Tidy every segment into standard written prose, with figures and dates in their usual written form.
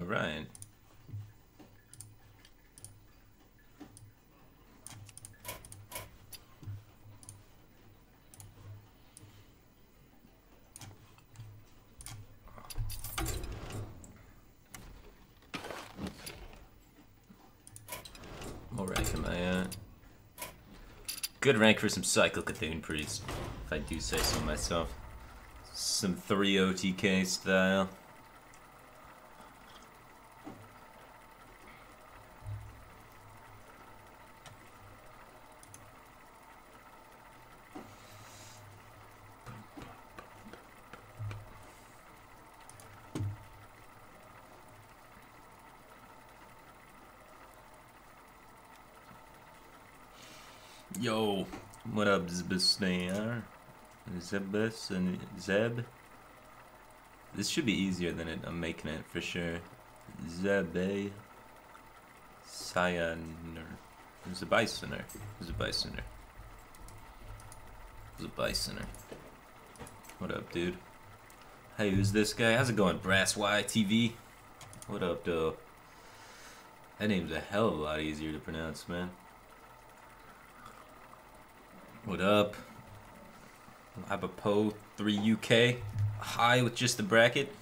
Alright. What rank am I at? Good rank for some Cycle Cthulhu Priest, if I do say so myself. Some 3 OTK style. Yo, what up, Zebisnair? Zebus and Zeb? This should be easier than it. I'm making it for sure. Zebe. Cyaner. There's a bisoner. There's a bisoner. There's a bisoner. What up, dude? Hey, who's this guy? How's it going, Brass YTV? What up, though? That name's a hell of a lot easier to pronounce, man. What up? Labapo 3 UK. High with just the bracket.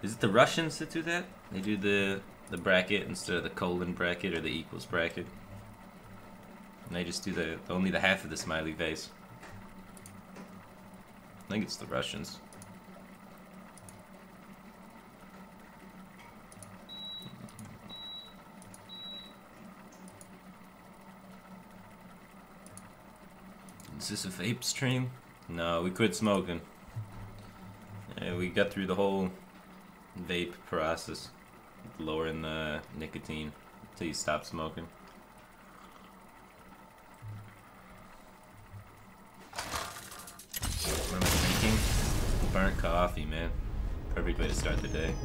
Is it the Russians that do that? They do the bracket instead of the colon bracket or the equals bracket. And they just do only the half of the smiley face. I think it's the Russians. Is this a vape stream? No, we quit smoking. Yeah, we got through the whole vape process, lowering the nicotine until you stop smoking. What am I drinking? Burnt coffee, man. Perfect way to start the day.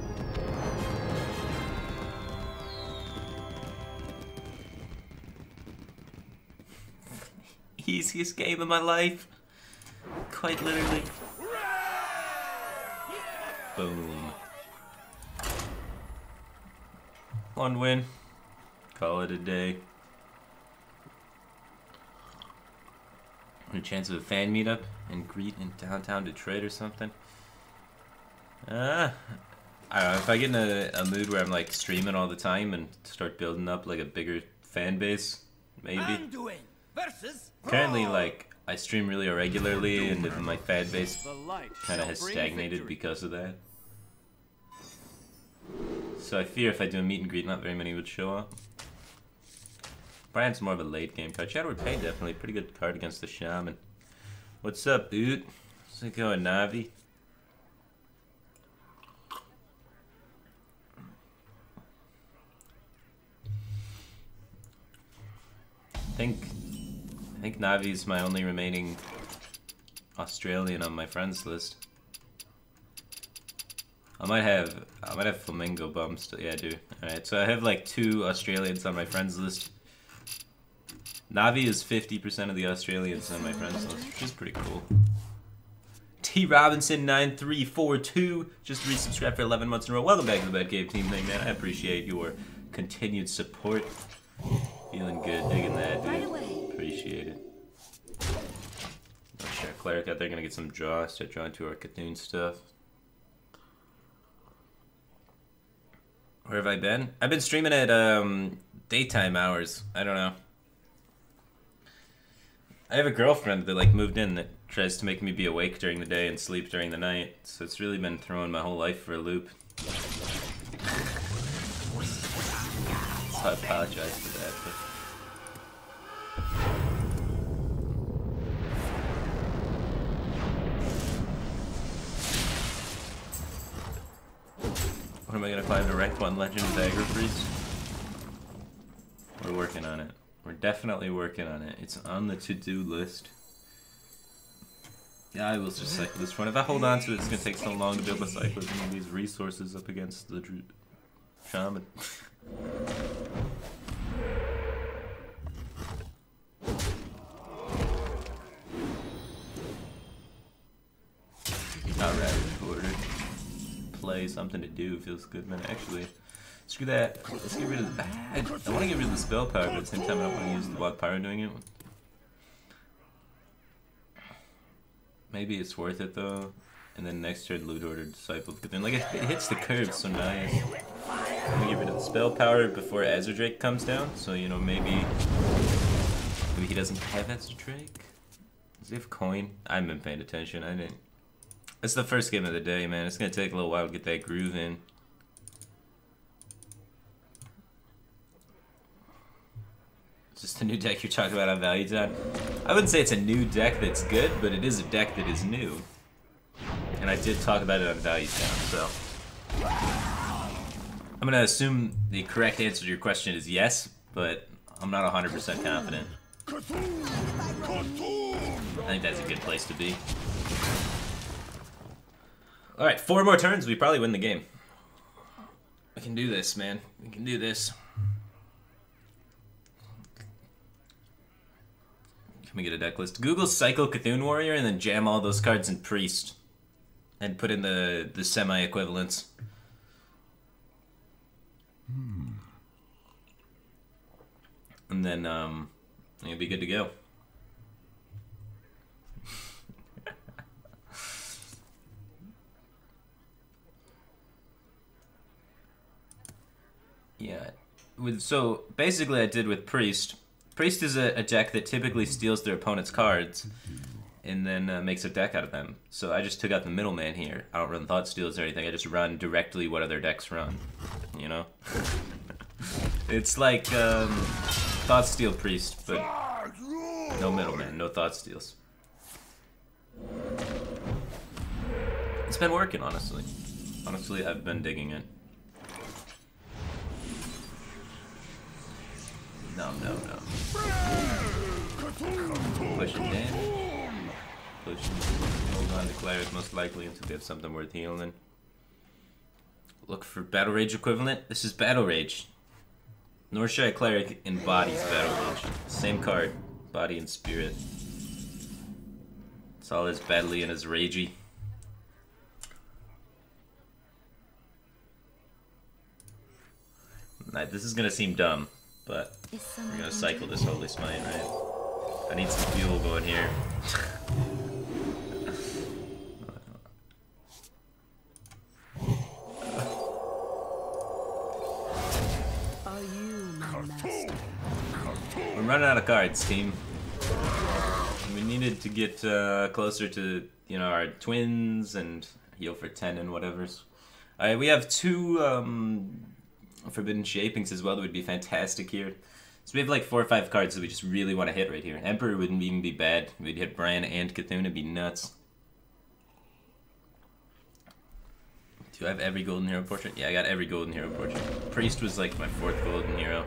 Easiest game of my life. Quite literally. Boom. One win. Call it a day. Any chance of a fan meetup and greet in downtown Detroit or something? I don't know, if I get in a mood where I'm like streaming all the time and start building up like a bigger fan base, maybe. Currently, like, I stream really irregularly, and my fan base kind of has stagnated because of that. So I fear if I do a meet and greet, not very many would show up. Brian's more of a late game card. Shadow Repay, definitely. Pretty good card against the Shaman. What's up, dude? How's it going, Navi? I think Navi's my only remaining Australian on my friends list. I might have Flamingo bumps. Yeah, I do. Alright, so I have like 2 Australians on my friends list. Navi is 50% of the Australians on my friends list, which is pretty cool. T Robinson 9342 just resubscribed for 11 months in a row. Welcome back to the Batcave team thing, man. I appreciate your continued support. Feeling good, digging that, dude. Appreciate it. Sure, Cleric out there gonna get some draw, start drawing to our Cthulhu stuff. Where have I been? I've been streaming at daytime hours. I don't know. I have a girlfriend that like moved in that tries to make me be awake during the day and sleep during the night, so it's really been throwing my whole life for a loop. So I apologize for that. But what am I gonna climb to rank 1 Legend Dagger Priest? We're working on it. We're definitely working on it. It's on the to-do list. Yeah, I will just cycle this one. If I hold on to it, it's gonna take so long to be able to cycle some of these resources up against the Shaman. Alright, order. Play finally something to do. Feels good, man. Actually, screw that. Let's get rid of the... I want to get rid of the spell power, but at the same time I don't want to use the wild power doing it. Maybe it's worth it though. And then next turn, loot order, disciple of Cthulhu. Like it hits the curve so nice. I'm gonna get rid of the spell power before Azure Drake comes down. So you know maybe he doesn't have Azure Drake. Does he have coin? I haven't been paying attention. I didn't. It's the first game of the day, man. It's gonna take a little while to get that groove in. Is this the new deck you're talking about on Value Town? I wouldn't say it's a new deck that's good, but it is a deck that is new. And I did talk about it on Value Town, so... I'm gonna assume the correct answer to your question is yes, but I'm not 100% confident. I think that's a good place to be. Alright, 4 more turns, we probably win the game. We can do this, man. We can do this. Can we get a deck list? Google Cycle Cthulhu Warrior and then jam all those cards in Priest. And put in the semi-equivalents. And then, you'll be good to go. Yeah. So, basically I did with Priest. Priest is a deck that typically steals their opponent's cards. And then makes a deck out of them. So I just took out the middleman here. I don't run Thought Steals or anything. I just run directly what other decks run. You know? It's like Thought Steal Priest, but no middleman, no Thought Steals. It's been working, honestly. Honestly, I've been digging it. No. Pushing down. Hold on to Cleric most likely until they have something worth healing. Look for Battle Rage equivalent. This is Battle Rage. Norshire Cleric embodies Battle Rage. Same card, body and spirit. It's all as battly and as ragey. This is gonna seem dumb, but we're gonna cycle this Holy Smite, right? I need some fuel going here. We're running out of cards, team. We needed to get closer to, you know, our twins and heal for 10 and whatever's. Alright, we have 2 Forbidden Shapings as well that would be fantastic here. So we have like 4 or 5 cards that we just really want to hit right here. Emperor wouldn't even be bad. We'd hit Bran and Cthulhu, it'd be nuts. Do I have every golden hero portrait? Yeah, I got every golden hero portrait. Priest was like my 4th golden hero.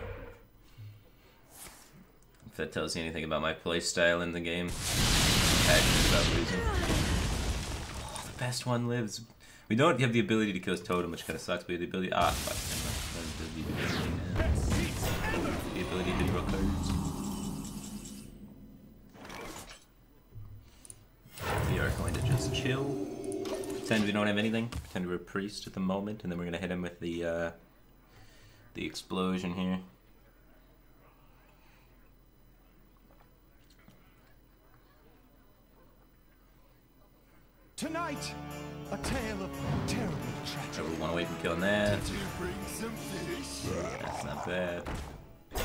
If that tells you anything about my playstyle in the game. Passionate about losing. Oh, the best one lives. We don't have the ability to kill his totem, which kind of sucks, but we have the ability. Ah, fuck. The ability to draw cards. We are going to just chill. Pretend we don't have anything. Pretend we're a priest at the moment, and then we're gonna hit him with the explosion here. Tonight, a tale of terrible tragedy. So we want to wait from killing that. That's not bad. I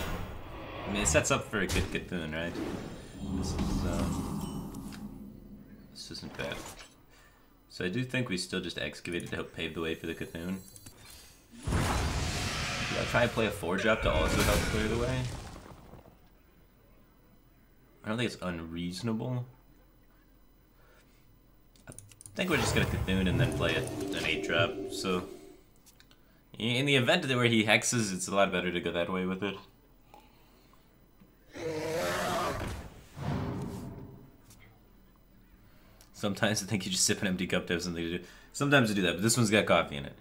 mean, it sets up for a good Cthulhu, right? This isn't bad. So I do think we still just excavated to help pave the way for the Cthulhu. Do I try and play a 4-drop to also help clear the way? I don't think it's unreasonable. I think we're just gonna Cthulhu and then play an 8-drop, so... In the event that where he hexes, it's a lot better to go that way with it. Sometimes I think you just sip an empty cup to have something to do. Sometimes I do that, but this one's got coffee in it.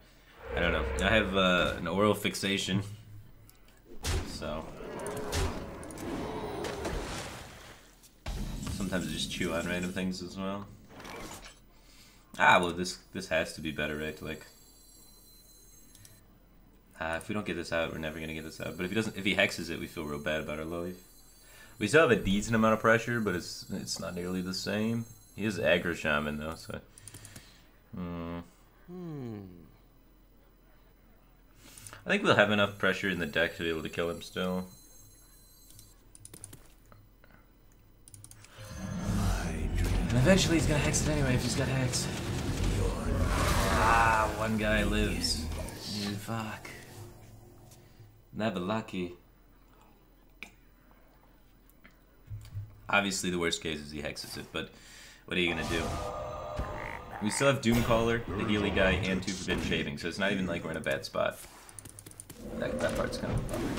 I don't know. I have an oral fixation, so... Sometimes I just chew on random things as well. Ah, well, this has to be better, right? Like, If we don't get this out, we're never gonna get this out. But if he hexes it, we feel real bad about our life. We still have a decent amount of pressure, but it's not nearly the same. He is aggro shaman though, so. I think we'll have enough pressure in the deck to be able to kill him still. And eventually he's gonna hex it anyway if he's got hex. One guy lives. Fuck. Never lucky. Obviously the worst case is he hexes it, but what are you gonna do? We still have Doomcaller, the Healy guy, and 2 Forbidden Shaving, so it's not even like we're in a bad spot. That part's kind of a bummer.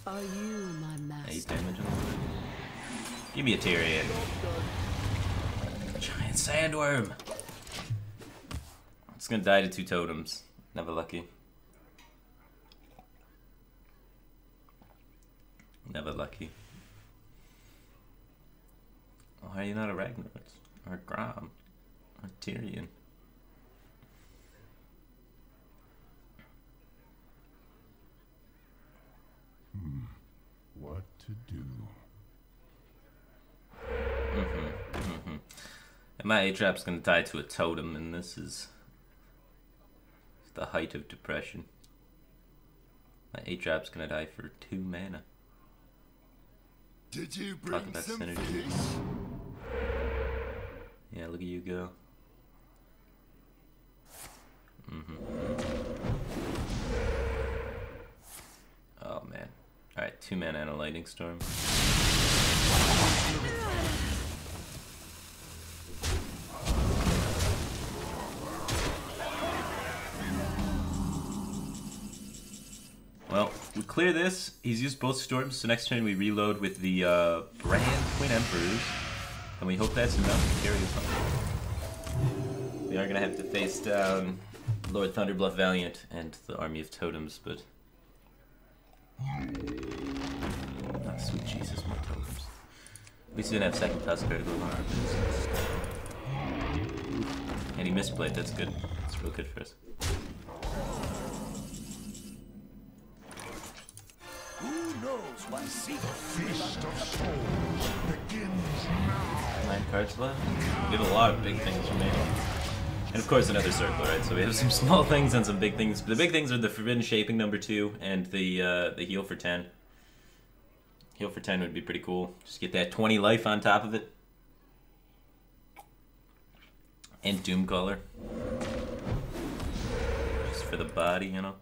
Are you my master? 8 damage on the board. Give me a Tyrion. Giant sandworm! It's gonna die to 2 totems. Never lucky. Never lucky. Why are you not a Ragnarok? Or Grom? Or Tyrion? What to do? And my A-Trap's gonna die to a totem, and this is the height of depression. My A-Trap's gonna die for 2 mana. Did you Talk bring about some synergy. fish? Yeah, look at you go. Oh man. Alright, 2 mana and a lightning storm. Well, we clear this. He's used both storms, so next turn we reload with the Brand Twin Emperors. And we hope that's enough to carry us home. We are going to have to face down Lord Thunderbluff Valiant and the Army of Totems, but... Oh, sweet Jesus, more totems. At least we didn't have second class critical on our business. And he misplayed, that's good. That's real good for us. Who knows why the feast of souls begins now? 9 cards left. We have a lot of big things remaining. And of course another circle, right? So we have some small things and some big things. The big things are the Forbidden Shaping #2 and the heal for 10. Heal for 10 would be pretty cool. Just get that 20 life on top of it. And Doomcaller. Just for the body, you know?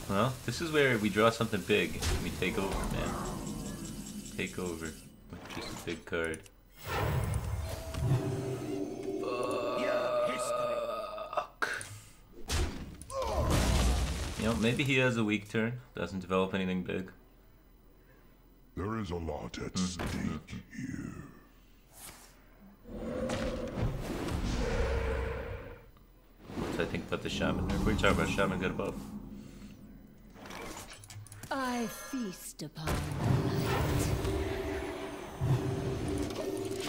Well, this is where we draw something big. We take over, man. Take over with just a big card. Fuck. You know, maybe he has a weak turn. Doesn't develop anything big. There is a lot at stake here. So I think about the shaman. We're talking about shaman got above. I feast upon light.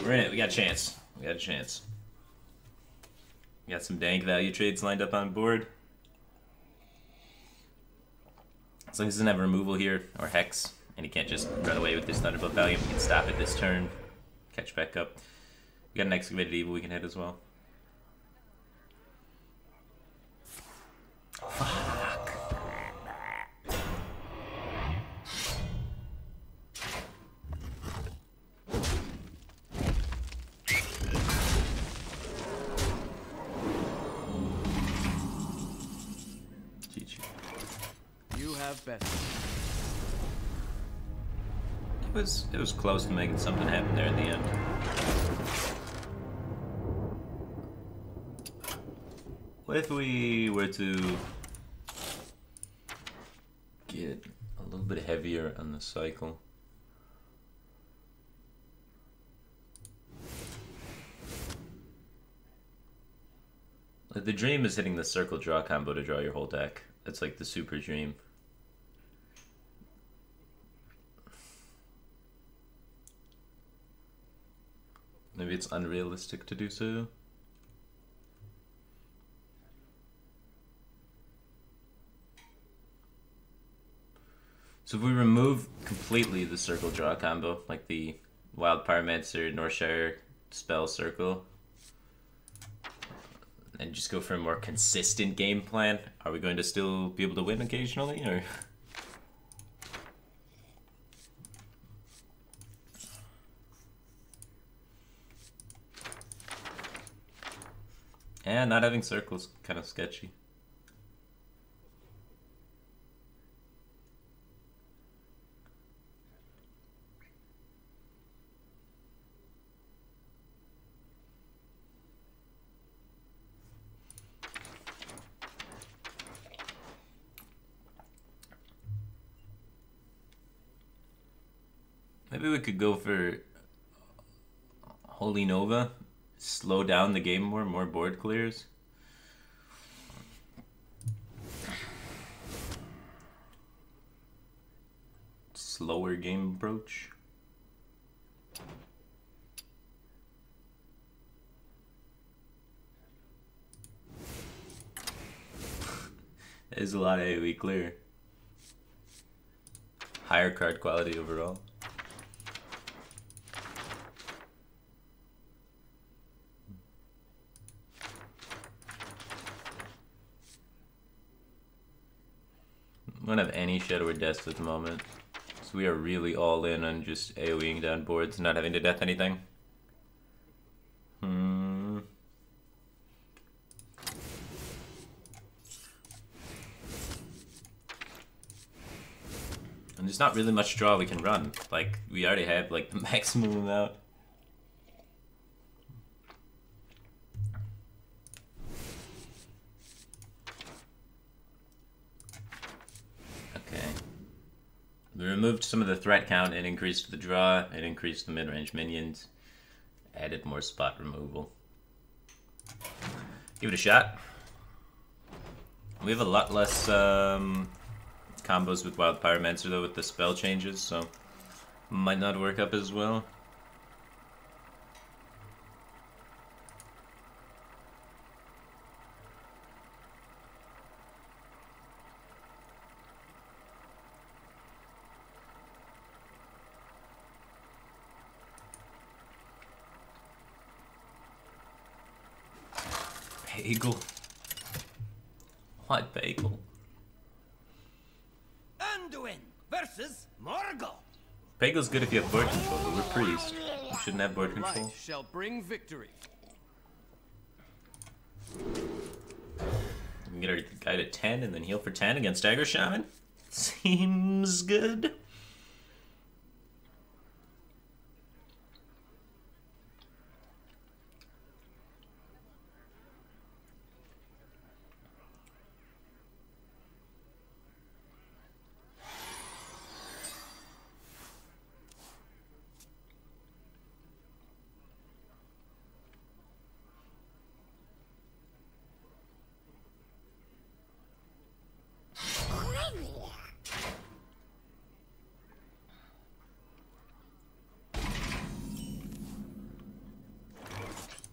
We're in it. We got a chance. We got a chance. We got some dank value trades lined up on board. As long as he doesn't have removal here or hex, and he can't just run away with this Thunderbolt Valiant, we can stop it this turn, catch back up. We got an Excavated Evil we can hit as well. Fuck. have best. It was close to making something happen there in the end. What if we were to get a little bit heavier on the cycle? Like the dream is hitting the circle draw combo to draw your whole deck. That's like the super dream. Maybe it's unrealistic to do so. So if we remove completely the circle draw combo, like the Wild Pyromancer, Northshire spell circle, and just go for a more consistent game plan, are we going to still be able to win occasionally, or? Yeah, not having circles kind of sketchy. Maybe we could go for Holy Nova, slow down the game more board clears. Slower game approach. That is a lot of AoE clear. Higher card quality overall. We don't have any Shadow or Death at the moment, so we are really all in on just AoEing down boards and not having to death anything. And there's not really much draw we can run. Like, we already have like the maximum amount. We removed some of the threat count and increased the draw, and increased the mid-range minions, added more spot removal. Give it a shot. We have a lot less combos with Wild Pyromancer though with the spell changes, so might not work up as well. Bagel. What bagel? Anduin versus Morgul. Bagel's good if you have board control, but we're priest. You shouldn't have board control. Light shall bring victory. We can get our guy to 10 and then heal for 10 against Dagger Shaman. Seems good.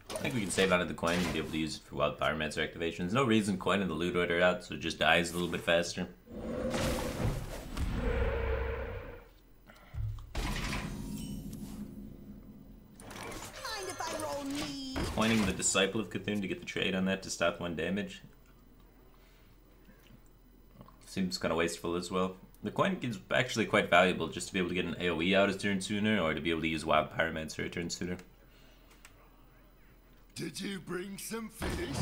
I think we can save out of the coin and be able to use it for Wild Pyromancer activation. There's no reason coin and the loot order out, so it just dies a little bit faster. Mind if I roll me? Coining the Disciple of Cthulhu to get the trade on that to stop 1 damage. Seems kind of wasteful as well. The coin is actually quite valuable just to be able to get an AoE out a turn sooner, or to be able to use Wild Pyromancer a turn sooner. Did you bring some fish?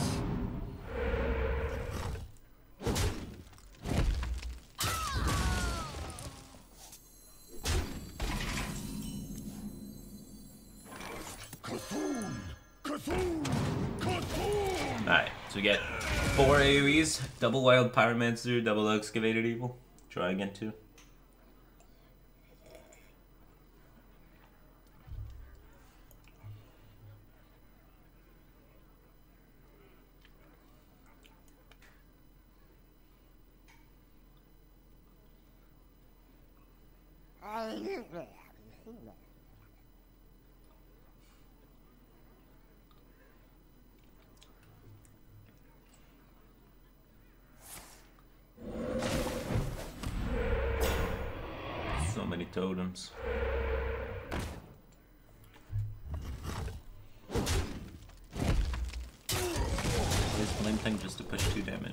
Cthulhu! Cthulhu! Cthulhu! Alright, so we get 4 AoEs, double Wild Pyromancer, double Excavated Evil. Try again too. So many totems. His flame thing just to push 2 damage.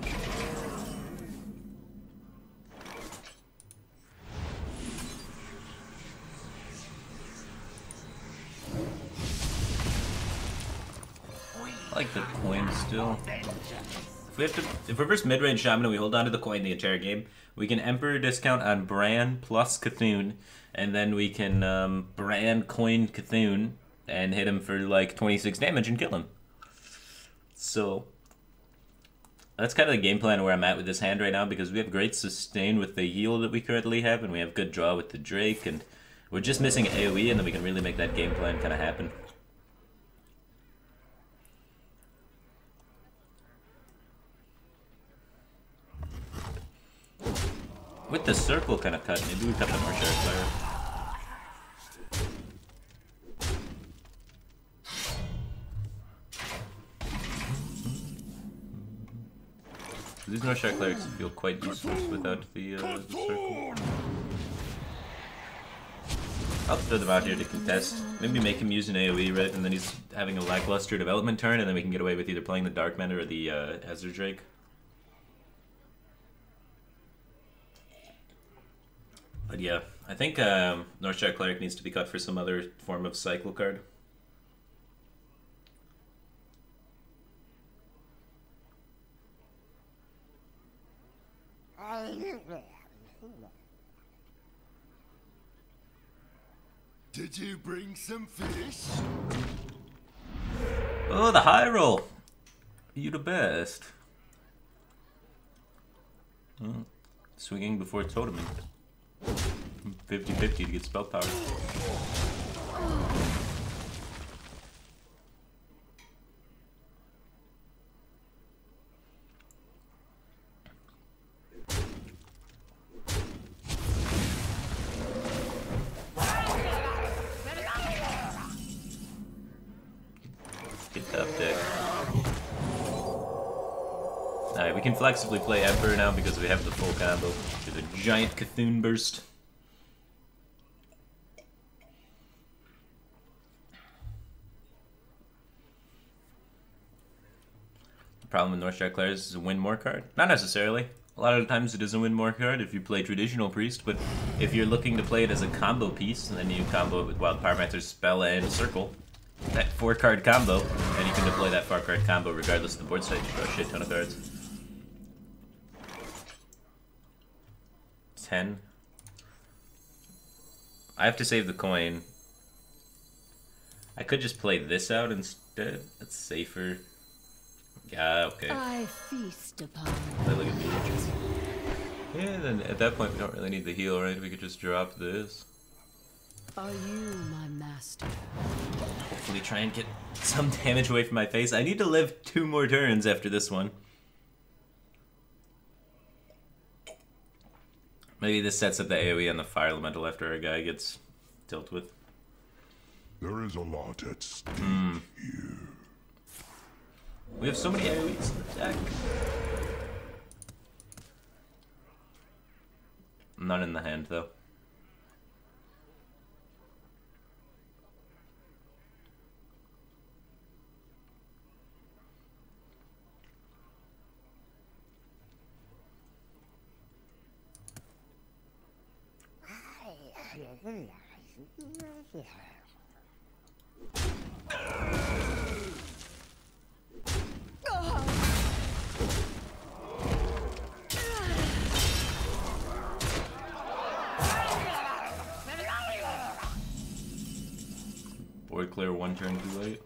I like the coin still. If we're first mid-range shaman and we hold on to the coin the entire game, we can Emperor discount on Bran plus Cthulhu, and then we can Bran coin Cthulhu and hit him for like 26 damage and kill him. So that's kind of the game plan where I'm at with this hand right now, because we have great sustain with the heal that we currently have, and we have good draw with the Drake, and we're just missing AoE, and then we can really make that game plan kind of happen. With the circle kind of cut, maybe we cut the more sharp player. These North Shark Clerics feel quite useless without the circle. I'll throw them out here to contest. Maybe make him use an AoE, right? And then he's having a lackluster development turn, and then we can get away with either playing the Dark Mender or the Ezra Drake. But yeah, I think North Shark Cleric needs to be cut for some other form of cycle card. Did you bring some fish? Oh, the high roll! You the best. Oh, swinging before toteming. 50-50 to get spell power. Get that deck. Alright, we can flexibly play Emperor now because we have the full combo with a giant Cthulhu burst. The problem with North Shark Clerics is a win more card. Not necessarily. A lot of the times it is a win more card if you play Traditional Priest, but if you're looking to play it as a combo piece, and then you combo it with Wild Pyromancer's Spell and Circle, that 4-card combo, and you can deploy that 4-card combo regardless of the board state. You draw a shit ton of cards. 10. I have to save the coin. I could just play this out instead. That's safer. Yeah, okay. I feast upon Play like a beach. Yeah, then at that point we don't really need the heal, right? We could just drop this. Are you my master? Hopefully try and get some damage away from my face. I need to live 2 more turns after this one. Maybe this sets up the AoE on the Fire Elemental after our guy gets dealt with. There is a lot at stake here. We have so many AoEs in the deck. None in the hand, though. clear one turn too late.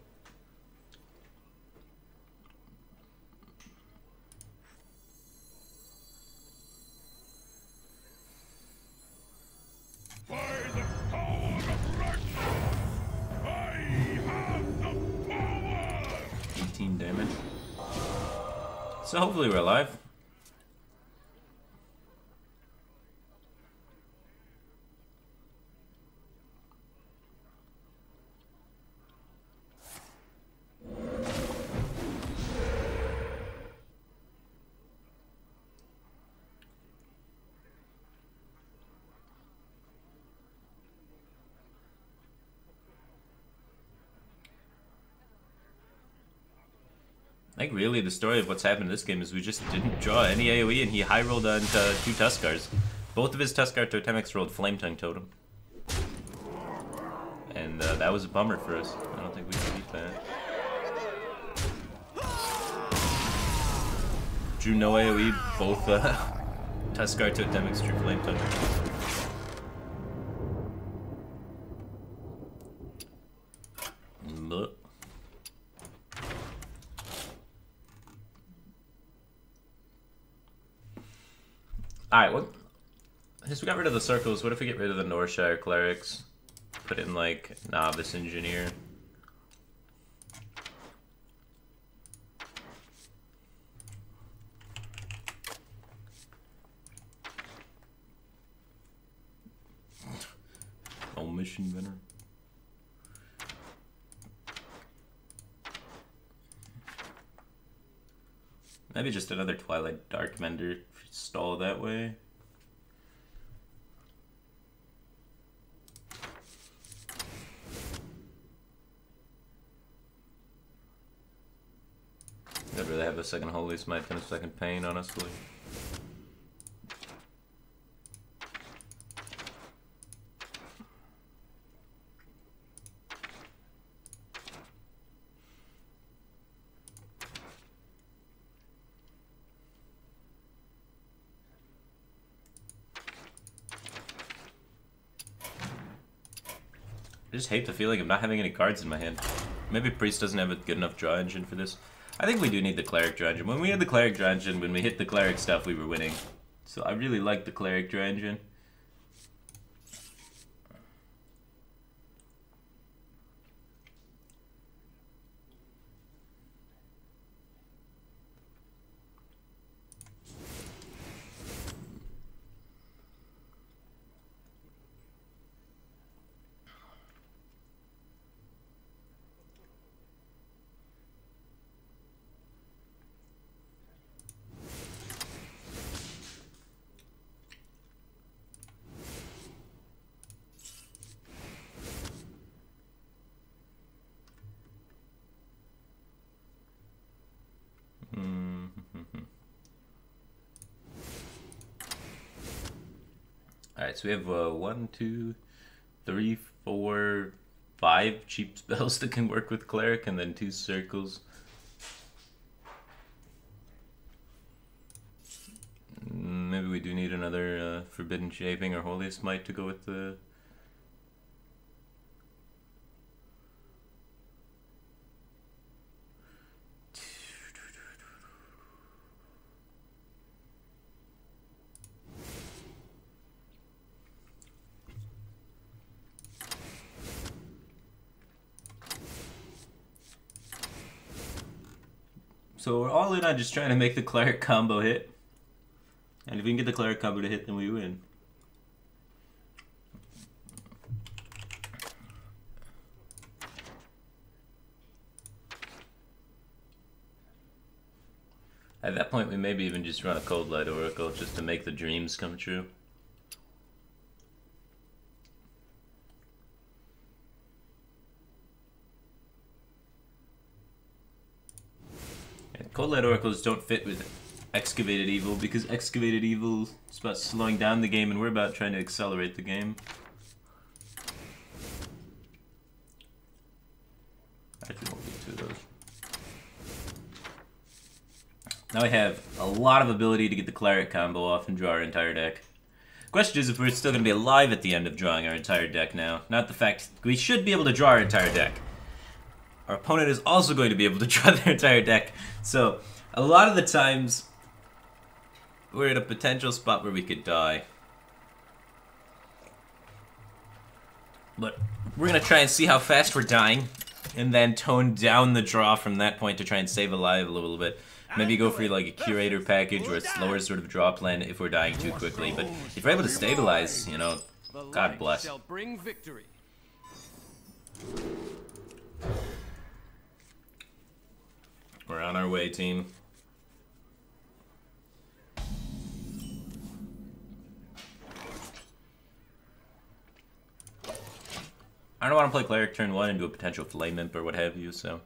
By the power of Ragnar, I have the power! 18 damage. So hopefully we're alive. I think really the story of what's happened in this game is we just didn't draw any AoE and he high rolled onto 2 Tuskars. Both of his Tuskar totemics rolled Flame Tongue Totem. And that was a bummer for us. I don't think we can beat that. Drew no AoE, both Tuskar totemics drew Flame Tongue. But alright, what? Since we got rid of the circles, what if we get rid of the Northshire clerics? Put in like novice engineer. Oh, mission veteran. Maybe just another Twilight Darkmender stall that way. I'd rather have a second Holy Smite than a second Pain, honestly. I just hate the feeling of not having any cards in my hand. Maybe Priest doesn't have a good enough draw engine for this. I think we do need the Cleric draw engine. When we had the Cleric draw engine, when we hit the Cleric stuff, we were winning. So I really like the Cleric draw engine. Alright, so we have 1, 2, 3, 4, 5 cheap spells that can work with Cleric, and then 2 circles. Maybe we do need another Forbidden Shaping or Holy Smite to go with the... So we're all in on just trying to make the Cleric combo hit. And if we can get the Cleric combo to hit, then we win. At that point, we maybe even just run a Cold Light Oracle just to make the dreams come true. Cold Light Oracles don't fit with Excavated Evil because Excavated Evil is about slowing down the game and we're about trying to accelerate the game. Actually, won't get 2 of those. Now we have a lot of ability to get the Cleric combo off and draw our entire deck. Question is if we're still going to be alive at the end of drawing our entire deck now. Not the fact we should be able to draw our entire deck. our opponent is also going to be able to draw their entire deck. So, a lot of the times, we're in a potential spot where we could die. But we're going to try and see how fast we're dying, and then tone down the draw from that point to try and save alive a little bit. Maybe go for like a curator package or a slower sort of draw plan if we're dying too quickly. But if we're able to stabilize, you know, God bless. Shall bring victory. We're on our way, team. I don't want to play cleric turn 1 and do a potential flame imp or what have you, so.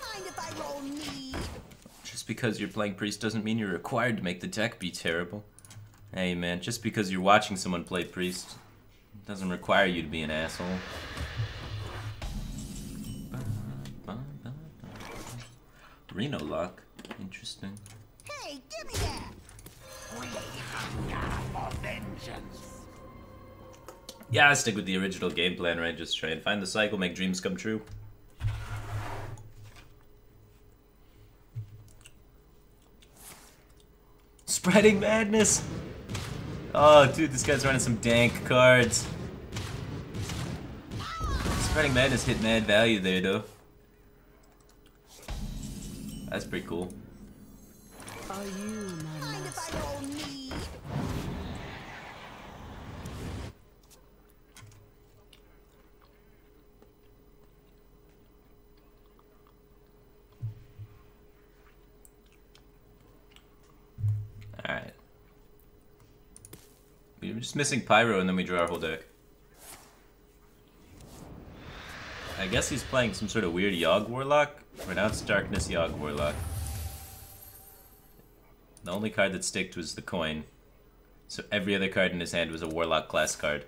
Mind if I roll me? Just because you're playing priest doesn't mean you're required to make the deck be terrible. Hey man, just because you're watching someone play priest doesn't require you to be an asshole. Reno lock. Interesting. Hey, give me that! We hunger for vengeance. Yeah, I stick with the original game plan, right? Just try and find the cycle, make dreams come true. Spreading madness! Oh, dude, this guy's running some dank cards. Spreading madness hit mad value there, though. That's pretty cool. Are you my Mind if master? I roll me? Alright. We're just missing Pyro and then we draw our whole deck. I guess he's playing some sort of weird Yogg Warlock. Renounced Darkness Yogg Warlock. The only card that sticked was the coin. So every other card in his hand was a Warlock class card.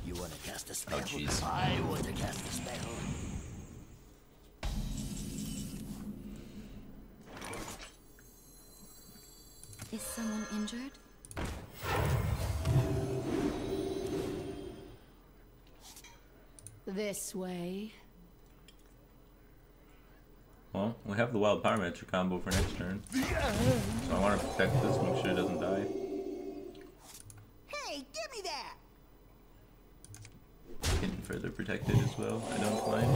You want to cast a spell? Oh jeez. I want to cast a spell. Is someone injured? This way. Well, we have the Wild Pyromancer combo for next turn. So I want to protect this, make sure it doesn't die. Hey, give me that! Getting further protected as well, I don't mind.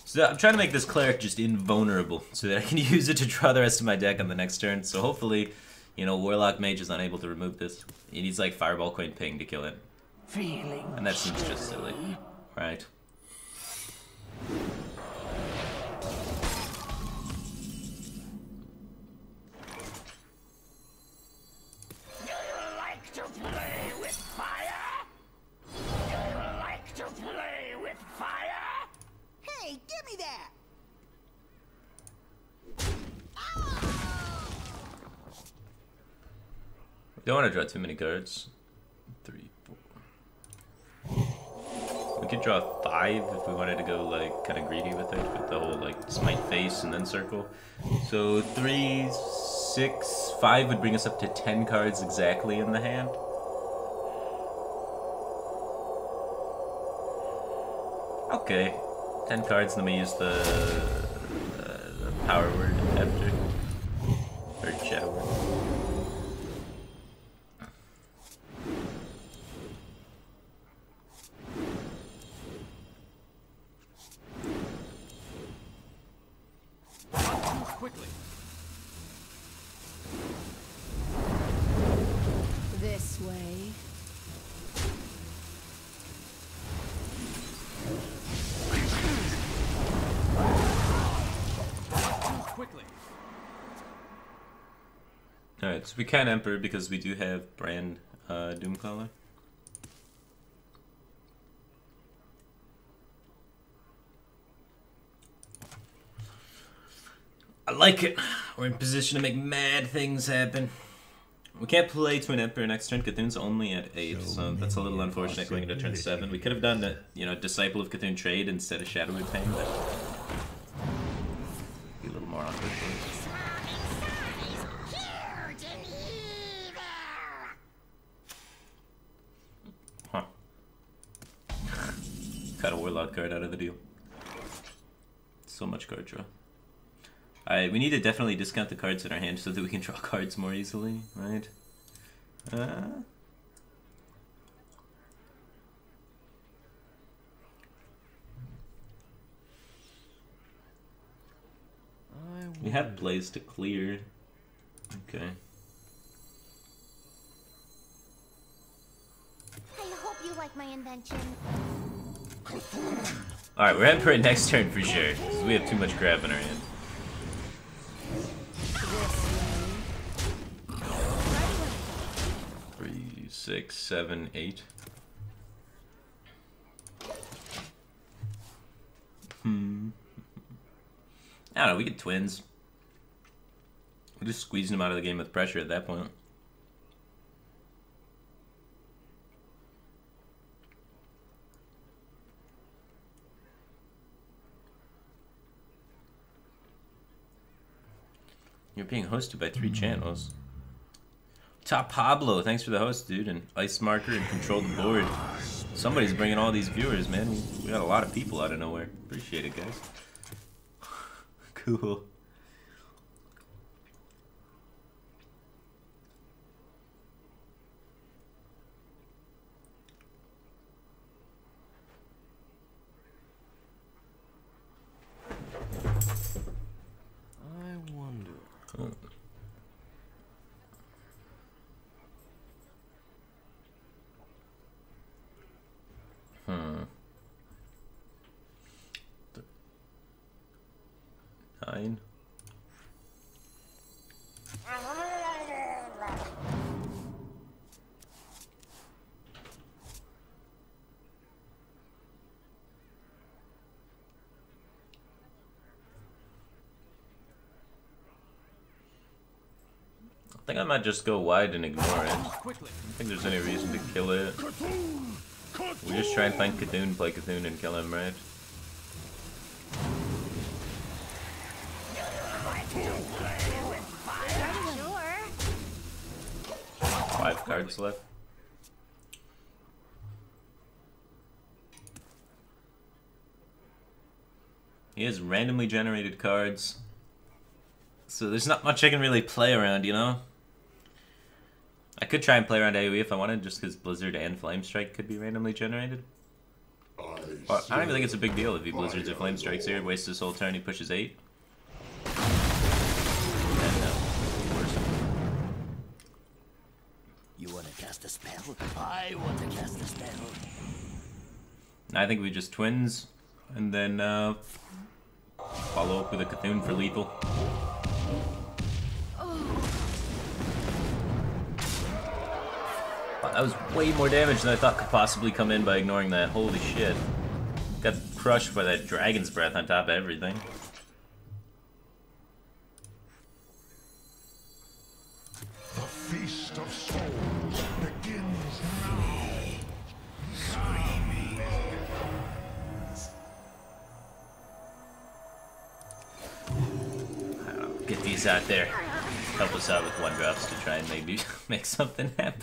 So I'm trying to make this cleric just invulnerable so that I can use it to draw the rest of my deck on the next turn. So hopefully, you know, Warlock Mage is unable to remove this. He needs like Fireball Coin Ping to kill it. Feeling. And that seems just silly. Right. Do you like to play with fire? Do you like to play with fire? Hey, give me that! We don't want to draw too many cards. 3, 4. We could draw 5 if we wanted to go like kind of greedy with it, with the whole like smite face and then circle. So 3, 6, 5 would bring us up to 10 cards exactly in the hand. Okay, 10 cards, and then we use the power word after, or shadow word. Quickly. This way. Quickly. Alright, so we can Emperor because we do have Brand Doomcaller. I like it. We're in position to make mad things happen. We can't play to an Emperor next turn. Cthulhu's only at 8, so that's a little unfortunate going into turn 7. We could have done, you know, Disciple of Cthulhu trade instead of Shadow Pain, but be a little more awkward for us. Cut a Warlock card out of the deal. So much card draw. Alright, we need to definitely discount the cards in our hand so that we can draw cards more easily, right? We have Blaze to clear. Okay. I hope you like my invention. Alright, we're heading for a next turn for sure, because we have too much crap in our hand. This way. 3, 6, 7, 8. I don't know, we get twins. We're just squeezing them out of the game with pressure at that point. You're being hosted by 3 channels. Top Pablo, thanks for the host, dude. And Ice Marker and Control the Board. Somebody's bringing all these viewers, man. We got a lot of people out of nowhere. Appreciate it, guys. Cool. I wonder. Oh. Hmm. 9. I think I might just go wide and ignore it. I Quickly. don't think there's any reason to kill it. We just try and find Cthulhu, play Cthulhu, and kill him, right? Sure. 5 cards left. He has randomly generated cards. So there's not much I can really play around, you know? I could try and play around AoE if I wanted, just because Blizzard and Flame Strike could be randomly generated. But I don't even think it's a big deal if he Blizzards or Flame Strikes here. Wastes his whole turn, he pushes 8. And You want to cast a spell? I want to cast a spell. I think we just twins, and then follow up with a Cthulhu for lethal. Wow, that was way more damage than I thought could possibly come in by ignoring that. Holy shit. Got crushed by that Dragon's Breath on top of everything. The Feast of Souls begins now. I don't know, get these out there. Help us out with 1-drops to try and maybe make something happen.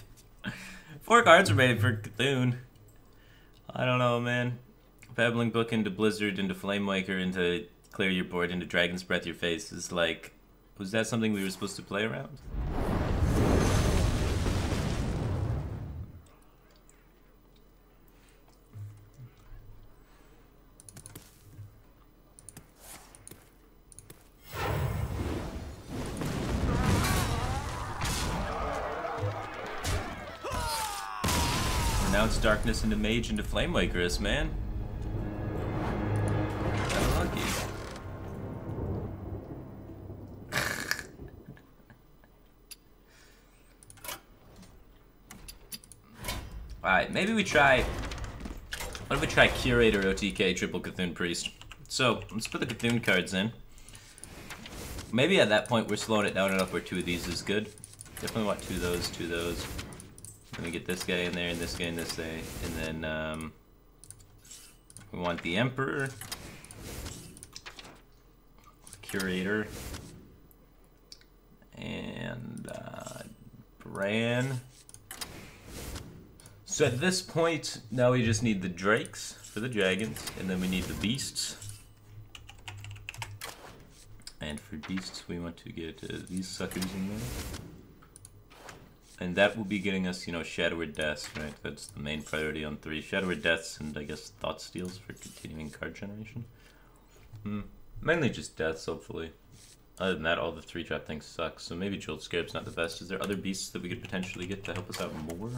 4 cards were made for Cthulhu. I don't know, man. Babbling Book into Blizzard, into Flamewaker, into Clear Your Board, into Dragon's Breath Your Face is like... Was that something we were supposed to play around? Renounce Darkness into Mage into Flamewakeress, man. Kinda lucky. Alright, maybe we try... What if we try Curator OTK Triple Cthulhu Priest? So, let's put the Cthulhu cards in. Maybe at that point we're slowing it down enough where 2 of these is good. Definitely want 2 of those, 2 of those. Let me get this guy in there, and this guy, and this guy. And then, we want the Emperor. Curator. And, Bran. So at this point, now we just need the drakes for the dragons, and then we need the beasts. And for beasts, we want to get these suckers in there. And that will be getting us, you know, Shadower Deaths, right? That's the main priority on 3. Shadower Deaths and, I guess, Thought Steals for continuing card generation. Mainly just Deaths, hopefully. Other than that, all the 3-drop things suck, so maybe Jolt Scarab's not the best. Is there other beasts that we could potentially get to help us out more?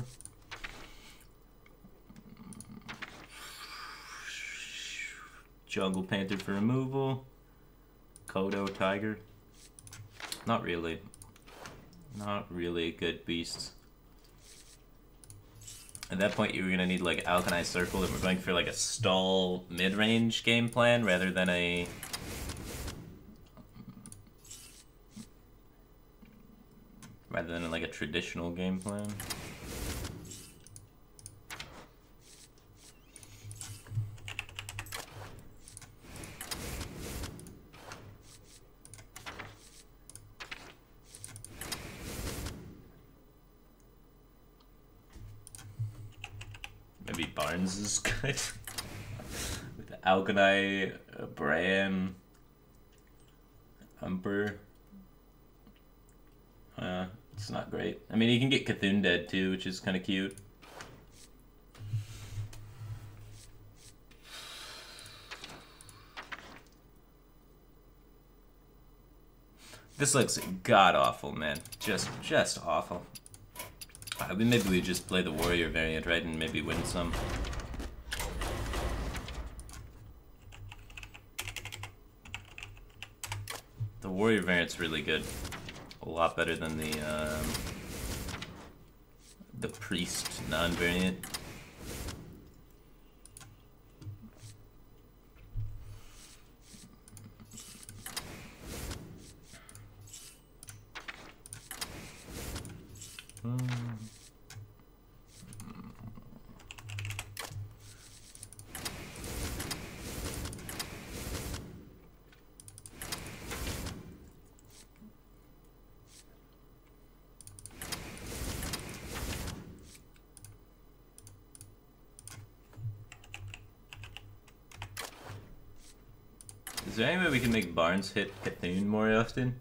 Jungle Panther for removal. Kodo Tiger. Not really. Not really good beasts. At that point, you're gonna need like Alkanai Circle, and we're going for like a stall mid-range game plan rather than a like a traditional game plan. Maybe Barnes is good. With Alkanai, Bran, Umber. It's not great. I mean, you can get Cthulhu dead too, which is kind of cute. This looks god-awful, man. Just awful. Maybe we just play the warrior variant, right, and maybe win some. The warrior variant's really good. A lot better than the priest non-variant. Is there any way we can make Barnes hit Cthulhu more often?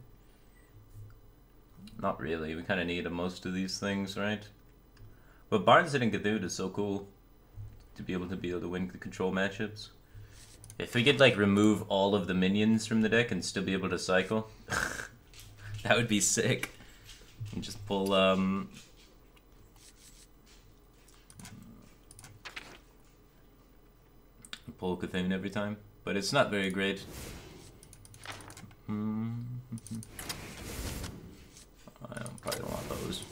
Not really. We kind of need most of these things, right? But Barnes hitting Cthulhu is so cool to be able to win the control matchups. If we could like remove all of the minions from the deck and still be able to cycle, that would be sick. And just pull Cthulhu every time. But it's not very great. I probably don't want those.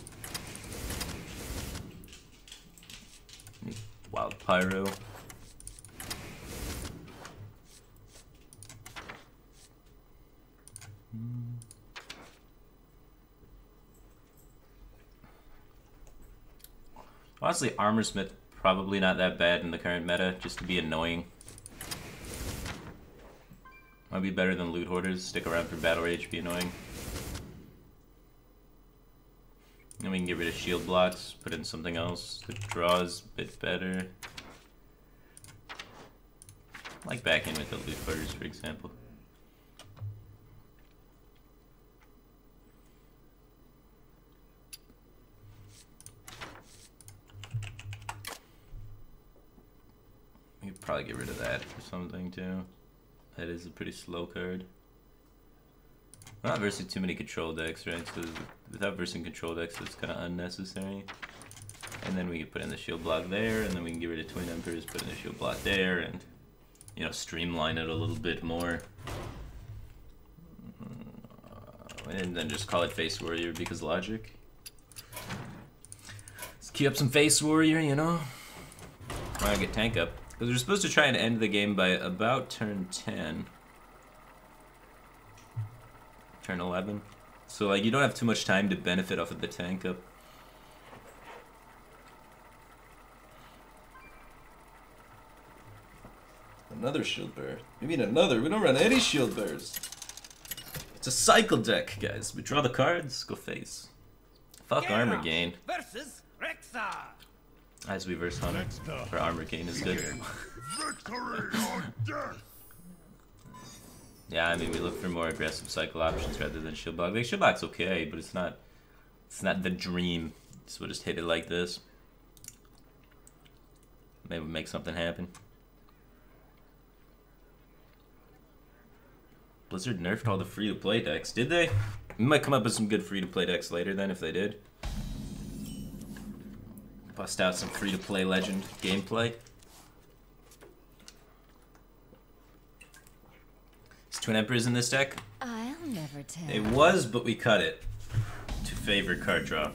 Need Wild Pyro. Honestly, Armorsmith probably not that bad in the current meta, just to be annoying. Might be better than Loot Hoarders. Stick around for Battle Rage, be annoying. Then we can get rid of shield blocks, put in something else that draws a bit better. Like back in with the Loot Hoarders, for example. We could probably get rid of that for something too. That is a pretty slow card. We're not versing too many control decks, right? So without versing control decks, it's kind of unnecessary. And then we can put in the shield block there, and then we can get rid of Twin Emperors, put in the shield block there, and, you know, streamline it a little bit more. And then just call it Face Warrior because logic. Let's queue up some Face Warrior, you know? I want to get tank up. Because we're supposed to try and end the game by about turn 10. Turn 11. So, like, you don't have too much time to benefit off of the tank up. Another shield bear. You mean another? We don't run any shield bears. It's a cycle deck, guys. We draw the cards, go face. Fuck armor gain. Versus Rexar. As we verse Hunter, for armor gain is good. Victory or death! Yeah, I mean we look for more aggressive cycle options rather than shield block. Like shield block's okay, but it's not the dream. So we'll just hit it like this. Maybe make something happen. Blizzard nerfed all the free-to-play decks, did they? We might come up with some good free-to-play decks later then if they did. Bust out some free-to-play legend gameplay. Is Twin Emperors in this deck? I'll never tell. It was, but we cut it to favor card draw.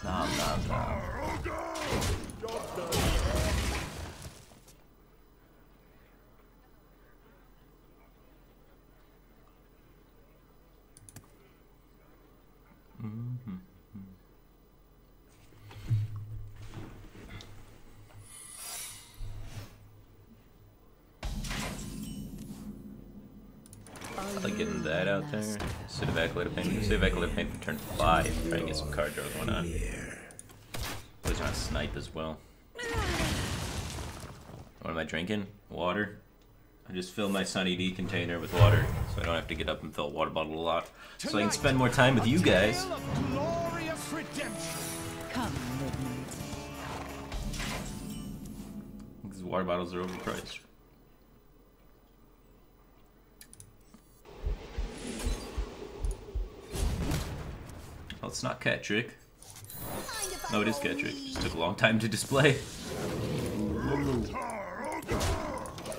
Nom nom nom. I like getting that out there. Instead of Acolyte Paint. Instead of Acolyte Paint for turn 5. Try to get some card draw going on. Plays on Snipe as well. What am I drinking? Water. I just fill my Sunny D container with water, so I don't have to get up and fill a water bottle a lot. So I can spend more time with you guys. Come, midnight. These water bottles are overpriced. Well, it's not Cat Trick. No, it is Cat Trick. Just took a long time to display.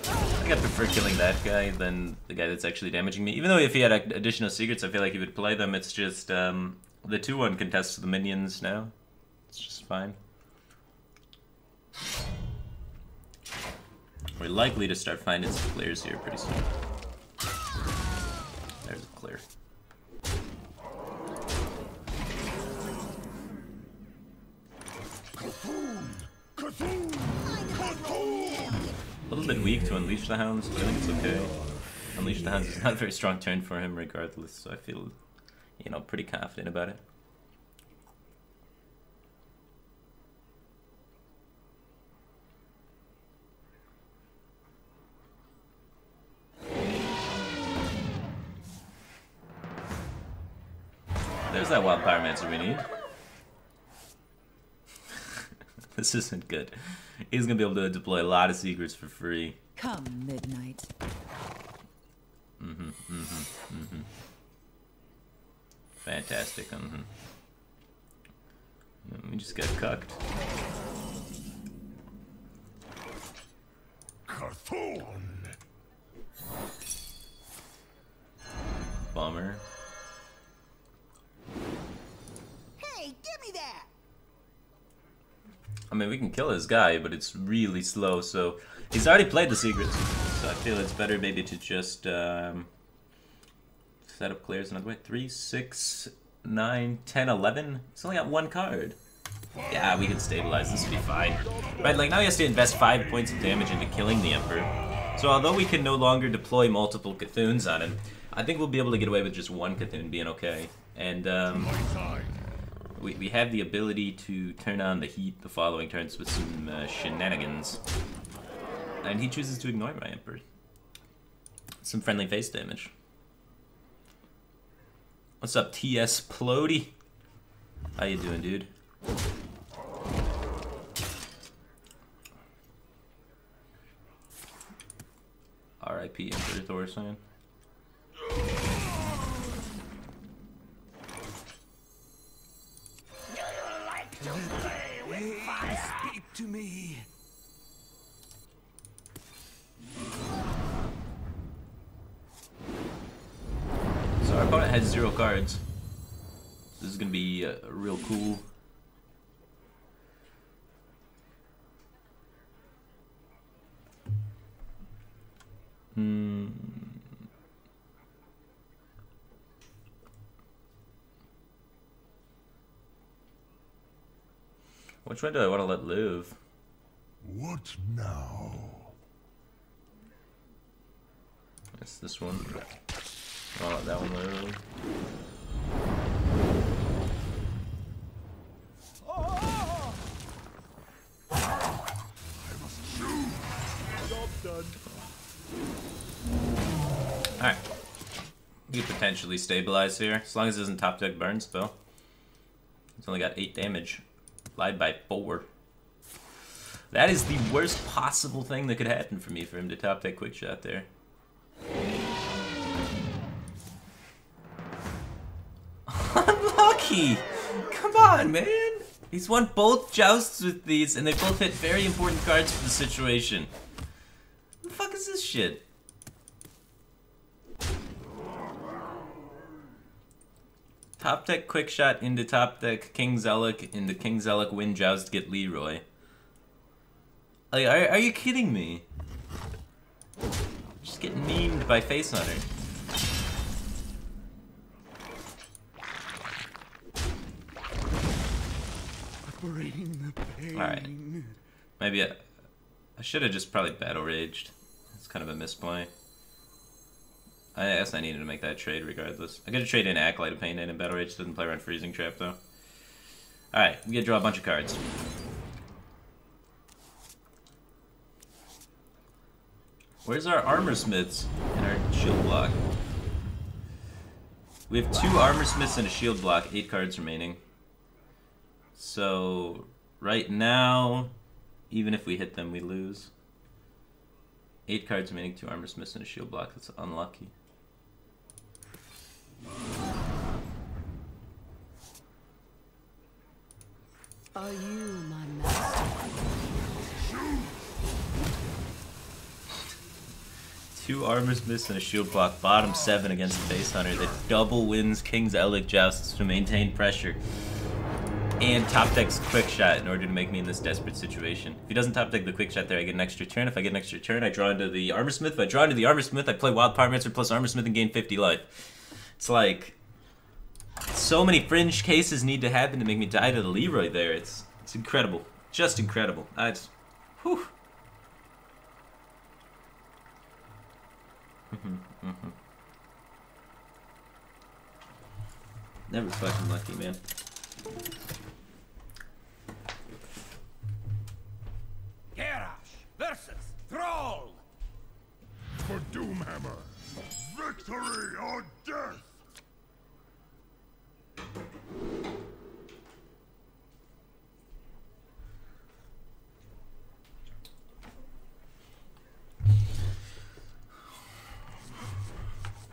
I think I prefer killing that guy than the guy that's actually damaging me. Even though if he had additional secrets, I feel like he would play them. It's just the 2-1 contests the minions now. It's just fine. We're likely to start finding some clears here pretty soon. There's a clear. A little bit weak to Unleash the Hounds, but I think it's okay. Unleash the Hounds is not a very strong turn for him regardless, so I feel, you know, pretty confident about it. There's that Wild Pyromancer we need. This isn't good. He's gonna be able to deploy a lot of secrets for free. Come, midnight. Fantastic. We just got cucked. Carthon! Bummer. Hey, give me that! I mean, we can kill this guy, but it's really slow, so... He's already played the secrets, so I feel it's better maybe to just, set up clears another way. 3, 6, 9, 10, 11? He's only got 1 card. Yeah, we can stabilize. This will be fine. Right, like, now he has to invest 5 points of damage into killing the Emperor. So although we can no longer deploy multiple Cthuns on him, I think we'll be able to get away with just 1 Cthulhu being okay. And, we have the ability to turn on the heat the following turns with some shenanigans. And he chooses to ignore my Emperor. Some friendly face damage. What's up, TS Plody? How you doing, dude? R.I.P. Emperor Thorsan. Speak to me. So our opponent has 0 cards. This is gonna be real cool. Which one do I want to let live? What now? It's this one. I'll let that one live. potentially stabilize here. As long as it doesn't top deck burn spell. It's only got 8 damage. Lied by 4. That is the worst possible thing that could happen for me, for him to top deck quick shot there. Unlucky! Come on, man! He's won both jousts with these, and they both hit very important cards for the situation. What the fuck is this shit? Top deck quick shot into top deck King Zellic, into King Zellic win joust get Leroy. Like, are you kidding me? Just get memed by Face Hunter. Alright. Maybe I should have just probably battle raged. It's kind of a misplay. I guess I needed to make that trade regardless. I gotta trade in Acolyte of Pain and battle rage. Doesn't play around Freezing Trap though. Alright, we gotta draw a bunch of cards. Where's our Armor Smiths and our shield block? We have 2 Armor Smiths and a shield block, 8 cards remaining. So, right now, even if we hit them, we lose. 8 cards remaining, 2 Armor Smiths and a shield block. That's unlucky. Are you my master? 2 Armor Smiths and a shield block, bottom 7 against the Face Hunter that double wins King's Elec jousts to maintain pressure. And top decks quick shot in order to make me in this desperate situation. If he doesn't top deck the quick shot there, I get an extra turn. If I get an extra turn, I draw into the Armor Smith. If I draw into the Armor Smith, I play Wild Pyromancer plus Armor Smith and gain 50 life. It's like, so many fringe cases need to happen to make me die to the Leroy there. It's incredible. Just incredible. It's, whew. Never fucking lucky, man. Garrosh versus Thrall. For Doomhammer, victory or death.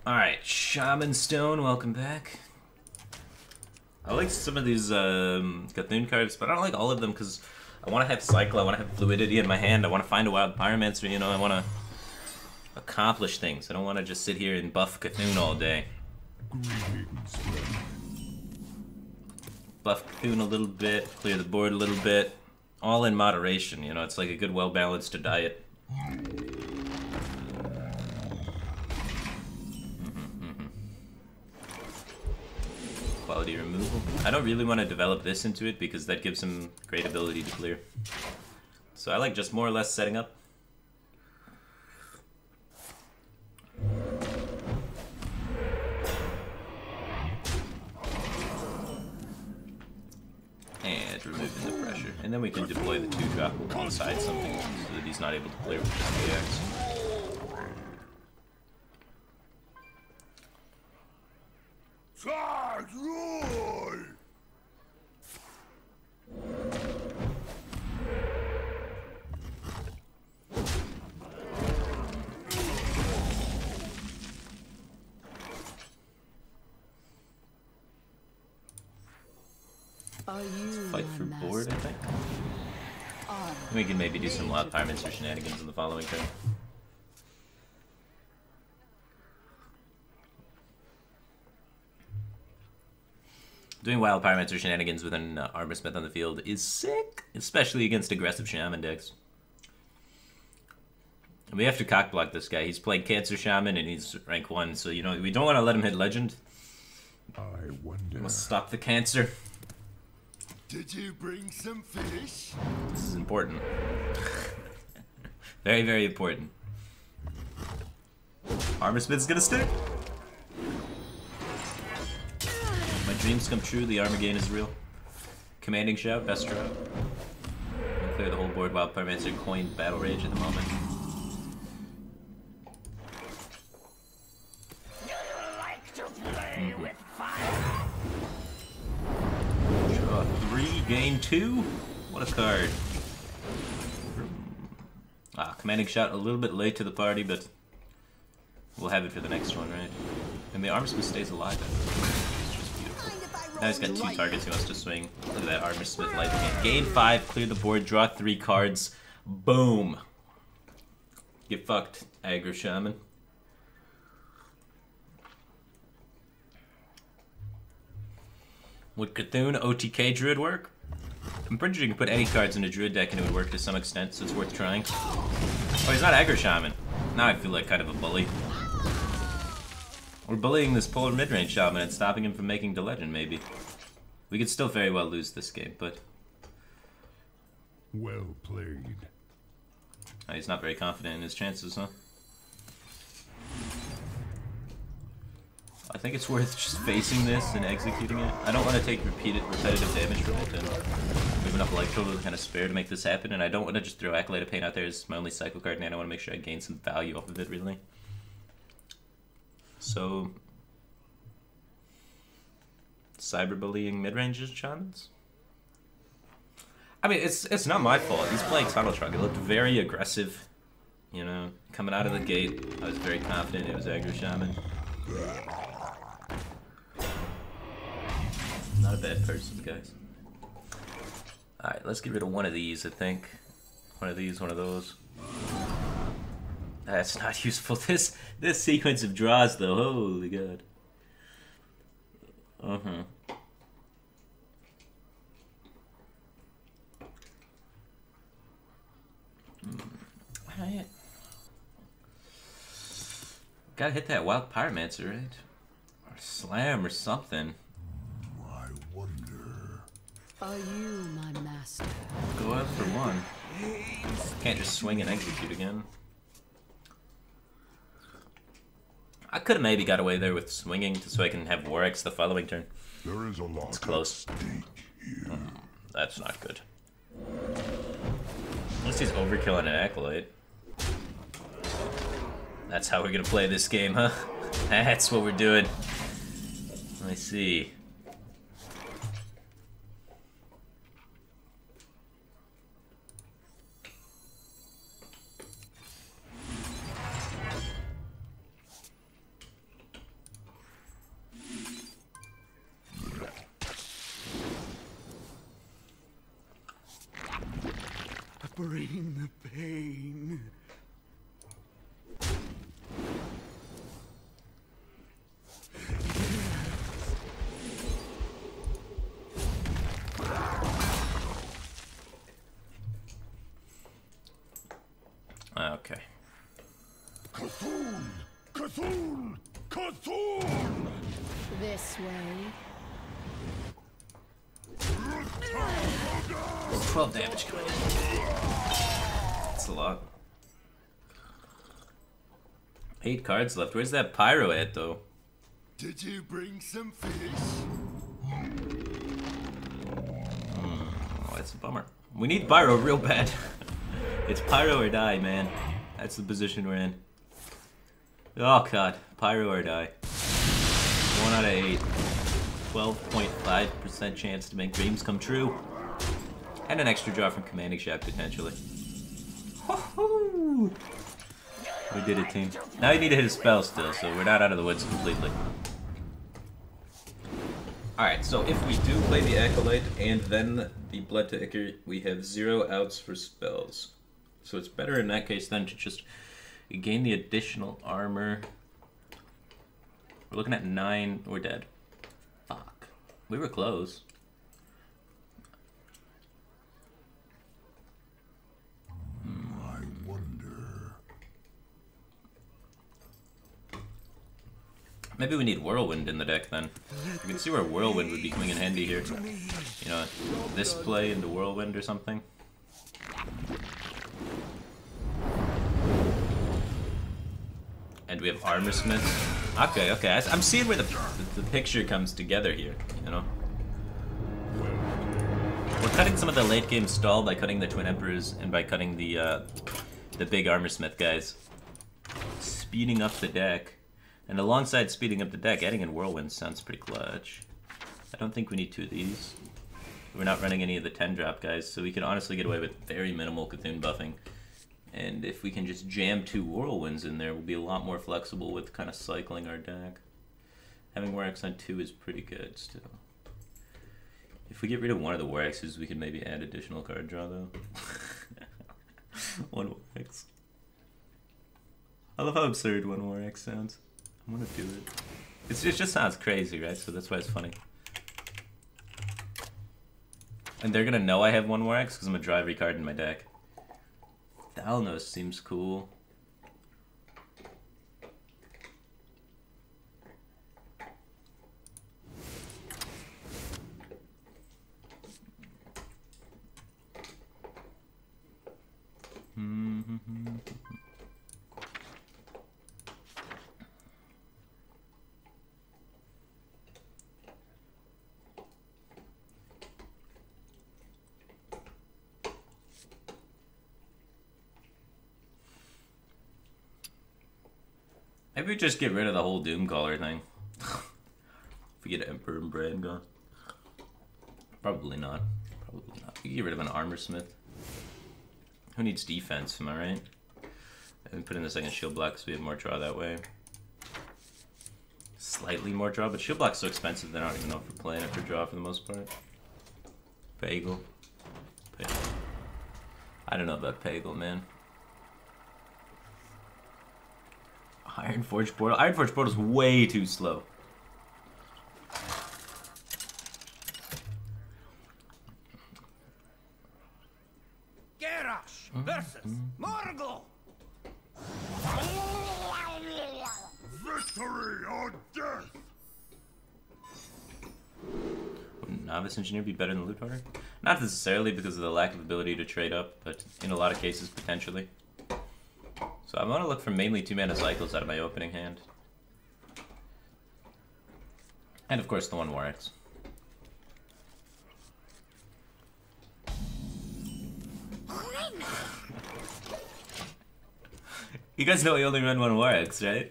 Alright, Shaman Stone, welcome back. I like some of these Cthulhu cards, but I don't like all of them because I want to have Cycle, I want to have Fluidity in my hand, I want to find a Wild Pyromancer, you know, I want to accomplish things. I don't want to just sit here and buff Cthulhu all day. Buff Cthulhu a little bit, clear the board a little bit, all in moderation, you know, it's like a good well-balanced diet. Quality removal. I don't really want to develop this into it because that gives him great ability to clear. So I like just more or less setting up. And removing the pressure. And then we can deploy the 2-drop alongside something so that he's not able to clear with just the X. Fight for board, I think. We can maybe do some Wild Pyromancer shenanigans in the following turn. Doing Wild Pyromancer shenanigans with an Armor Smith on the field is sick, especially against aggressive Shaman decks. And we have to cockblock this guy. He's played Cancer Shaman and he's rank 1, so you know we don't want to let him hit Legend. I wonder. Must stop the Cancer. Did you bring some fish? This is important. Very, very important. Armor Smith's gonna stick. My dreams come true, the armor gain is real. Commanding Shout, best draw. Clear the whole board while Pyromancer coined Battle Rage at the moment. Do you like to Gain 2? What a card. Ah, commanding shot a little bit late to the party, but we'll have it for the next one, right? And the Armorsmith stays alive. It's just beautiful. Now he's got 2 targets he wants to swing. Look at that Armorsmith life again. Gain 5, clear the board, draw 3 cards. Boom. Get fucked, Aggro Shaman. Would Cthulhu OTK Druid work? I'm pretty sure you can put any cards in a Druid deck and it would work to some extent, so it's worth trying. Oh, he's not Aggro Shaman. Now I feel like kind of a bully. We're bullying this polar mid-range Shaman and stopping him from making the legend, maybe. We could still very well lose this game, but... Well played. Oh, he's not very confident in his chances, huh? I think it's worth just facing this and executing it. I don't want to take repetitive damage from it, and we have enough life total to kind of spare to make this happen, and I don't want to just throw Acolyte of Pain out there as my only cycle card, and I want to make sure I gain some value off of it, really. So... cyberbullying mid-ranges shamans? I mean, it's not my fault. He's playing Tunnel Trunk. It looked very aggressive, you know, coming out of the gate. I was very confident it was Aggro Shaman. Not a bad person, guys. Alright, let's get rid of one of these, I think. One of these, one of those. That's not useful. This sequence of draws, though, holy god. Alright. Gotta hit that Wild Pyromancer, right? Or Slam or something. I wonder. Are you my master? Go out for 1. Can't just swing and execute again. I could have maybe got away there with swinging so I can have War X the following turn. There is a lot It's close. That's not good. Unless he's overkilling an Acolyte. That's how we're gonna play this game, huh? That's what we're doing. Let me see. Bring the pain. Okay. Cthulhu! Cthulhu! Cthulhu! This way. 12 damage coming in. That's a lot. 8 cards left. Where's that Pyro at, though? Did you bring some fish? Oh, that's a bummer. We need Pyro real bad. It's Pyro or die, man. That's the position we're in. Oh god, Pyro or die. 1 out of 8. 12.5% chance to make dreams come true. And an extra draw from Commanding Shaft, potentially. Ho-ho! We did it, team. Now you need to hit a spell still, so we're not out of the woods completely. Alright, so if we do play the Acolyte and then the Blood to Ichor, we have 0 outs for spells. So it's better in that case then to just gain the additional armor. We're looking at 9. We're dead. Fuck. We were close. I wonder. Maybe we need Whirlwind in the deck then. You can see where Whirlwind would be coming in handy here. You know, this play into Whirlwind or something. And we have Armorsmith. Okay, okay. I'm seeing where the picture comes together here, you know? We're cutting some of the late game stall by cutting the Twin Emperors and by cutting the big Armorsmith guys. Speeding up the deck. And alongside speeding up the deck, adding in Whirlwind sounds pretty clutch. I don't think we need 2 of these. We're not running any of the 10 drop guys, so we can honestly get away with very minimal Cthulhu buffing. And if we can just jam 2 Whirlwinds in there, we'll be a lot more flexible with kind of cycling our deck. Having War Axe on 2 is pretty good still. If we get rid of one of the War Axes, we can maybe add additional card draw though. 1 War Axe. I love how absurd 1 War Axe sounds. I'm gonna do it. It just sounds crazy, right? So that's why it's funny. And they're gonna know I have 1 War Axe because I'm gonna draw every card in my deck. Thalnos seems cool. Maybe we just get rid of the whole Doomcaller thing. If we get Emperor and Brand gone. Probably not. Probably not. We can get rid of an Armor Smith. Who needs defense, am I right? And put in the second shield block so we have more draw that way. Slightly more draw, but shield block's so expensive that I don't even know if we're playing it for draw for the most part. Pagel. I don't know about Pagel, man. Ironforge Portal. Ironforge Portal's way too slow. Garrosh versus Morgul. Victory or death! Would Novice Engineer be better than Loot Hoarder? Not necessarily because of the lack of ability to trade up, but in a lot of cases, potentially. So I want to look for mainly 2-mana cycles out of my opening hand. And of course the 1 War Axe. You guys know we only run 1 War Axe, right?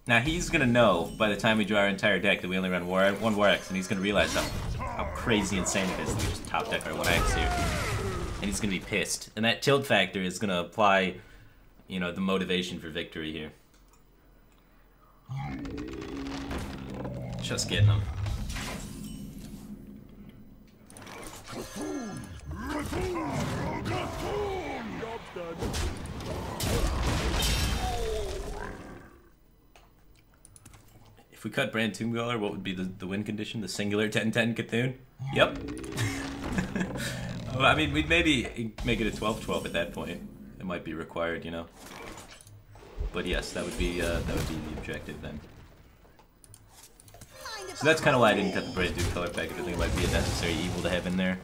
Now he's gonna know by the time we draw our entire deck that we only run 1 War Axe, and he's gonna realize how crazy insane it is that we just top deck our 1 Axe here. And he's gonna be pissed. And that tilt factor is gonna apply, you know, the motivation for victory here. Just getting him. If we cut Brand Tombcaller, what would be the win condition? The singular 10-10 Cthulhu? Yep. Well, I mean, we'd maybe make it a 12-12 at that point. It might be required, you know. But yes, that would be the objective then. So that's kind of why I didn't cut the Brand Tombcaller package. I think it might be a necessary evil to have in there.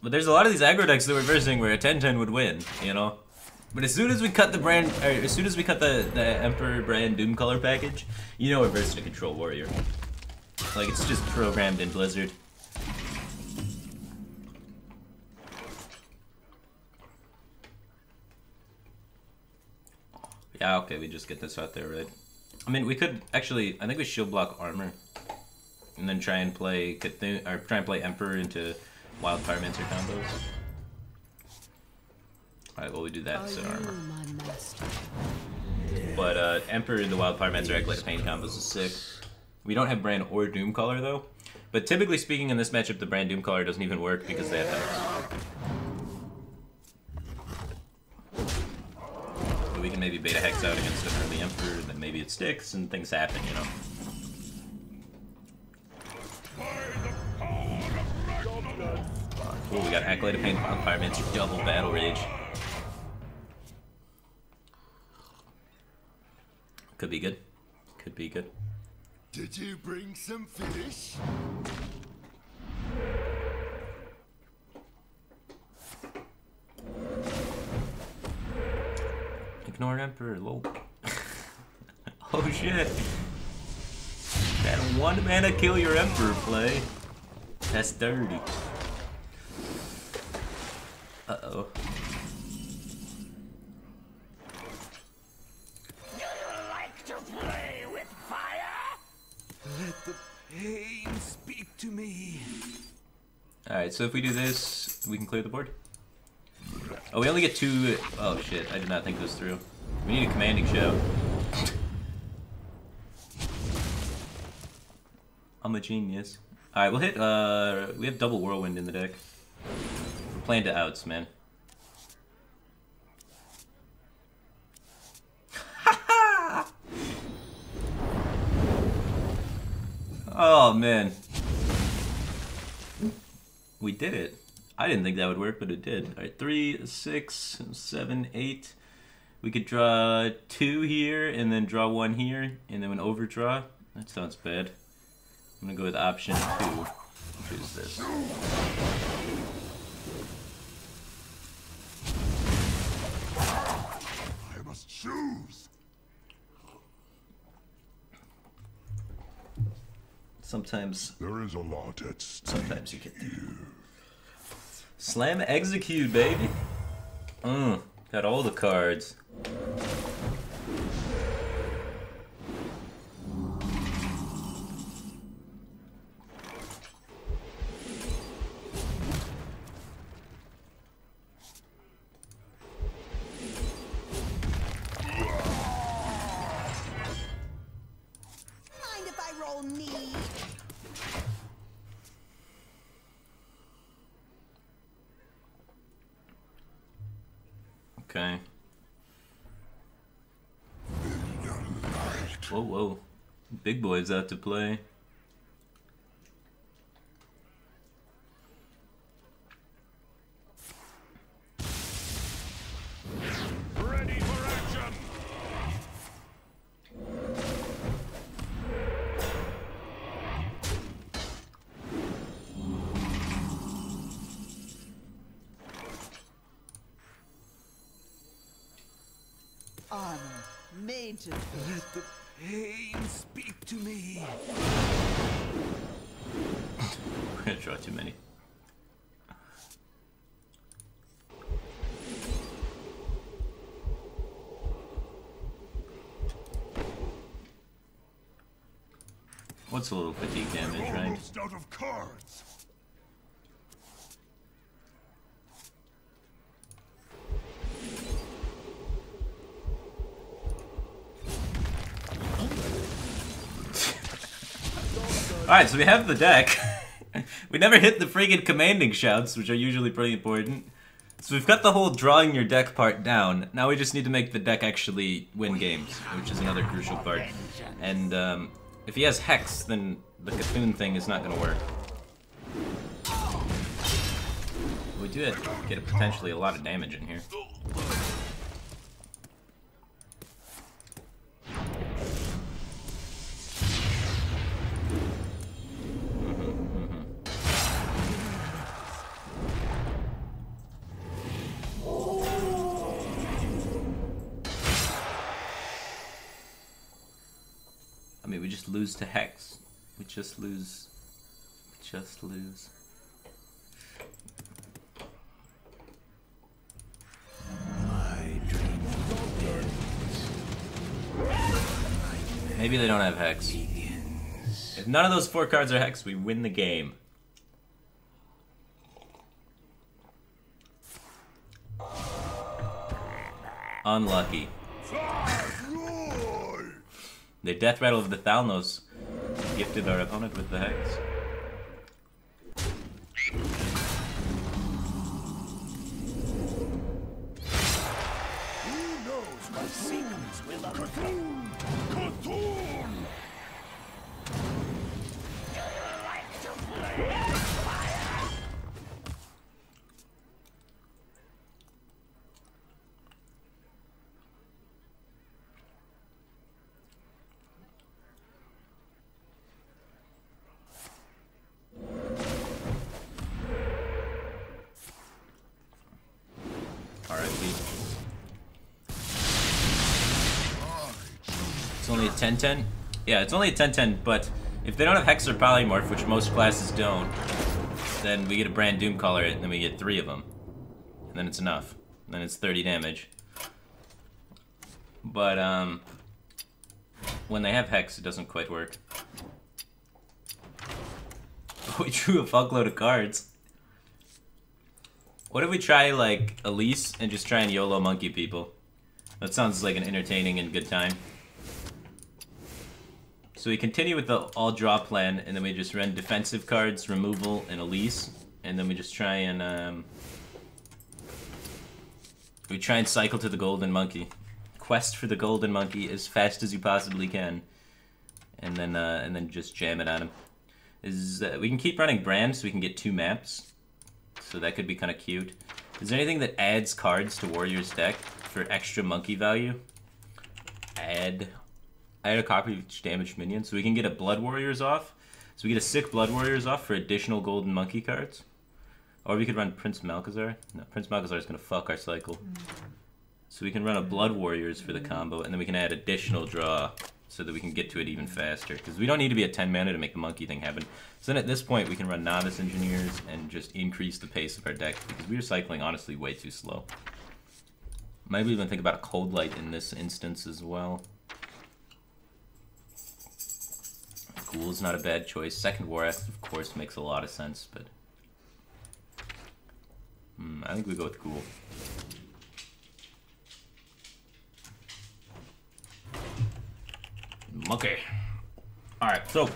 But there's a lot of these aggro decks that we're versing where a 10-10 would win, you know. But as soon as we cut the brand, or as soon as we cut the Emperor Brand Doomcaller package, you know we're versing a Control Warrior. Like, it's just programmed in Blizzard. Yeah, okay, we just get this out there, right? I mean, we could actually, I think we shield block armor, and then try and play Cthulhu, or try and play Emperor into Wild Pyromancer combos. Alright, well we do that instead of armor. But Emperor and the Wild Pyromancer act like pain combos is sick. We don't have Brand or Doomcaller though. But typically speaking in this matchup, the Brand Doomcaller doesn't even work because they have Hex. So we can maybe beta Hex out against an early Emperor, then maybe it sticks and things happen, you know. Cool, we got Acolyte of Pain, Wild Pyromancer, double Battle Rage. Could be good. Could be good. Did you bring some fish? Ignore Emperor, lol. Oh shit. That 1 mana kill your Emperor play. That's dirty. Uh-oh. Alright, so if we do this, we can clear the board. Oh, we only get 2... Oh shit, I did not think this through. We need a commanding shout. I'm a genius. Alright, we'll hit, we have double whirlwind in the deck. We're playing to outs, man. Oh, man. We did it. I didn't think that would work, but it did. Alright, 3, 6, 7, 8. We could draw 2 here, and then draw 1 here, and then an overdraw. That sounds bad. I'm gonna go with option 2, which is this. I must choose. Sometimes There is a lot at stake. Sometimes you can do. Slam execute, baby. Got all the cards. Mind if I roll knee? Okay. Whoa, whoa. Big boy's out to play. Ready for action. Honor made to let the pain speak to me. We're gonna draw too many. What's a little fatigue damage, right? Almost out of cards. Alright, so we have the deck. We never hit the friggin' commanding shouts, which are usually pretty important. So we've got the whole drawing your deck part down. Now we just need to make the deck actually win games, which is another crucial part. And if he has Hex, then the Cthulhu thing is not going to work. We do get potentially a lot of damage in here. I mean, we just lose to Hex. We just lose. We just lose. Maybe they don't have Hex. If none of those 4 cards are Hex, we win the game. Unlucky. The Death Rattle of the Thalnos gifted our opponent with the Hex. Who knows what secrets will unfold? Cthulhu! Like to play with fire? R.I.P. It's only a 10-10? Yeah, it's only a 10-10, but if they don't have Hex or Polymorph, which most classes don't, then we get a Brand Doomcaller, and then we get 3 of them. And then it's enough. And then it's 30 damage. But, when they have Hex, it doesn't quite work. We drew a fuckload of cards. What if we try, like, Elise and just try and YOLO monkey people? That sounds like an entertaining and good time. So we continue with the all-draw plan, and then we just run defensive cards, removal, and Elise. And then we just try and, we try and cycle to the golden monkey. Quest for the golden monkey as fast as you possibly can. And then just jam it on him. We can keep running Brand so we can get 2 maps. So that could be kind of cute. Is there anything that adds cards to Warrior's deck for extra monkey value? Add a copy of each damaged minion. So we can get a Blood Warriors off. So we get a sick Blood Warriors off for additional golden monkey cards. Or we could run Prince Malchezaar. No, Prince Malchezaar is going to fuck our cycle. So we can run a Blood Warriors for the combo, and then we can add additional draw so that we can get to it even faster. Because we don't need to be at 10 mana to make the monkey thing happen. So then at this point, we can run Novice Engineers and just increase the pace of our deck, because we are cycling, honestly, way too slow. Maybe even think about a Cold Light in this instance as well. Ghoul's not a bad choice. Second War Axe, of course, makes a lot of sense, but... I think we go with Ghoul. Monkey. Alright, so...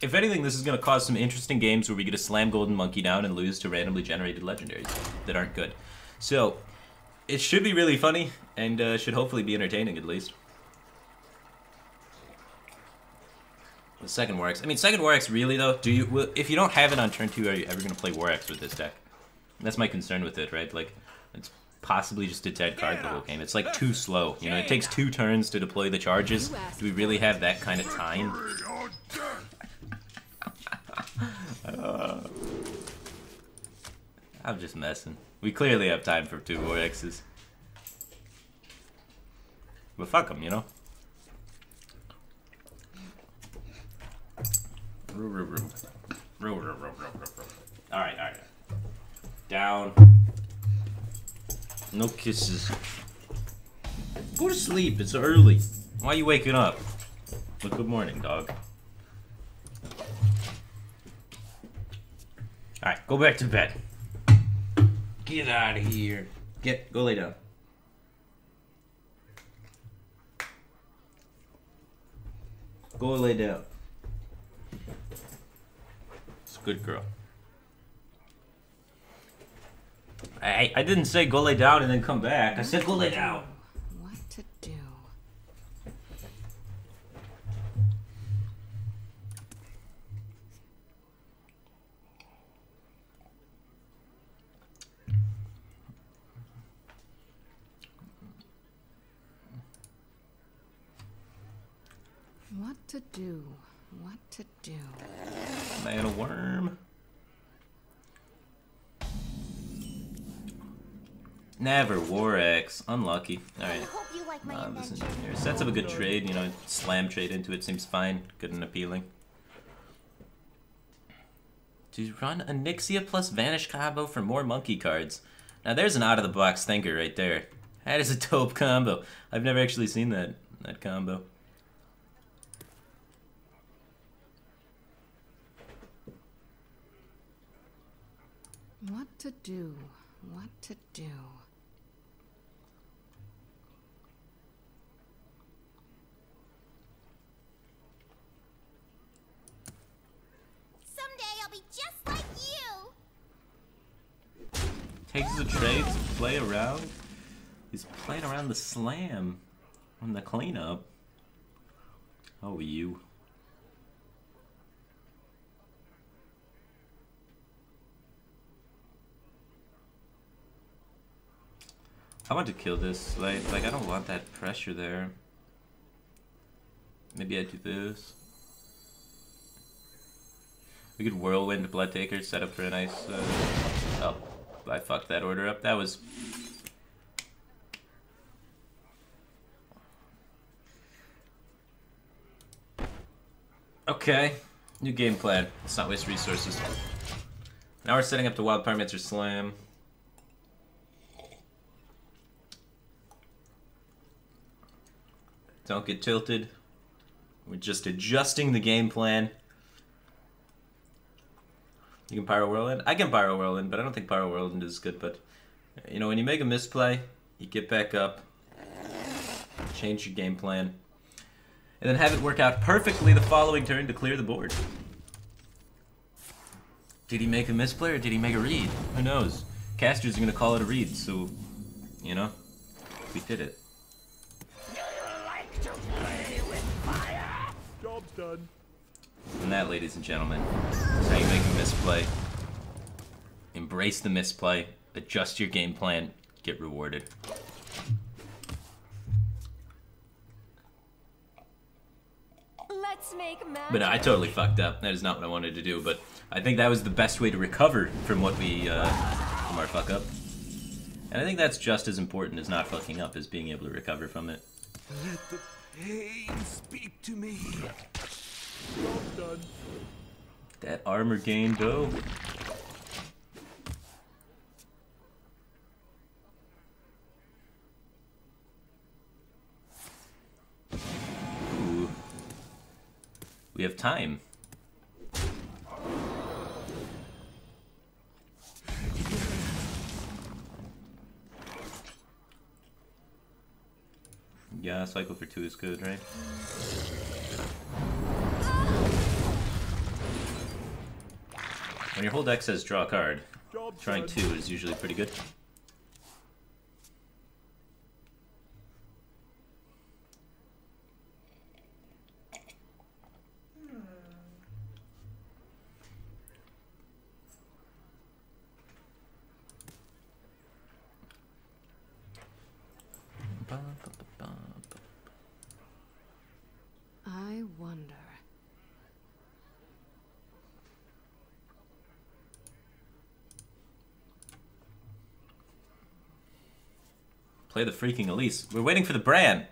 if anything, this is going to cause some interesting games where we get to slam Golden Monkey down and lose to randomly generated legendaries that aren't good. So, it should be really funny, and should hopefully be entertaining at least. The second War Axe. I mean, second War Axe really, though, if you don't have it on turn 2, are you ever going to play War Axe with this deck? That's my concern with it, right? Like, it's possibly just a dead card the whole game. It's like too slow. You know, it takes 2 turns to deploy the charges. Do we really have that kind of time? I'm just messing. We clearly have time for 2 War Axes. But fuck them, you know? Alright, alright. Down. No kisses. Go to sleep, it's early. Why are you waking up? Well, good morning, dog. Alright, go back to bed. Get out of here. Go lay down. Go lay down. It's a good girl. I didn't say go lay down and then come back. I said go lay down. What to do? What to do? What to do? Man, a worm. Never War Axe. Unlucky. Alright. Listen here. Sets up a good trade, you know, slam trade into it seems fine. Good and appealing. Do you run a Nixia plus Vanish combo for more monkey cards? Now there's an out-of-the-box thinker right there. That is a dope combo. I've never actually seen that combo. What to do? What to do? Someday I'll be just like you. Takes the trade to play around. He's playing around the slam on the cleanup. Oh, you. I want to kill this. Like I don't want that pressure there. Maybe I do this. We could Whirlwind Bloodtaker, set up for a nice... oh, I fucked that order up. That was... okay. New game plan. Let's not waste resources. Now we're setting up the Wild Pyromancer Slam. Don't get tilted. We're just adjusting the game plan. You can Pyro Whirlwind? I can Pyro Whirlwind, but I don't think Pyro Whirlwind is good. But, you know, when you make a misplay, you get back up, change your game plan, and then have it work out perfectly the following turn to clear the board. Did he make a misplay or did he make a read? Who knows? Casters are going to call it a read, so, you know, we did it. Do you like to play with fire? Job's done. And that, ladies and gentlemen, is how you make a misplay. Embrace the misplay, adjust your game plan, get rewarded. Let's make magic. But I totally fucked up. That is not what I wanted to do, but I think that was the best way to recover from what we, from our fuck up. And I think that's just as important as not fucking up, as being able to recover from it. Let the pain speak to me. Job's done. That armor gain, though. Ooh. We have time. Yeah, cycle for 2 is good, right? When your whole deck says draw a card, trying 2 is usually pretty good. I wonder. Play the freaking Elise. We're waiting for the brand.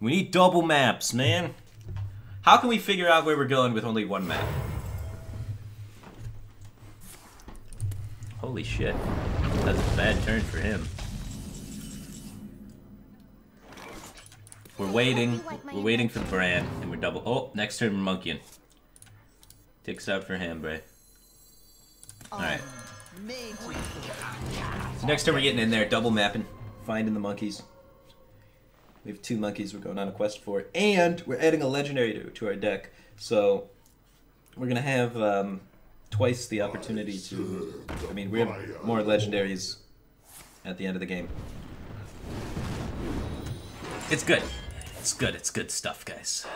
We need double maps, man. How can we figure out where we're going with only one map? Holy shit. That's a bad turn for him. We're waiting. We're waiting for the brand, and we're double. Oh, next turn we're monkeying. Takes out for Hambre. Alright. So next turn we're getting in there, double mapping, finding the monkeys. We have 2 monkeys we're going on a quest for, and we're adding a legendary to our deck. So we're gonna have twice the opportunity to. I mean, we have more legendaries at the end of the game. It's good. It's good. It's good stuff, guys.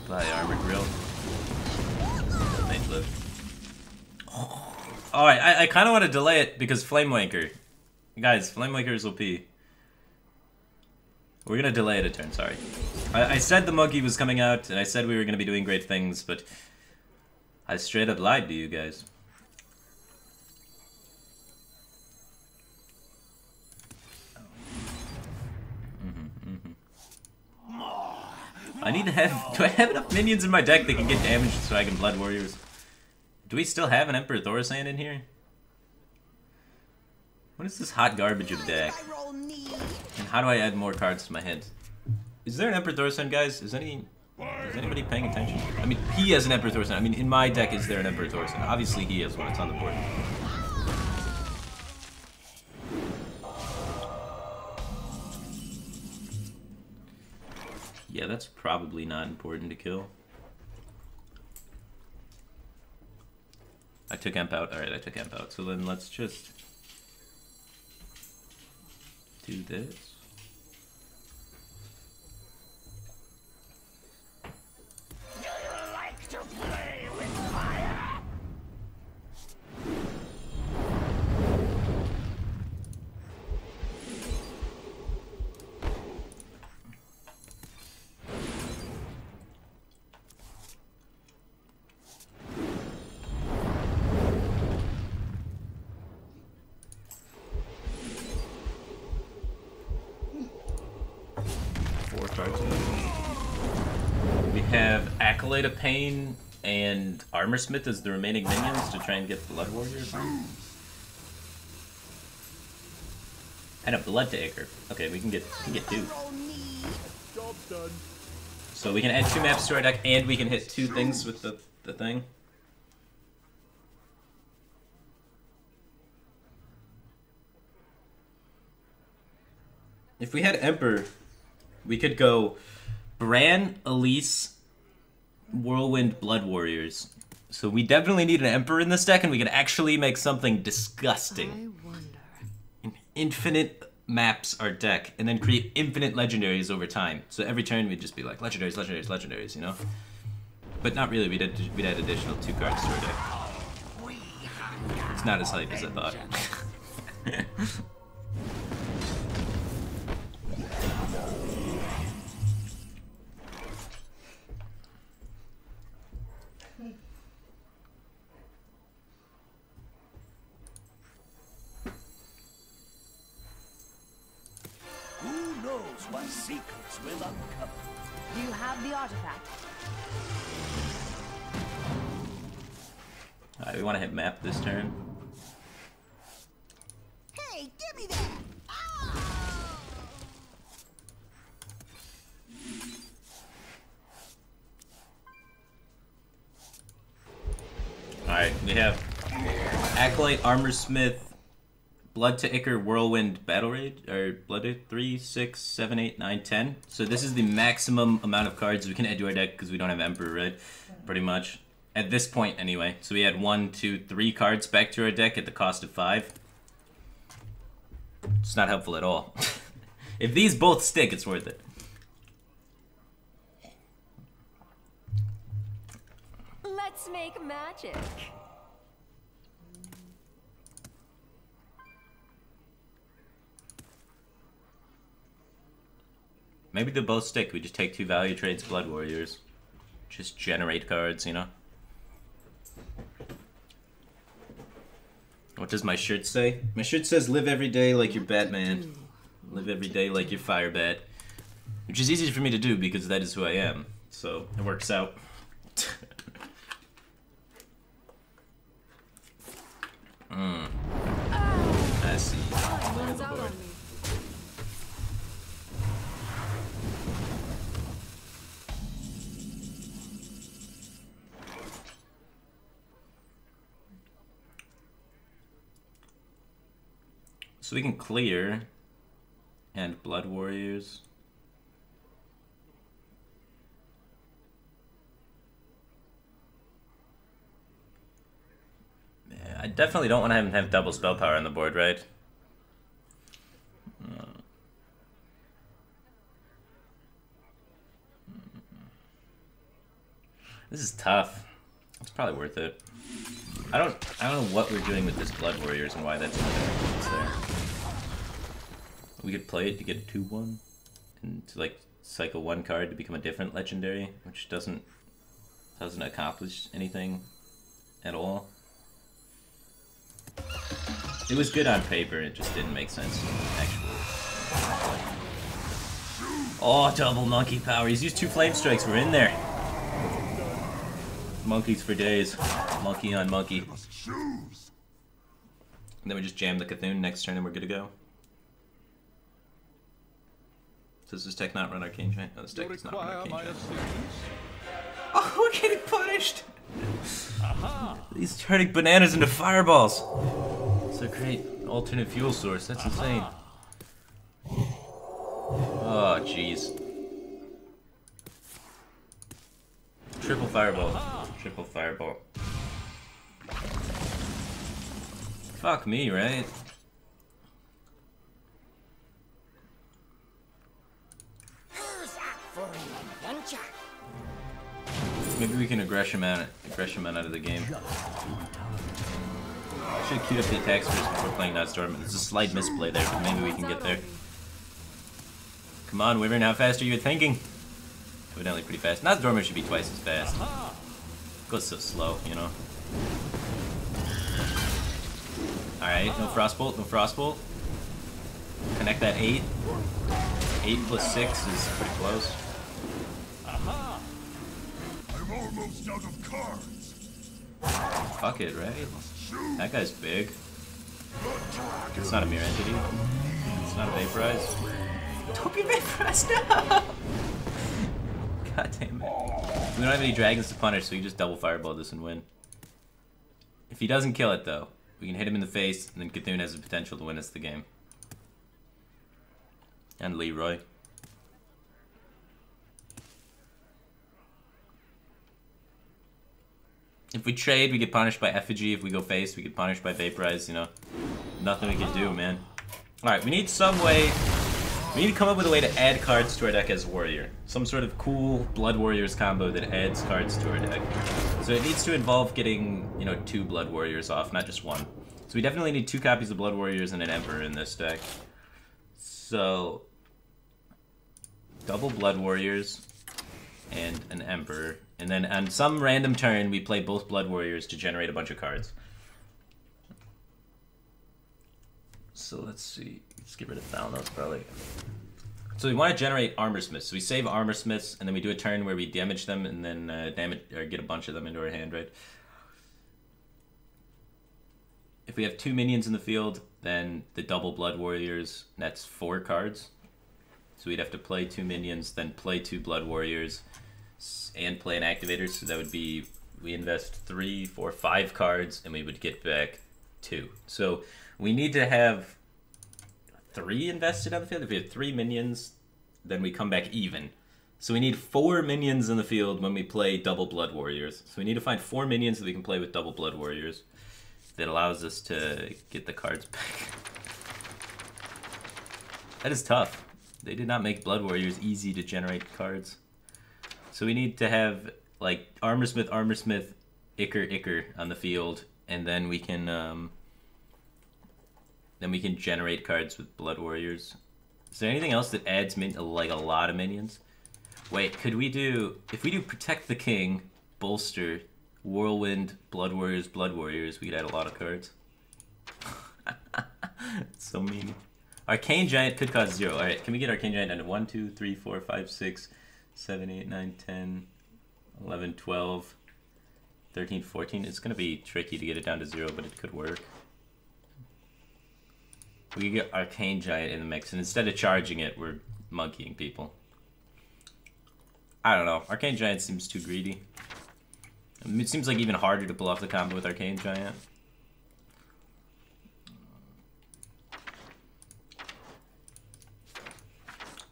Goodbye, Armored Grill. Nice live. Alright, I kind of want to delay it because Flamewanker. Guys, Flamewanker is OP. We're going to delay it a turn, sorry. I said the monkey was coming out, and I said we were going to be doing great things, but I straight up lied to you guys. I need to have... Do I have enough minions in my deck that can get damaged so I can Blood Warriors? Do we still have an Emperor Thorsan in here? What is this hot garbage of deck? And how do I add more cards to my hand? Is there an Emperor Thorsan, guys? Is anybody paying attention? I mean, he has an Emperor Thorsan. I mean, in my deck, is there an Emperor Thorsan? Obviously, he has one. It's on the board. Yeah, that's probably not important to kill. I took Emp out. Alright, I took Emp out. So then let's just do this. Do you like to play with fire? We have Acolyte of Pain and Armorsmith as the remaining minions to try and get Blood Warriors on. And a Blood Taker. Okay, we can get 2. Job's done. So we can add 2 maps to our deck and we can hit 2 things with the thing. If we had Emperor, we could go Bran, Elise, Whirlwind, Blood Warriors. So we definitely need an Emperor in this deck, and we can actually make something disgusting. I wonder. Infinite maps our deck, and then create infinite legendaries over time. So every turn we'd just be like legendaries, legendaries, legendaries, you know? But not really, we'd add additional 2 cards to our deck. It's not as hype as I thought. Who knows what secrets will uncover? Do you have the artifact? Alright, we want to hit map this turn. Hey, give me that! Ah! Alright, we have Acolyte, Armorsmith, Blood to Ichor, Whirlwind, Battle Rage, or Blood to 3, 6, 7, 8, 9, 10. So this is the maximum amount of cards we can add to our deck because we don't have Emperor, right? Pretty much. At this point, anyway. So we had 1, 2, 3 cards back to our deck at the cost of 5. It's not helpful at all. If these both stick, it's worth it. Let's make magic. Maybe they both stick. We just take 2 value trades, Blood Warriors. Just generate cards, you know? What does my shirt say? My shirt says, live every day like you're Batman. Live every day like you're Firebat. Which is easy for me to do because that is who I am. So, it works out. I see. Runs out on me. So we can clear and Blood Warriors. Yeah, I definitely don't want to have double spell power on the board, right? This is tough. It's probably worth it. I don't know what we're doing with this Blood Warriors and why that's there. We could play it to get a 2/1 and to like cycle 1 card to become a different legendary, which doesn't accomplish anything at all. It was good on paper, it just didn't make sense actually. Oh, double monkey power. He's used 2 flame strikes, we're in there. Monkeys for days. Monkey on monkey. And then we just jam the Cthulhu next turn and we're good to go. Does this deck not run Arcane Giant? No, this deck does not run Arcane Giant. Oh, we're getting punished! He's turning bananas into fireballs! It's a great alternate fuel source, that's insane. Oh, jeez. Triple fireball. Triple fireball. Fuck me, right? Who's up for an adventure? Maybe we can aggression out of the game. I should have queued up the attacks first before playing that storm. There's a slight misplay there, but maybe we can get there. Come on, Wyvern, how fast are you thinking? Evidently pretty fast. Not Dormer should be twice as fast. Goes so slow, you know. Alright, no Frostbolt, no Frostbolt. Connect that 8. 8 plus 6 is pretty close. I'm almost out of cards. Fuck it, right? That guy's big. It's not a mirror entity. It's not a vaporize. Don't be vaporized, no! God damn it. We don't have any dragons to punish, so we just double fireball this and win. If he doesn't kill it, though, we can hit him in the face, and then Cthulhu has the potential to win us the game. And Leroy. If we trade, we get punished by Effigy. If we go face, we get punished by Vaporize, you know. Nothing we can do, man. Alright, we need some way... We need to come up with a way to add cards to our deck as Warrior. Some sort of cool Blood Warriors combo that adds cards to our deck. So it needs to involve getting, you know, 2 Blood Warriors off, not just 1. So we definitely need 2 copies of Blood Warriors and an Emperor in this deck. So... double Blood Warriors and an Emperor. And then on some random turn, we play both Blood Warriors to generate a bunch of cards. So let's see. Let's get rid of Thalnos, probably. So we want to generate Armor Smiths. So we save Armor Smiths, and then we do a turn where we damage them, and then damage or get a bunch of them into our hand, right? If we have 2 minions in the field, then the double Blood Warriors, that's 4 cards. So we'd have to play 2 minions, then play 2 Blood Warriors, and play an activator. So that would be, we invest 3, 4, 5 cards, and we would get back 2. So we need to have 3 invested on the field. If we have 3 minions, then we come back even. So we need 4 minions in the field when we play double Blood Warriors. So we need to find 4 minions that we can play with double Blood Warriors. That allows us to get the cards back. That is tough. They did not make Blood Warriors easy to generate cards. So we need to have, like, Armor Smith, Icker on the field, and then we can generate cards with Blood Warriors. Is there anything else that adds like a lot of minions? Wait, could we do, if we do Protect the King, Bolster, Whirlwind, Blood Warriors, we could add a lot of cards. So mean. Arcane Giant could cost 0. Alright, can we get Arcane Giant down to 1, 2, 3, 4, 5, 6, 7, 8, 9, 10, 11, 12, 13, 14. It's going to be tricky to get it down to 0, but it could work. We could get Arcane Giant in the mix, and instead of charging it, we're monkeying people. I don't know. Arcane Giant seems too greedy. I mean, it seems like even harder to pull off the combo with Arcane Giant.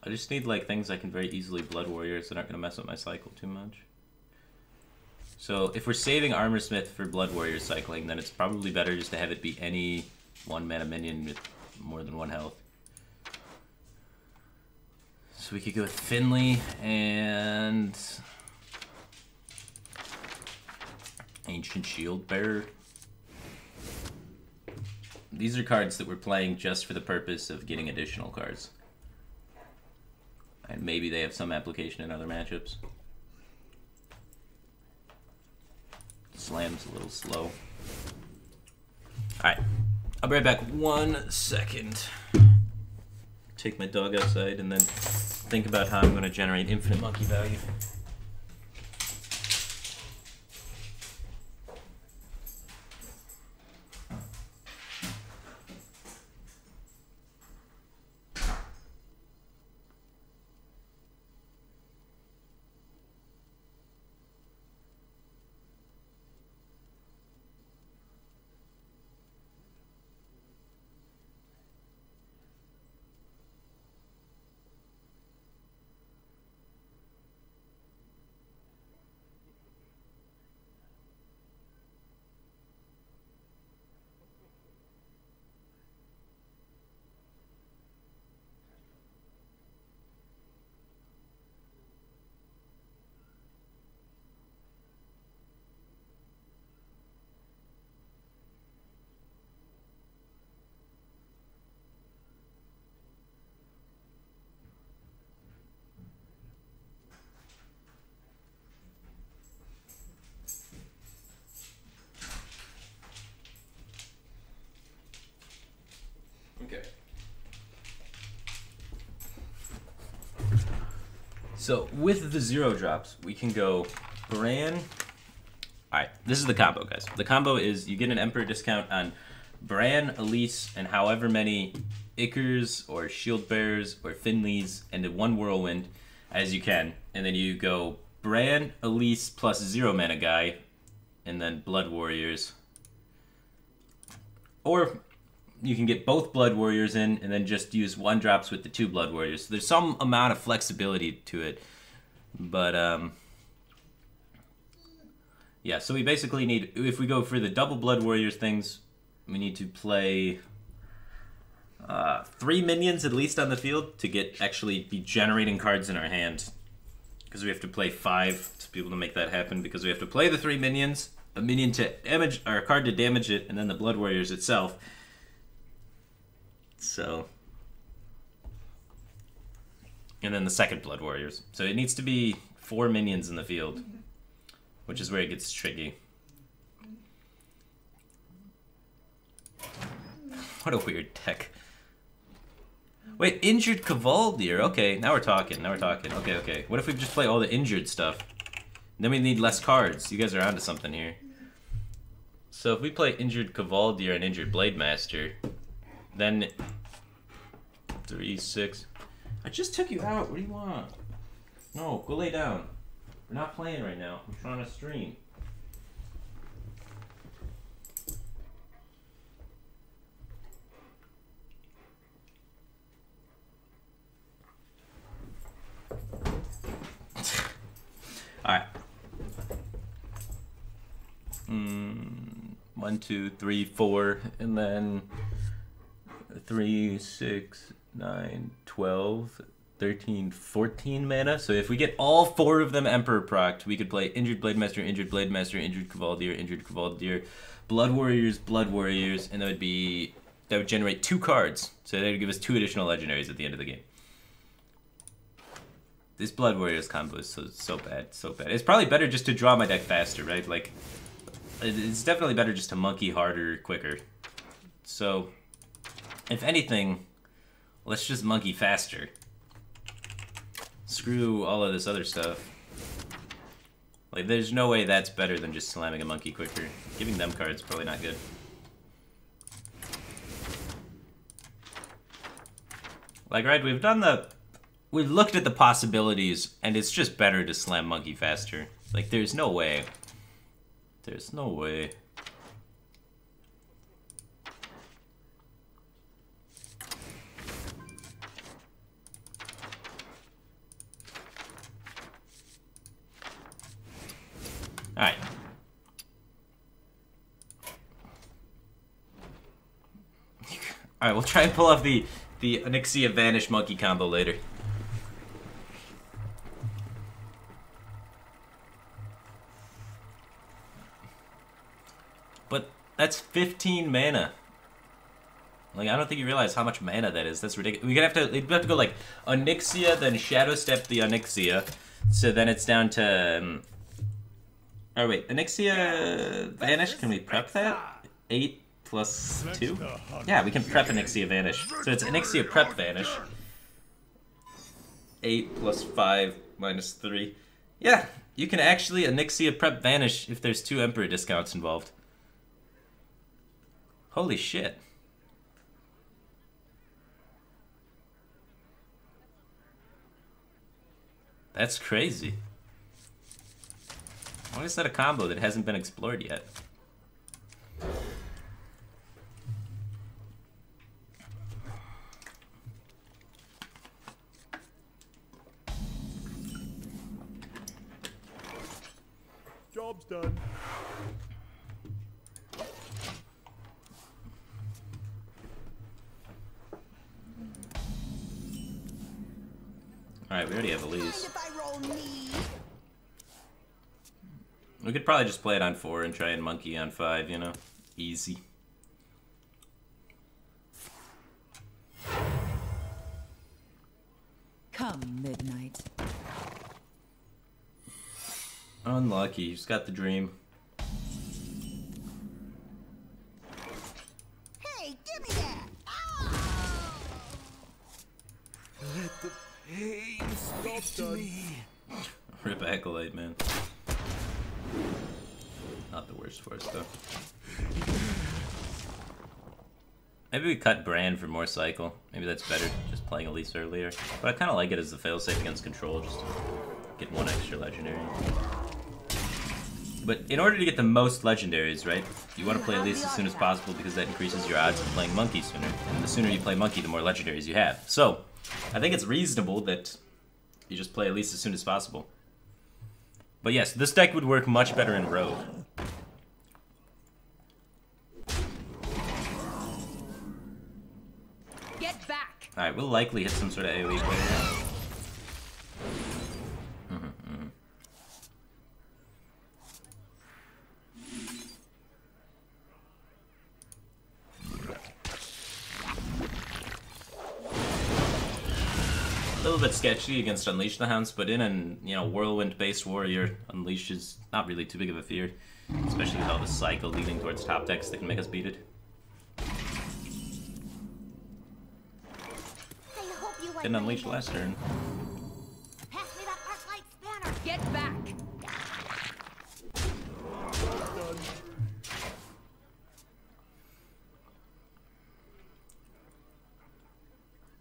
I just need like things I can very easily Blood Warriors that aren't going to mess up my cycle too much. So if we're saving Armor Smith for Blood Warrior cycling, then it's probably better just to have it be any 1-mana minion with more than 1 health. So we could go with Finley and Ancient Shield Bearer. These are cards that we're playing just for the purpose of getting additional cards. And maybe they have some application in other matchups. Slam's a little slow. Alright. I'll be right back 1 second. Take my dog outside and then think about how I'm going to generate infinite monkey value. Okay. So with the 0 drops, we can go Bran. Alright, this is the combo, guys. The combo is you get an Emperor discount on Bran, Elise, and however many Ickers or Shield Bearers or Finleys and 1 Whirlwind as you can. And then you go Bran, Elise plus 0 mana guy, and then Blood Warriors. Or you can get both Blood Warriors in, and then just use 1-drops with the 2 Blood Warriors. So there's some amount of flexibility to it, but yeah. So we basically need, if we go for the double Blood Warriors things, we need to play 3 minions at least on the field to be generating cards in our hand. Because we have to play 5 to be able to make that happen. Because we have to play the 3 minions, a minion to damage, or a card to damage it, and then the Blood Warriors itself. So, and then the second Blood Warriors. So it needs to be 4 minions in the field, which is where it gets tricky. What a weird deck. Wait, injured Cavaldier. Okay, now we're talking. Now we're talking. Okay, okay. What if we just play all the injured stuff? Then we need less cards. You guys are onto something here. So if we play injured Cavaldier and injured Blade Master, then 3, 6. I just took you out. What do you want? No, go lay down. We're not playing right now. I'm trying to stream. Alright. 1, 2, 3, 4, and then 3, 6, 9, 12, 13, 14 mana. So if we get all 4 of them Emperor procced, we could play injured Blade Master, injured Blade Master, injured Cavaldier, Blood Warriors, and that would generate 2 cards. So that would give us 2 additional legendaries at the end of the game. This Blood Warriors combo is so bad, so bad. It's probably better just to draw my deck faster, right? Like, it's definitely better just to monkey harder, quicker. So, if anything, let's just monkey faster. Screw all of this other stuff. Like, there's no way that's better than just slamming a monkey quicker. Giving them cards probably not good. Like, right, we've looked at the possibilities, and it's just better to slam monkey faster. Like, there's no way. There's no way. Alright. Alright, we'll try and pull off the Onyxia Vanish Monkey combo later. But that's 15 mana. Like, I don't think you realize how much mana that is. That's ridiculous. We'd have to go like Onyxia, then Shadow Step the Onyxia. So then it's down to oh wait, Onyxia Vanish, can we prep that? 8 plus 2? Yeah, we can prep Onyxia Vanish. So it's Onyxia Prep Vanish. 8 plus 5 minus 3. Yeah, you can actually Onyxia Prep Vanish if there's 2 Emperor discounts involved. Holy shit. That's crazy. Why is that a combo that hasn't been explored yet? Job's done. Alright, we already have Elise. We could probably just play it on 4 and try and monkey on 5, you know? Easy. Come, midnight. Unlucky, he's got the dream. Hey, give me that! Let the pain speak to me. Rip Acolyte, man. Not the worst for us, though. Maybe we cut Bran for more cycle. Maybe that's better, just playing Elise earlier. But I kind of like it as the failsafe against control, just to get 1 extra legendary. But in order to get the most legendaries, right, you want to play at least as soon as possible because that increases your odds of playing monkey sooner. And the sooner you play monkey, the more legendaries you have. So, I think it's reasonable that you just play at least as soon as possible. But yes, this deck would work much better in Rogue. Get back. Alright, we'll likely hit some sort of AoE player. A little bit sketchy against Unleash the Hounds, but in an whirlwind-based warrior, Unleash is not really too big of a fear, especially with all the cycle leading towards top decks that can make us beat it. Didn't unleash last turn. Pass me that Arclight spanner. Get back.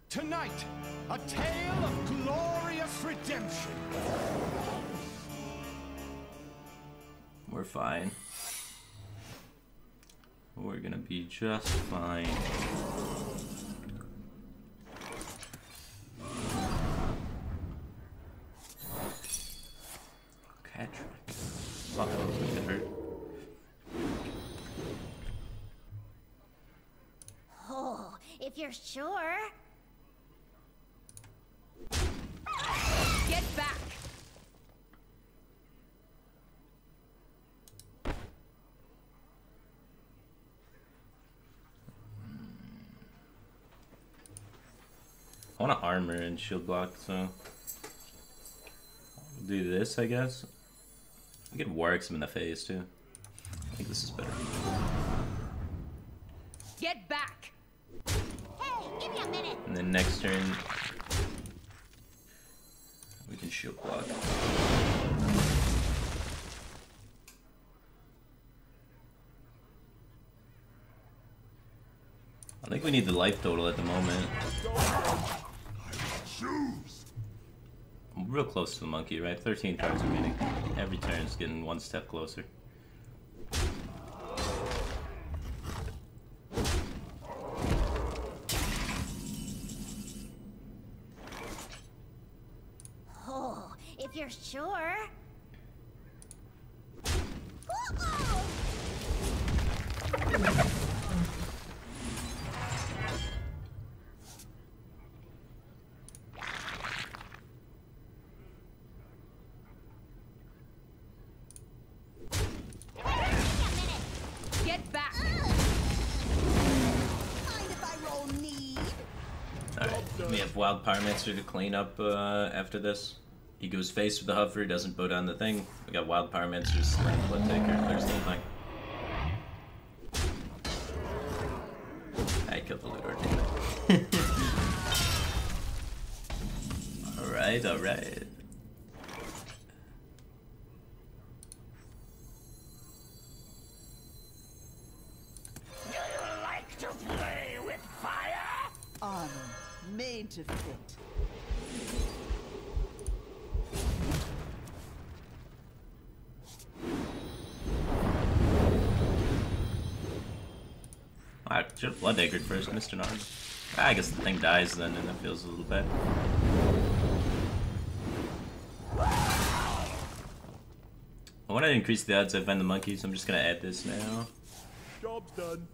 Tonight, a tale of glorious redemption. We're fine. We're gonna be just fine. Cat trick. Oh, that hurt. Oh, if you're sure. Get back. I want to armor and shield block, so I'll do this, I guess. I could Warwick's him in the face too. I think this is better. Get back. Hey, give me a minute. And then next turn, we can shield block. I think we need the life total at the moment. I'm real close to the monkey, right? 13 cards remaining. Every turn's getting one step closer. Oh, if you're sure. Get back. Mind if I roll need? Alright, we have Wild Pyromancer to clean up after this. He goes face with the hover, doesn't bow down the thing. We got Wild Pyromancer, Slam Blood Taker, clears the whole thing. I killed the Ludor, didn't I? Alright, alright. Do you like to play with fire? Armor made to fit. I should have Blood Acred first, Mr. Nard. I guess the thing dies then, and that feels a little bad. I want to increase the odds I find the monkey, so I'm just gonna add this now. Job's done.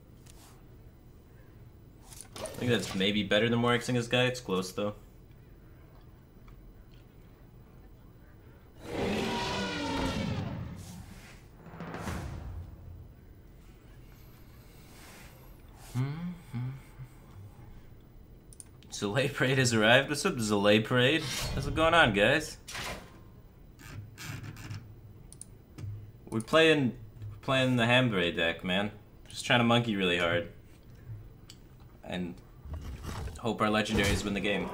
I think that's maybe better than Warxing this guy. It's close though. Zalay Parade has arrived. What's up, Zalay Parade? What's going on, guys? We're playing the Hambre deck, man. Just trying to monkey really hard. And hope our legendaries win the game.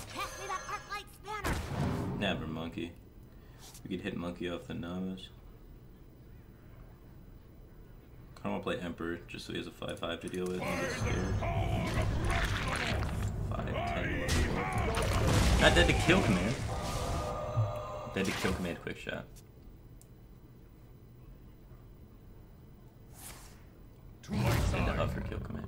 Pass me that Arclight spanner. No, monkey. We could hit monkey off the novice. I don't want to play Emperor just so he has a 5/5 to deal with. And he gets scared. 5/10. Not dead to kill command. Dead to kill command quick shot. Dead to up for kill command.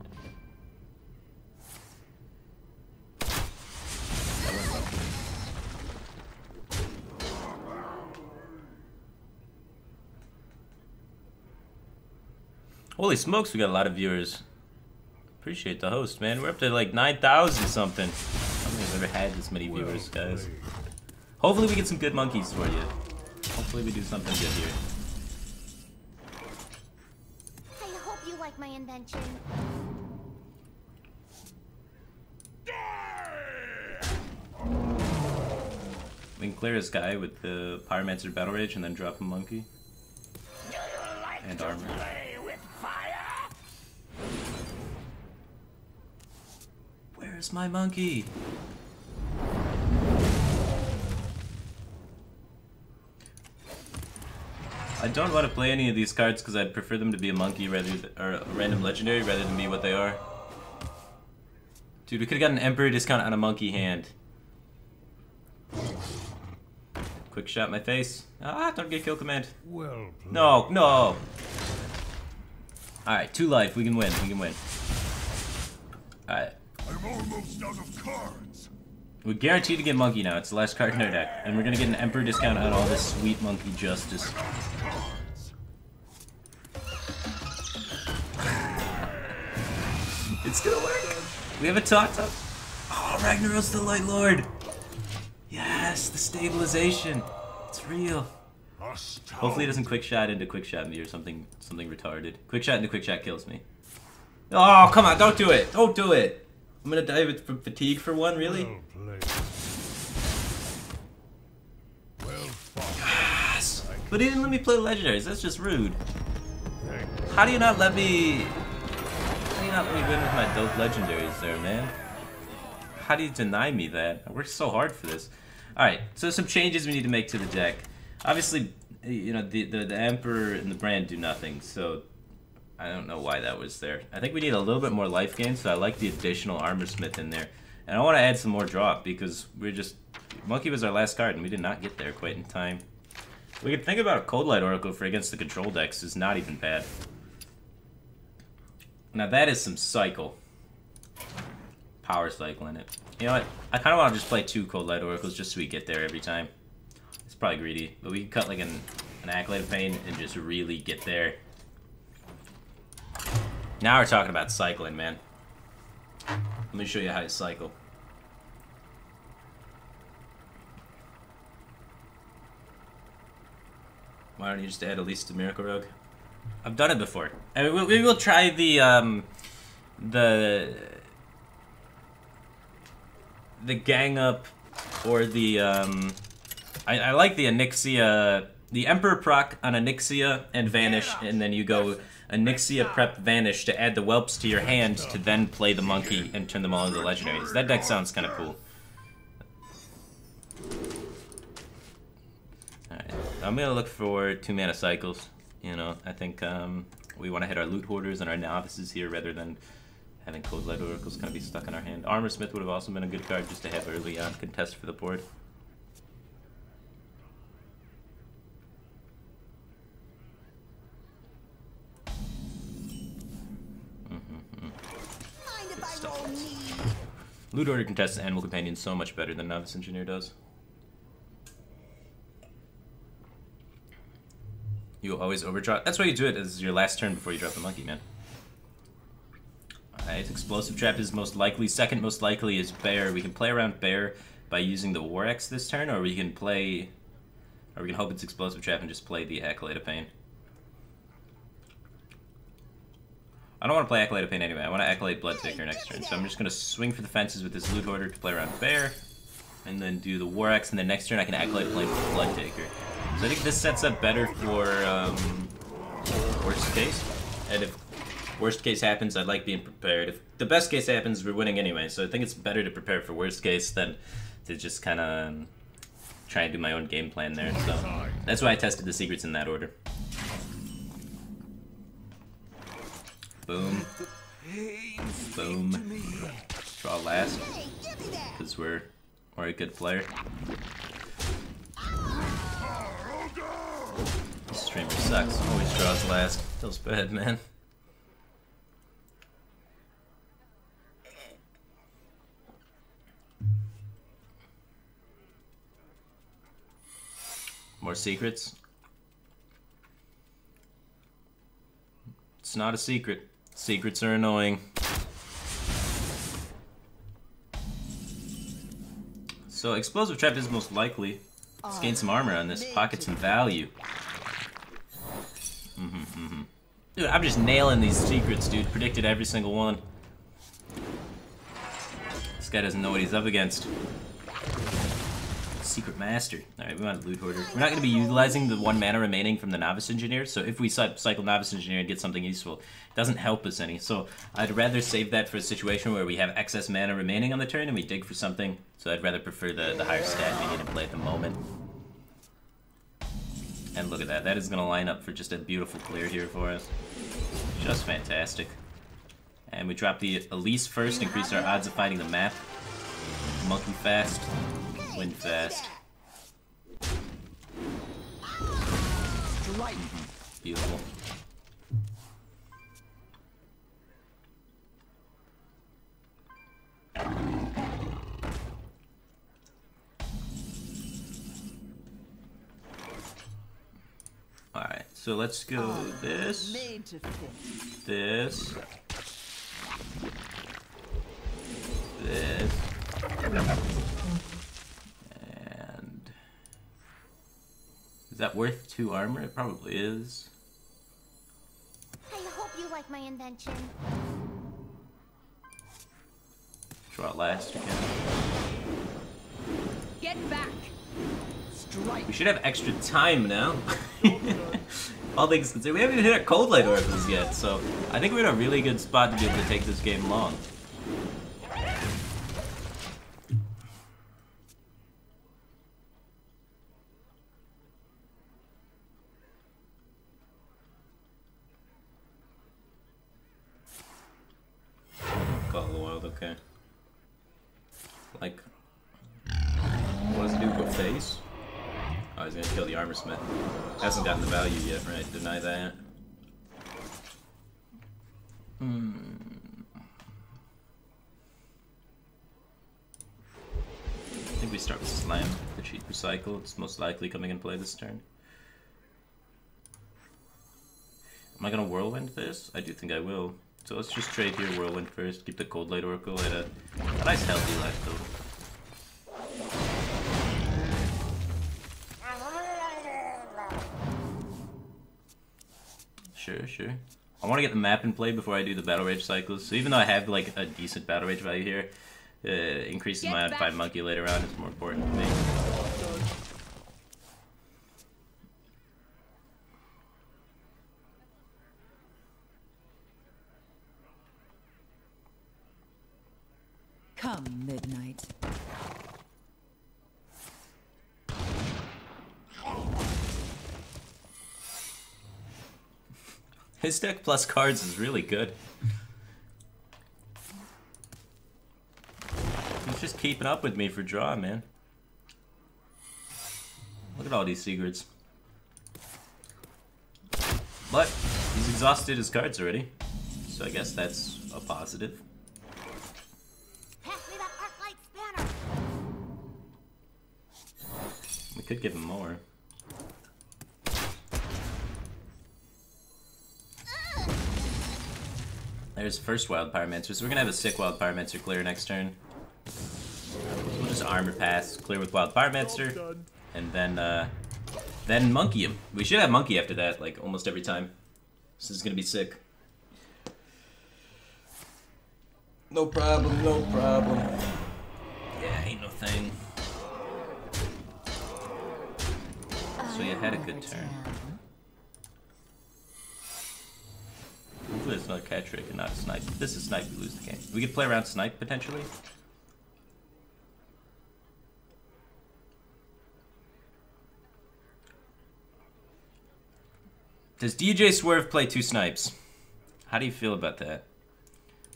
Holy smokes, we got a lot of viewers. Appreciate the host, man. We're up to like 9,000 something. I don't think I've ever had this many viewers, guys. Hopefully we get some good monkeys for you. Hopefully we do something good here. I hope you like my invention. We can clear this guy with the Pyromancer Battle Rage and then drop a monkey. And armor. Where's my monkey? I don't want to play any of these cards because I'd prefer them to be a monkey rather than, or a random legendary rather than be what they are. Dude, we could have got an Emperor discount on a monkey hand. Quick shot in my face. Ah, don't get kill command. Well played. No, no. Alright, 2 life. We can win. We can win. Alright. I'm almost out of cards. We're guaranteed to get monkey now. It's the last card in our deck. And we're gonna get an Emperor discount on all this sweet monkey justice. It's gonna work. We have a Taunt-Up. Oh, Ragnaros the Light Lord. Yes, the stabilization. It's real. Hopefully it doesn't quick shot into quick shot me or something retarded. Quick shot into quick shot kills me. Oh, come on, don't do it. Don't do it. I'm gonna die from fatigue for one, really? Well played. Well fought. Yes. But he didn't let me play legendaries. That's just rude. Thank you. How do you not let me win with my dope legendaries there, man? How do you deny me that? I worked so hard for this. Alright, so some changes we need to make to the deck. Obviously, you know, the Emperor and the Brand do nothing, so I don't know why that was there. I think we need a little bit more life gain, so I like the additional Armor Smith in there. And I want to add some more drop, because we're just... Monkey was our last card, and we did not get there quite in time. We could think about a Cold Light Oracle for against the control decks is not even bad. Now that is some cycle. Power cycle in it. You know what? I kind of want to just play 2 Cold Light Oracles just so we get there every time. It's probably greedy, but we can cut like an Acolyte of Pain and just really get there. Now we're talking about cycling, man. Let me show you how to cycle. Why don't you just add at least a Miracle Rogue? I've done it before. I mean, we will try the gang up or the I like the Onyxia, the Emperor proc on Onyxia and Vanish, and then you go Onyxia prep Vanish to add the whelps to your hand to then play the monkey and turn them all into legendaries. That deck sounds kind of cool. Alright, I'm gonna look for 2 mana cycles. You know, I think we want to hit our Loot Hoarders and our Novices here rather than having Cold Light Oracles kind of be stuck in our hand. Armor Smith would have also been a good card just to have early on contest for the board. Good stuff. Loot Order contests Animal Companion so much better than Novice Engineer does. You always overdraw. That's why you do it as your last turn before you drop the monkey, man. Alright, Explosive Trap is most likely. Second most likely is Bear. We can play around Bear by using the War Axe this turn, or we can play... Or we can hope it's Explosive Trap and just play the Acolyte of Pain. I don't want to play Acolyte of Pain anyway. I want to Acolyte Bloodtaker next turn. So I'm just going to swing for the fences with this Loot Hoarder to play around Bear. And then do the War Axe, and then next turn I can Acolyte Flame with Bloodtaker. So I think this sets up better for worst case. And if worst case happens, I'd like being prepared. If the best case happens, we're winning anyway. So I think it's better to prepare for worst case than to just kind of try and do my own game plan there. So that's why I tested the secrets in that order. Boom. Boom. Draw last. Because we're a good player. This streamer sucks. Always draws last. Feels bad, man. More secrets. It's not a secret. Secrets are annoying. So explosive trap is most likely. Let's gain some armor on this. Pocket some value. Dude, I'm just nailing these secrets, dude. Predicted every single one. This guy doesn't know what he's up against. Secret Master. Alright, we want a loot hoarder. We're not going to be utilizing the 1 mana remaining from the Novice Engineer, so if we cycle Novice Engineer and get something useful, it doesn't help us any. So I'd rather save that for a situation where we have excess mana remaining on the turn and we dig for something. So I'd rather prefer the higher stat we need to play at the moment. And look at that. That is going to line up for just a beautiful clear here for us. Just fantastic. And we drop the Elise first, increase our odds of finding the map. Monkey fast. Win fast. Beautiful. Alright, so let's go this. This. This. And is that worth 2 armor? It probably is. I hope you like my invention. Draw last again. Get back. We should have extra time now. All things considered, we haven't even hit our cold light oracles yet, so I think we're in a really good spot to be able to take this game long. Call the wild, okay. Like, what does it do? Go face? Oh, he's gonna kill the armor smith. Hasn't gotten the value yet, right? Deny that. I think we start with Slam, the cheat recycle. It's most likely coming in play this turn. Am I gonna whirlwind this? I do think I will. So let's just trade here, whirlwind first. Keep the cold light oracle at a nice healthy life though. Sure, sure. I want to get the map in play before I do the battle rage cycles. So even though I have like a decent battle rage value here, increasing my Undefined Monkey later on is more important to me. Come, midnight. His deck plus cards is really good. He's just keeping up with me for draw, man. Look at all these secrets. But he's exhausted his cards already, so I guess that's a positive. Pass me that arc light spanner. We could give him more. There's first Wild Pyromancer, so we're gonna have a sick Wild Pyromancer clear next turn. So we'll just armor pass, clear with Wild Pyromancer, and then monkey him. We should have monkey after that, like almost every time. This is gonna be sick. No problem, no problem. Yeah, ain't no thing. So you had a good turn. Hopefully it's not a cat trick and not a snipe. If this is snipe, we lose the game. We could play around snipe potentially. Does DJ Swerve play 2 snipes? How do you feel about that?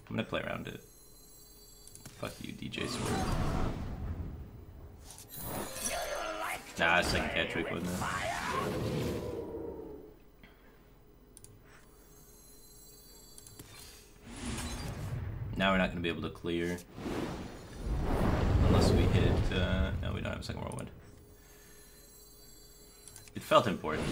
I'm gonna play around it. Fuck you, DJ Swerve. Nah, second cat trick, wasn't it? Now we're not gonna be able to clear. Unless we hit, no, we don't have a second whirlwind. It felt important.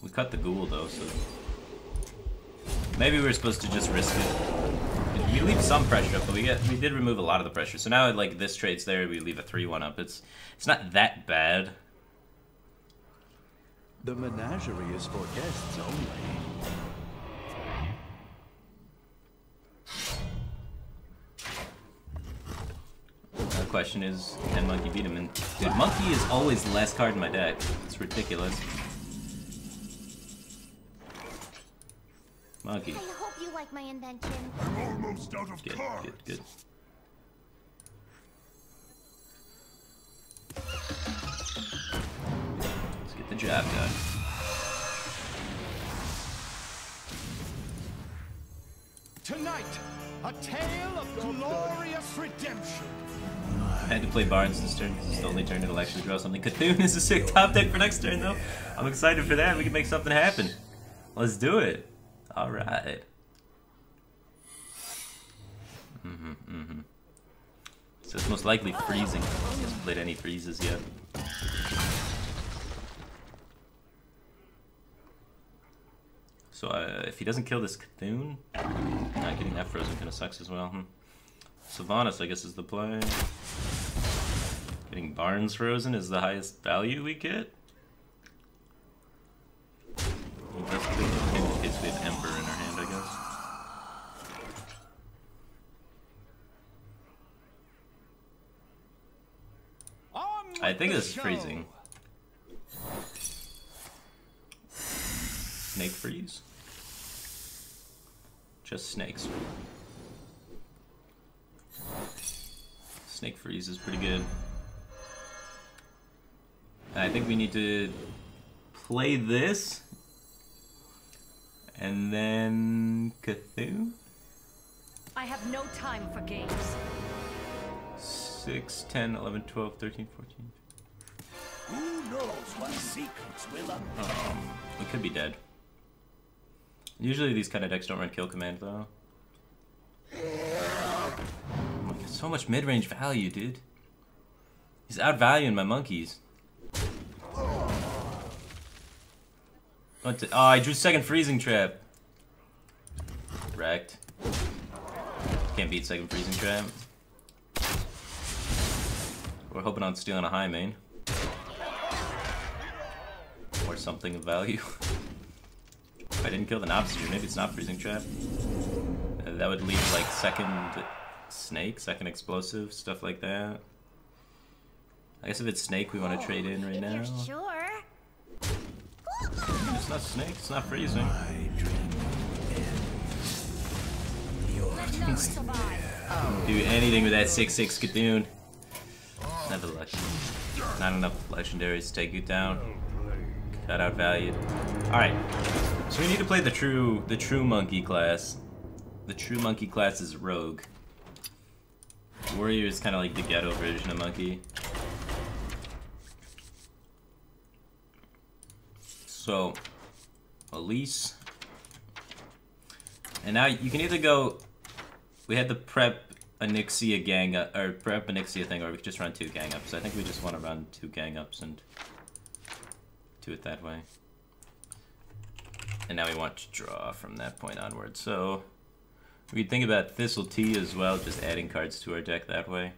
We cut the ghoul though, so maybe we were supposed to just risk it. We leave some pressure up, but we did remove a lot of the pressure. So now, like, this trade's there, we leave a 3-1 up. It's not that bad. The menagerie is for guests only. The question is, can Monkey beat him? And dude, Monkey is always the last card in my deck. It's ridiculous. Monkey. I hope you like my invention. I'm almost out of Good, cards. good, good. Let's get the job done. Tonight, a tale of glorious redemption. I had to play Barnes this turn because it's the only turn it'll actually draw something. Cthulhu is a sick top deck for next turn though. I'm excited for that. We can make something happen. Let's do it. Alright. So it's most likely freezing. He hasn't played any freezes yet. So if he doesn't kill this Cthulhu, not getting that frozen kind of sucks as well. Sylvanas, I guess, is the play. Getting Barnes frozen is the highest value we get. Well, that's good. In case we have Emperor in our hand, I guess. I think it's freezing. Snake freeze? Just snakes. Snake freeze is pretty good. I think we need to play this and then Cthulhu. I have no time for games. 6, 10, 11, 12, 13, 14. Who knows what secrets will uncover? We could be dead. Usually these kind of decks don't run kill command though. Oh my God, so much mid-range value, dude. He's outvaluing my monkeys. Oh, I drew second freezing trap. Wrecked. Can't beat second freezing trap. We're hoping on stealing a high main. Or something of value. If I didn't kill the Knobster, maybe it's not freezing trap. That would leave like second snake, second explosive, stuff like that. I guess if it's snake we want to trade in right If now. you're sure. It's not snake, it's not freezing. Let none survive. Do anything with that 6/6 Cthulhu. Never lucky. Not enough legendaries to take you down. Got outvalued. Alright. So we need to play the true monkey class. The true monkey class is rogue. Warrior is kind of like the ghetto version of monkey. So, Elise. And now you can either go. We had the prep Onyxia gang up, or prep Onyxia thing, or we could just run 2 gang ups. I think we just want to run 2 gang ups and do it that way. And now we want to draw from that point onward. So we could think about Thistle Tea as well, just adding cards to our deck that way.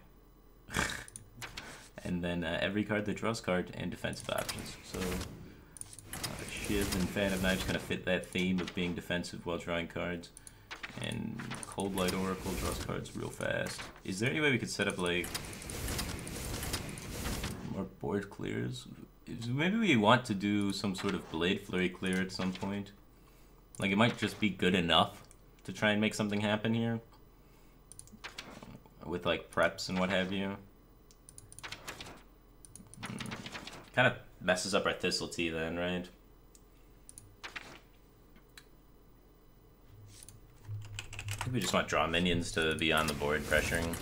And then every card that draws card and defensive options. So Shiv and Fan of Knives kind of fit that theme of being defensive while drawing cards. And Cold Light Oracle draws cards real fast. Is there any way we could set up like more board clears? Maybe we want to do some sort of Blade Flurry clear at some point. Like, it might just be good enough to try and make something happen here. with like preps and what have you. Kind of messes up our Thistle Tea then, right? I think we just want draw minions to be on the board pressuring.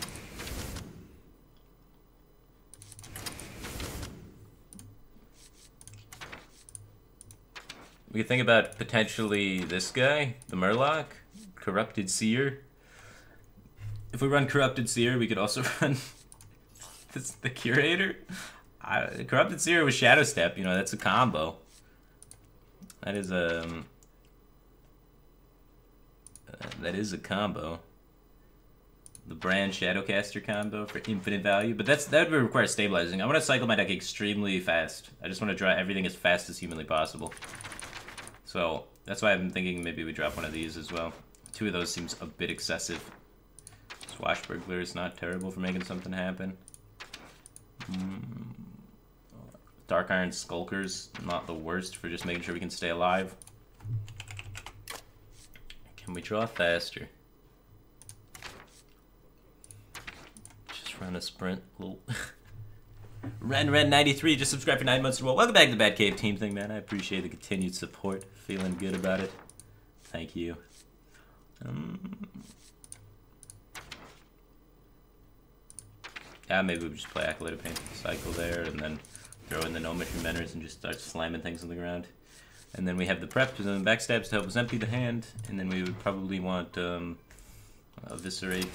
We could think about potentially this guy, the Murloc, Corrupted Seer. If we run Corrupted Seer, we could also run the Curator. Corrupted Seer with Shadow Step, you know, that's a combo. That is a a combo. The Brand Shadowcaster combo for infinite value, but that would require stabilizing. I want to cycle my deck extremely fast. I just want to draw everything as fast as humanly possible. So that's why I'm thinking maybe we drop one of these as well. 2 of those seems a bit excessive. Swashbuckler is not terrible for making something happen. Dark Iron Skulkers, not the worst for just making sure we can stay alive. Can we draw faster? Just run a sprint. Little Ren93 just subscribed for 9 months. Well, welcome back to the Batcave team thing, man. I appreciate the continued support. Feeling good about it. Thank you. Yeah, maybe we just play Acolyte of Pain cycle there, and then throw in the Gnomish Invenors and just start slamming things on the ground. And then we have the Preps and the Backstabs to help us empty the hand, and then we would probably want Eviscerate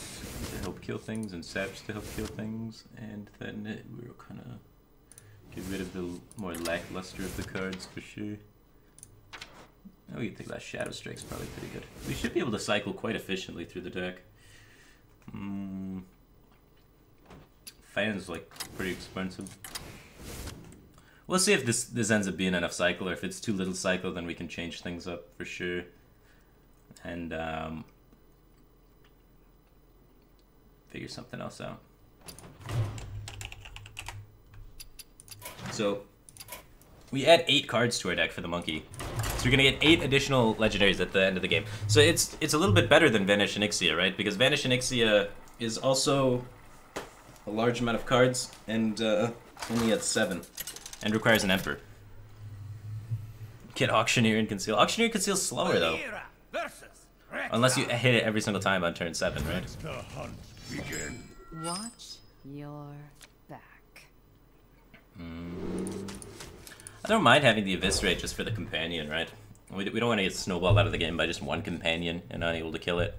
to help kill things, and Saps to help kill things, and then we'll kind of get rid of the more lackluster of the cards for sure. Oh, you think that Shadow Strike's probably pretty good. We should be able to cycle quite efficiently through the deck. Fan's like pretty expensive. We'll see if this ends up being enough cycle, or if it's too little cycle, then we can change things up for sure. And figure something else out. So we add 8 cards to our deck for the monkey. So we're gonna get 8 additional legendaries at the end of the game. So it's a little bit better than Vanish Onyxia, right? Because Vanish Onyxia is also a large amount of cards, and only at 7, and requires an Emperor. Get Auctioneer and Conceal. Auctioneer and Conceal's slower though, unless you hit it every single time on turn 7, right? The hunt begin. Watch your back. I don't mind having the Eviscerate just for the companion, right? We don't want to get snowballed out of the game by just one companion and not able to kill it.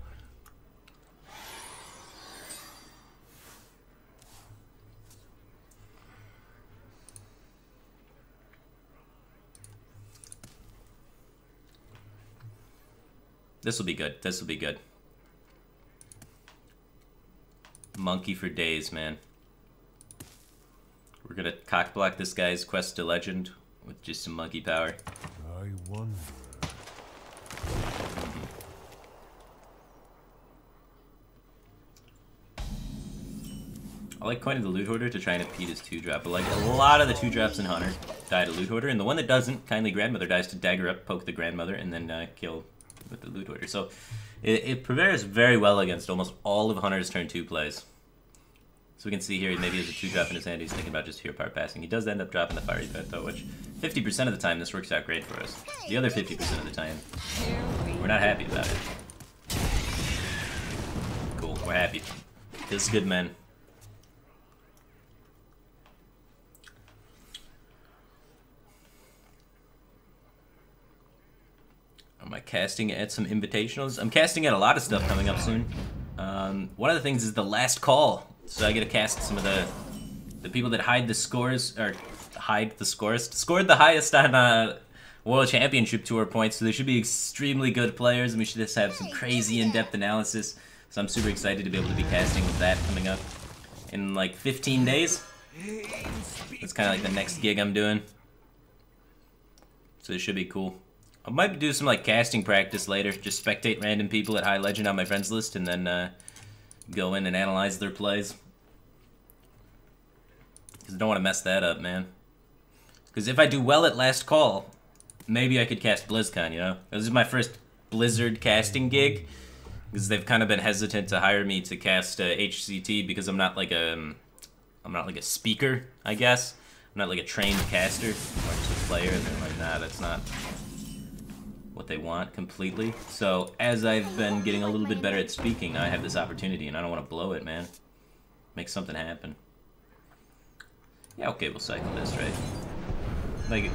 This will be good. This will be good. Monkey for days, man. We're gonna cockblock this guy's quest to legend with just some monkey power. I wonder. I like coining the Loot Hoarder to try and impede his 2-drop, but like a lot of the 2-drops in Hunter die to Loot Hoarder, and the one that doesn't, Kindly Grandmother, dies to dagger up, poke the Grandmother, and then kill with the Loot Hoarder. So it prepares very well against almost all of Hunter's turn 2 plays. So we can see here, maybe he has a 2-drop in his hand, he's thinking about just Hero Power passing. He does end up dropping the Firebat though, which 50% of the time this works out great for us. The other 50% of the time, we're not happy about it. Cool, we're happy. This is good, man. Am I casting at some invitationals? I'm casting at a lot of stuff coming up soon. One of the things is the last call. So I get to cast some of the people that hide the scores, or hide the scores, scored the highest on World Championship Tour points, so they should be extremely good players, and we should just have some crazy in-depth analysis. So I'm super excited to be able to be casting with that coming up in like 15 days. That's kind of like the next gig I'm doing. So it should be cool. I might do some like casting practice later, just spectate random people at High Legend on my friends list, and then go in and analyze their plays. Because I don't want to mess that up, man. Because if I do well at last call, maybe I could cast BlizzCon, you know? This is my first Blizzard casting gig, because they've kind of been hesitant to hire me to cast HCT because I'm not like a speaker, I guess. I'm not like a trained caster. I'm just a player, and they're like, nah, that's not what they want completely. So as I've been getting a little bit better at speaking, I have this opportunity, and I don't want to blow it, man. Make something happen. Yeah, okay, we'll cycle this, right? Like,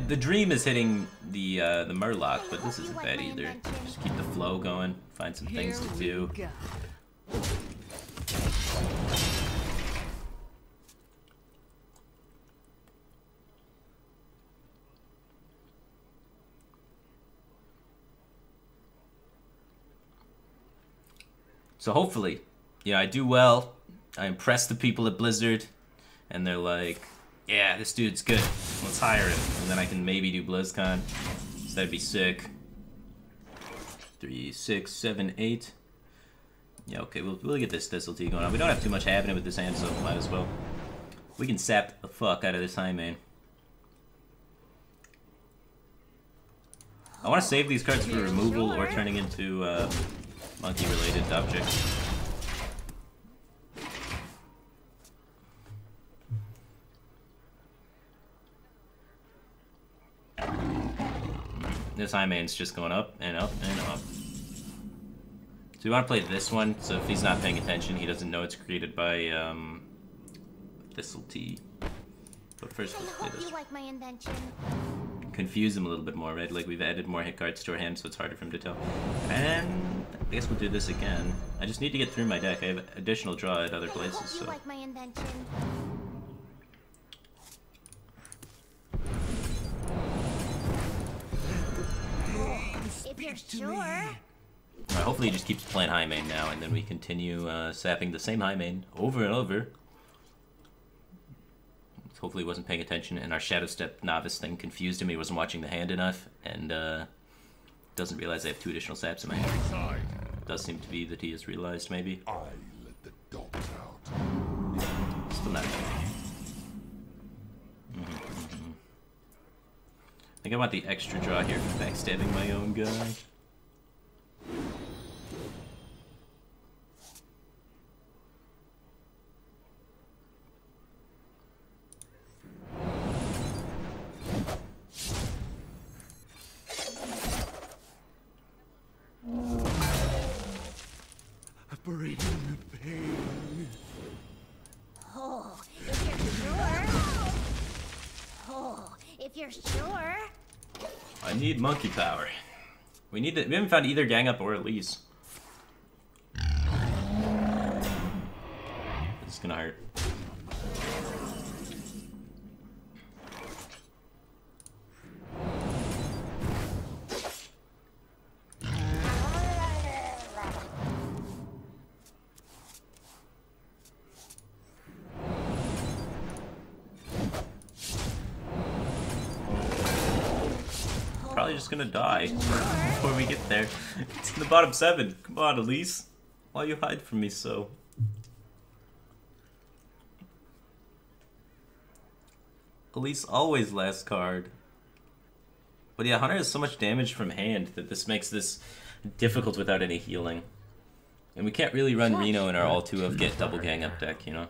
the dream is hitting the Murloc, but this isn't bad either. Just keep the flow going, find some things to do. So hopefully, yeah, I do well. I impress the people at Blizzard, and they're like, yeah, this dude's good. Let's hire him. And then I can maybe do BlizzCon. So that'd be sick. 3, 6, 7, 8. Yeah, okay, we'll get this Thistle Tea going on. We don't have too much happening with this hand, so might as well. We can sap the fuck out of this high main. I want to save these cards for removal or turning into monkey-related objects. This high main's just going up and up and up. So we want to play this one, so if he's not paying attention, he doesn't know it's created by Thistle Tea. But first, let's play this. You like my invention? Confuse him a little bit more, right? Like, we've added more hit cards to our hand, so it's harder for him to tell. And I guess we'll do this again. I just need to get through my deck. I have additional draw at other places, so... You like my invention? If you're sure. Alright, hopefully he just keeps playing high main now, and then we continue sapping the same high main over and over. Hopefully he wasn't paying attention, and our Shadow Step novice thing confused him. He wasn't watching the hand enough, and doesn't realize I have 2 additional saps in my hand. Does seem to be that he has realized, maybe. I let the dogs out. Still not bad. I think I want the extra draw here for backstabbing my own guy. Bring the pain. Oh, if you're sure. Oh, if you're sure. I need monkey power. We haven't found either Gang Up or Elise. This is gonna hurt. Probably just gonna die before we get there. It's in the bottom 7. Come on, Elise. Why you hide from me so? Elise always last card. But yeah, Hunter has so much damage from hand that this makes this difficult without any healing. And we can't really run Reno in our all 2 of get double gang up deck, you know?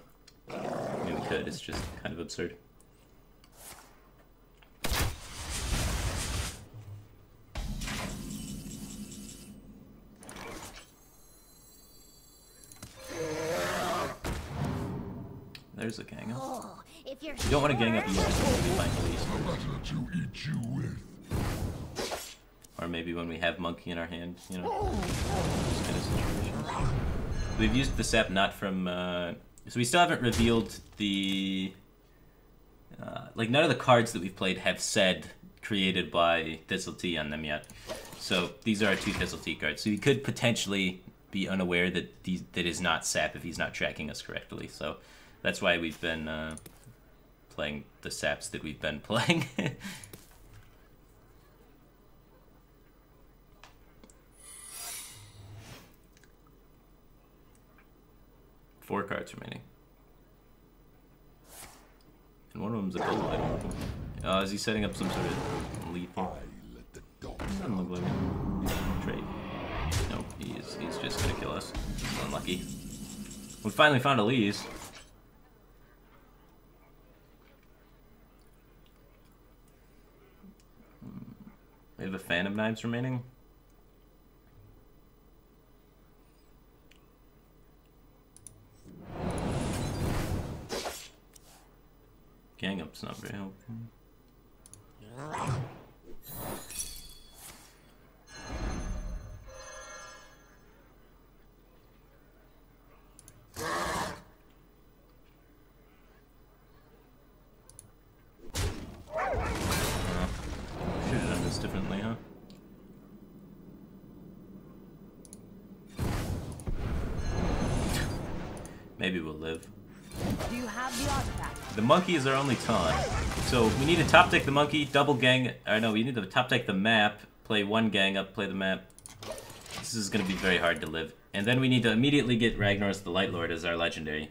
I mean, we could, it's just kind of absurd. There's a gang up. Oh, if you're You don't want to gang up, you want to find Elise. To eat you with. Or maybe when we have monkey in our hand, you know. This kind of situation. We've used the sap not from, so we still haven't revealed the, like none of the cards that we've played have said created by Thistle Tea on them yet. So these are our 2 Thistle Tea cards. So he could potentially be unaware that that is not sap if he's not tracking us correctly. So that's why we've been playing the saps that we've been playing. 4 cards remaining. And one of them's a gold item. Is he setting up some sort of lethal? Doesn't look like it. Trade. Nope, he is he's just gonna kill us. Unlucky. We finally found Elise. We have a Phantom Knives remaining. Gang up's not very helpful. Should have done this differently, huh? Maybe we'll live. Do you have the artifact? The monkey is our only taunt. So we need to top deck the monkey, double gang. Or no, we need to top deck the map, play one gang up, play the map. This is going to be very hard to live. And then we need to immediately get Ragnaros the Light Lord as our legendary.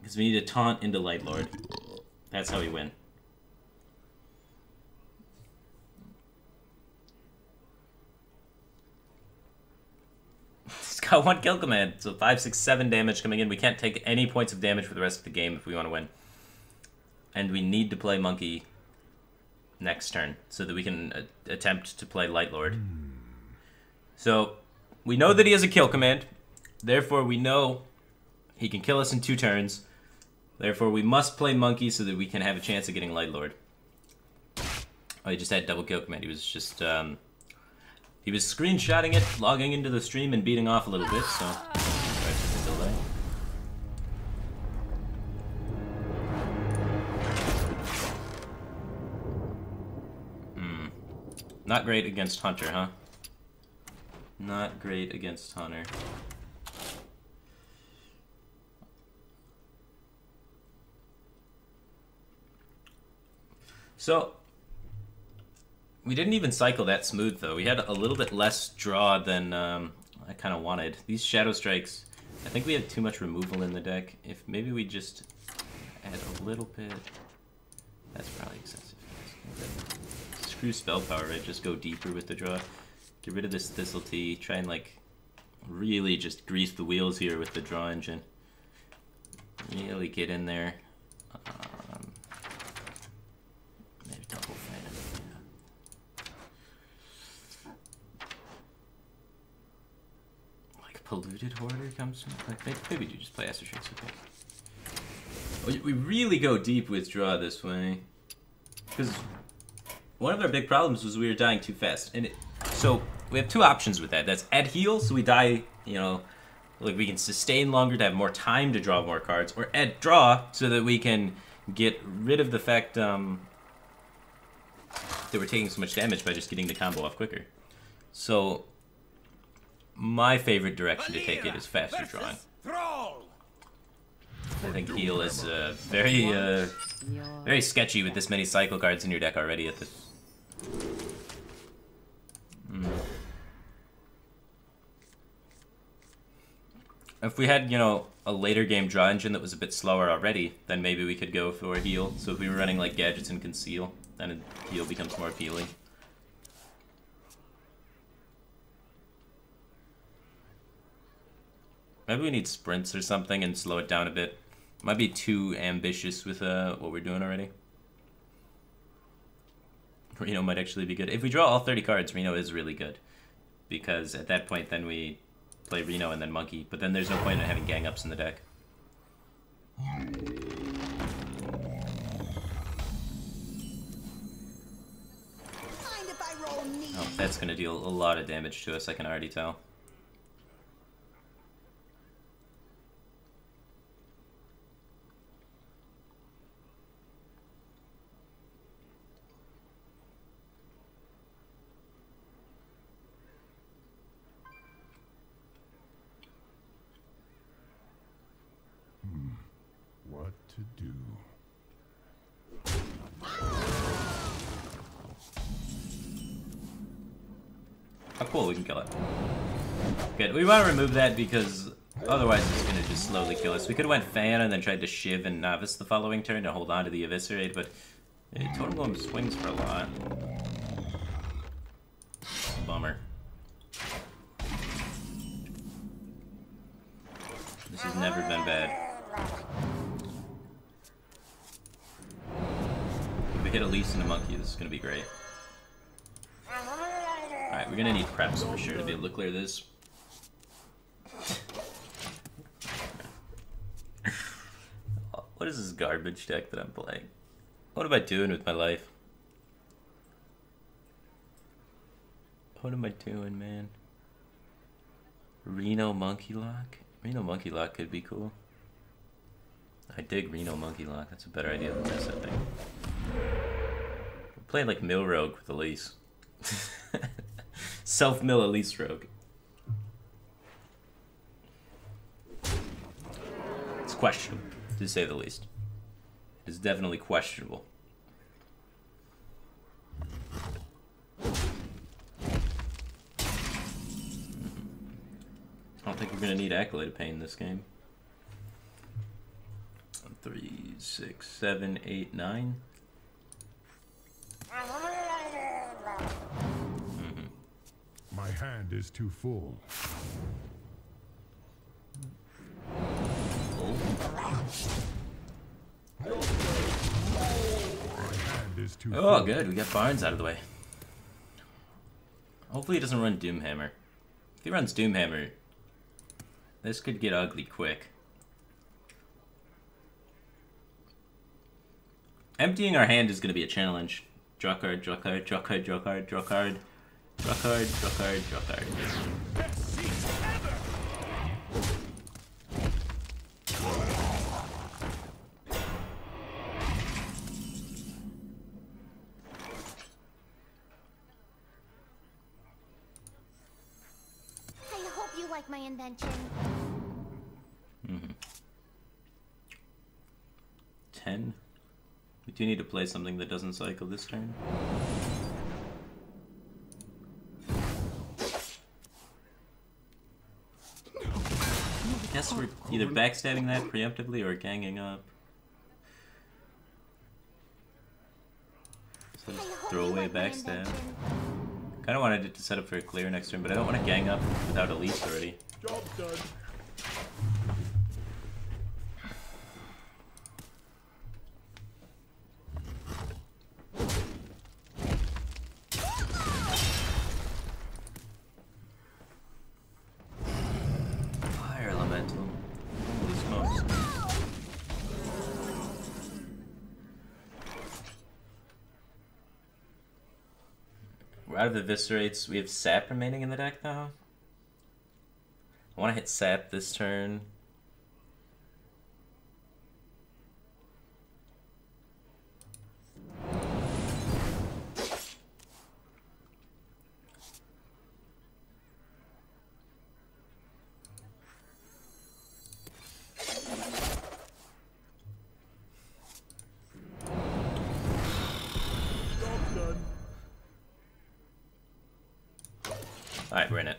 Because we need to taunt into Light Lord. That's how we win. It's got 1 kill command, so 5, 6, 7 damage coming in. We can't take any points of damage for the rest of the game if we want to win. And we need to play Monkey next turn so that we can attempt to play Light Lord. So, we know that he has a kill command. Therefore, we know he can kill us in 2 turns. Therefore, we must play Monkey so that we can have a chance of getting Light Lord. Oh, he just had double kill command. He was just, he was screenshotting it, logging into the stream, and beating off a little bit, so... Sorry for the delay. Not great against Hunter, huh? Not great against Hunter. So, we didn't even cycle that smooth, though. We had a little bit less draw than I kind of wanted. These Shadow Strikes, I think we have too much removal in the deck. If maybe we just add a little bit... That's probably excessive. Screw spell power, right? Just go deeper with the draw. Get rid of this Thistle Tea. Try and, like, really just grease the wheels here with the draw engine. Really get in there. Maybe double Phantom, yeah. Like, Polluted Hoarder comes from... Like, maybe you just play Aster Shakes, okay. Oh, we really go deep with draw this way. Because one of our big problems was we were dying too fast. And so we have 2 options with that. That's add heal, so we die, you know, like we can sustain longer to have more time to draw more cards, or add draw so that we can get rid of the fact that we're taking so much damage by just getting the combo off quicker. So my favorite direction to take it is faster drawing. I think heal is very sketchy with this many cycle cards in your deck already at this. If we had, you know, a later game draw engine that was a bit slower already, then maybe we could go for a heal. So if we were running like Gadgets and Conceal, then a heal becomes more appealing. Maybe we need sprints or something and slow it down a bit. Might be too ambitious with what we're doing already. Reno might actually be good. If we draw all 30 cards, Reno is really good. Because at that point, then we play Reno and then Monkey. But then there's no point in having gang ups in the deck. Oh, that's going to deal a lot of damage to us, I can already tell. What to do? Oh, cool, we can kill it. Good. We want to remove that because otherwise it's going to just slowly kill us. We could have went Fan and then tried to Shiv and Novice the following turn to hold on to the Eviscerate, but Totem Golem swings for a lot. Bummer. This has never been bad. If we hit a Lease and a Monkey, this is gonna be great. Alright, we're gonna need preps for sure to be able to clear this. What is this garbage deck that I'm playing? What am I doing with my life? What am I doing, man? Reno Monkey Lock? Reno Monkey Lock could be cool. I dig Reno Monkey Lock. That's a better idea than this, I think. We're playing like Mill Rogue with Elise. Self-mill Elise Rogue. It's questionable, to say the least. It is definitely questionable. I don't think we're gonna need Accolade of Pain this game. 3, 6, 7, 8, 9. My hand is too full. Oh. My hand is too full. Oh, good. We got Barnes out of the way. Hopefully he doesn't run Doomhammer. If he runs Doomhammer, this could get ugly quick. Emptying our hand is going to be a challenge. Draw card, draw card, draw card, draw card, draw card. Draw card, draw card, draw card. I hope you like my invention. 10. We do need to play something that doesn't cycle this turn. I guess we're either backstabbing that preemptively or ganging up. So just throw away a backstab. Kinda wanted it to set up for a clear next turn, but I don't want to gang up without a lease already. Job done. Fire Elemental. Holy smokes. We're out of Eviscerates. We have Sap remaining in the deck now. I want to hit Sap this turn. Job done. Alright, we're in it.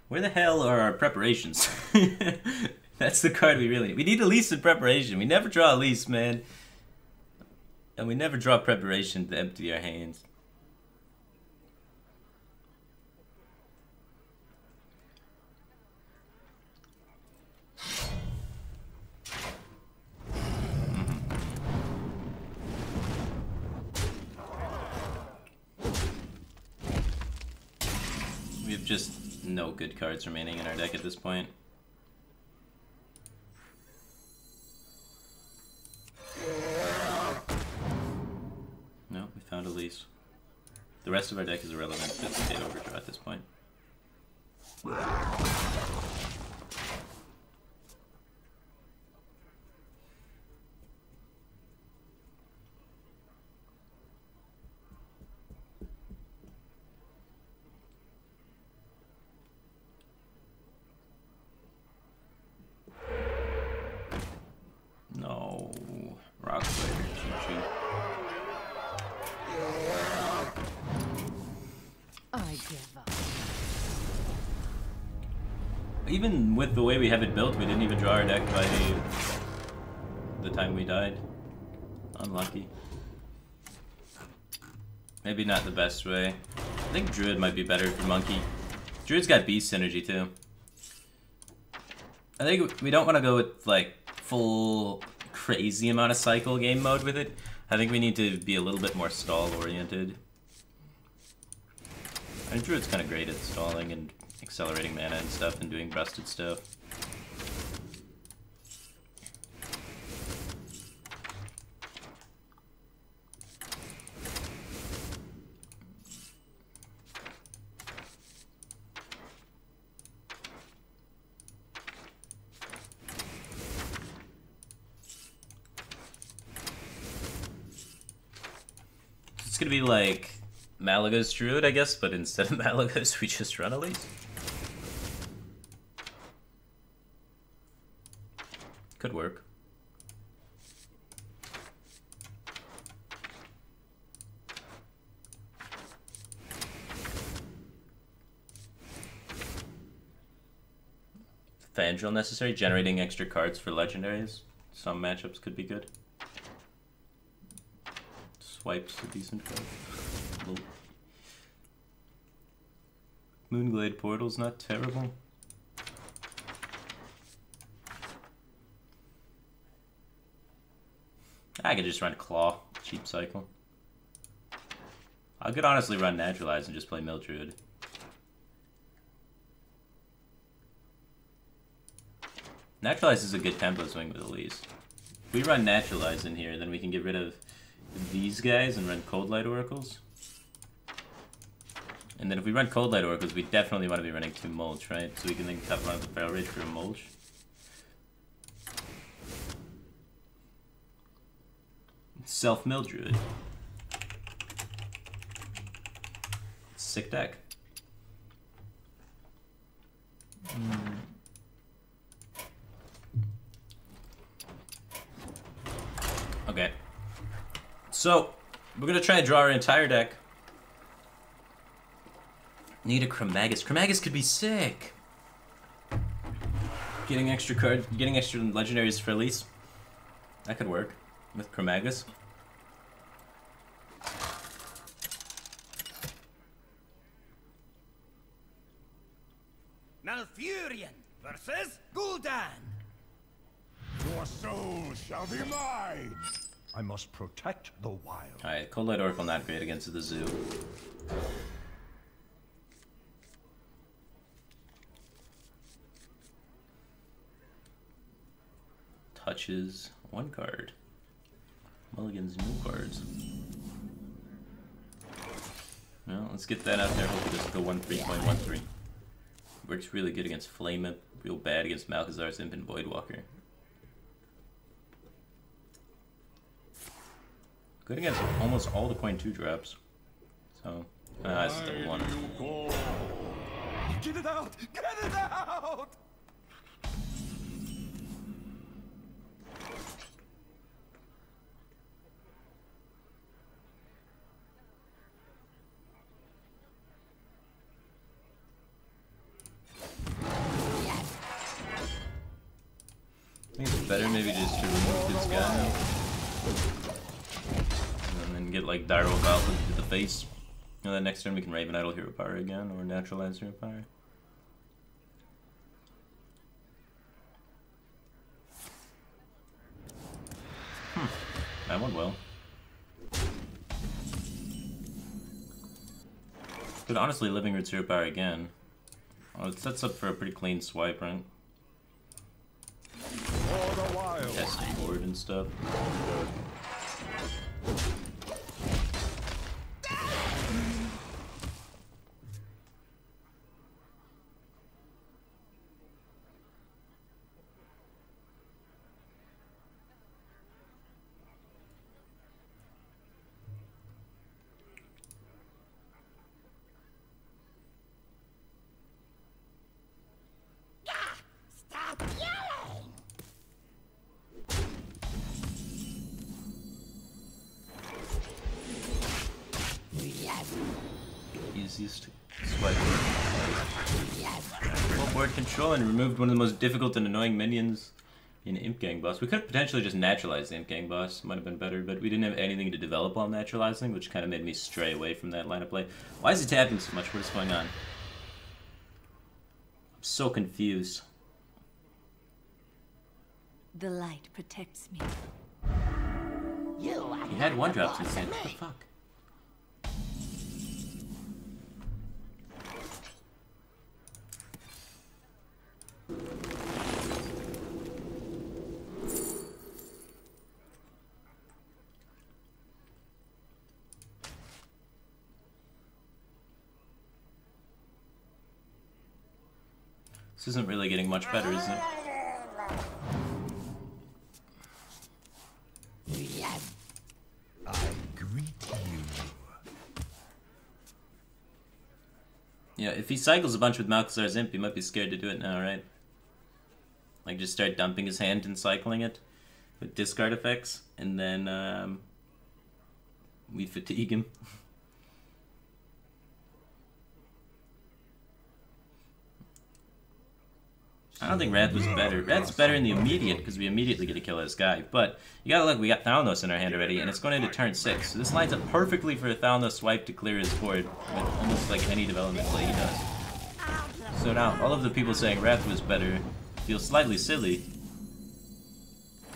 Where the hell are our preparations? That's the card we really need. We need a lease in preparation. We never draw a lease, man. And we never draw preparation to empty our hands. We have just no good cards remaining in our deck at this point. No, we found a lease. The rest of our deck is irrelevant because we did overdraw at this point. No, Rock Slayer, GG. I give up. Even with the way we have it built, we didn't even draw our deck by the time we died. Unlucky. Maybe not the best way. I think Druid might be better for Monkey. Druid's got Beast synergy too. I think we don't want to go with like full crazy amount of cycle game mode with it. I think we need to be a little bit more stall oriented. And Druid's kind of great at stalling and accelerating mana and stuff and doing busted stuff. It's gonna be like Malaga's Druid, I guess, but instead of Malaga's, we just run Elise. Could work. Fandral necessary, generating extra cards for legendaries. Some matchups could be good. Swipes a decent card. Moonglade Portal's not terrible. I could just run Claw, cheap cycle. I could honestly run Naturalize and just play Mildred. Naturalize is a good tempo swing with Elise. If we run Naturalize in here, then we can get rid of these guys and run Cold Light Oracles. And then if we run Cold Light Oracles, we definitely want to be running 2 Mulch, right? So we can then top run the Feral Rage for a Mulch. Self-mill Druid. Sick deck. Okay. So, we're gonna try and draw our entire deck. Need a Chromagus. Chromagus could be sick! Getting extra legendaries for Elise. That could work with Chromagus. Malfurion versus Gul'dan. Your soul shall be mine. I must protect the wild. Alright, Cold Light Oracle not great against the zoo. Touches 1 card. Mulligan's new cards. Well, let's get that out there. Hopefully this will go 1-3.13. Works really good against Flame Imp, real bad against Malchezaar's Imp and Voidwalker. Good against almost all the 0.2 drops. So, that's still 1. Get it out! Get it out! I think it's better maybe just to remove this guy. And then get like Dire Alpha to the face. And then next turn we can Raven Idol Hero Power again, or Naturalize Hero Power. That went well. Could honestly Living Roots Hero Power again. Oh, it sets up for a pretty clean swipe, right? Testing board and stuff. Stop yelling! Easiest swipe. Full board control and removed one of the most difficult and annoying minions in Imp Gang Boss. We could potentially just naturalize the Imp Gang Boss. Might have been better, but we didn't have anything to develop while naturalizing, which kind of made me stray away from that line of play. Why is he tapping so much? What is going on? I'm so confused. The light protects me. You are He had not one the drop to boss his hand. of What the me. fuck? This isn't really getting much better, is it? I greet you. Yeah, if he cycles a bunch with Malkazar's Imp, he might be scared to do it now, right? Like, just start dumping his hand and cycling it with discard effects, and then, we fatigue him. I don't think Wrath was better. Wrath's better in the immediate, because we immediately get a kill this guy. But, you gotta look, we got Thalnos in our hand already, and it's going into turn 6. So this lines up perfectly for a Thalnos swipe to clear his board with almost like any development play he does. So now, all of the people saying Wrath was better feel slightly silly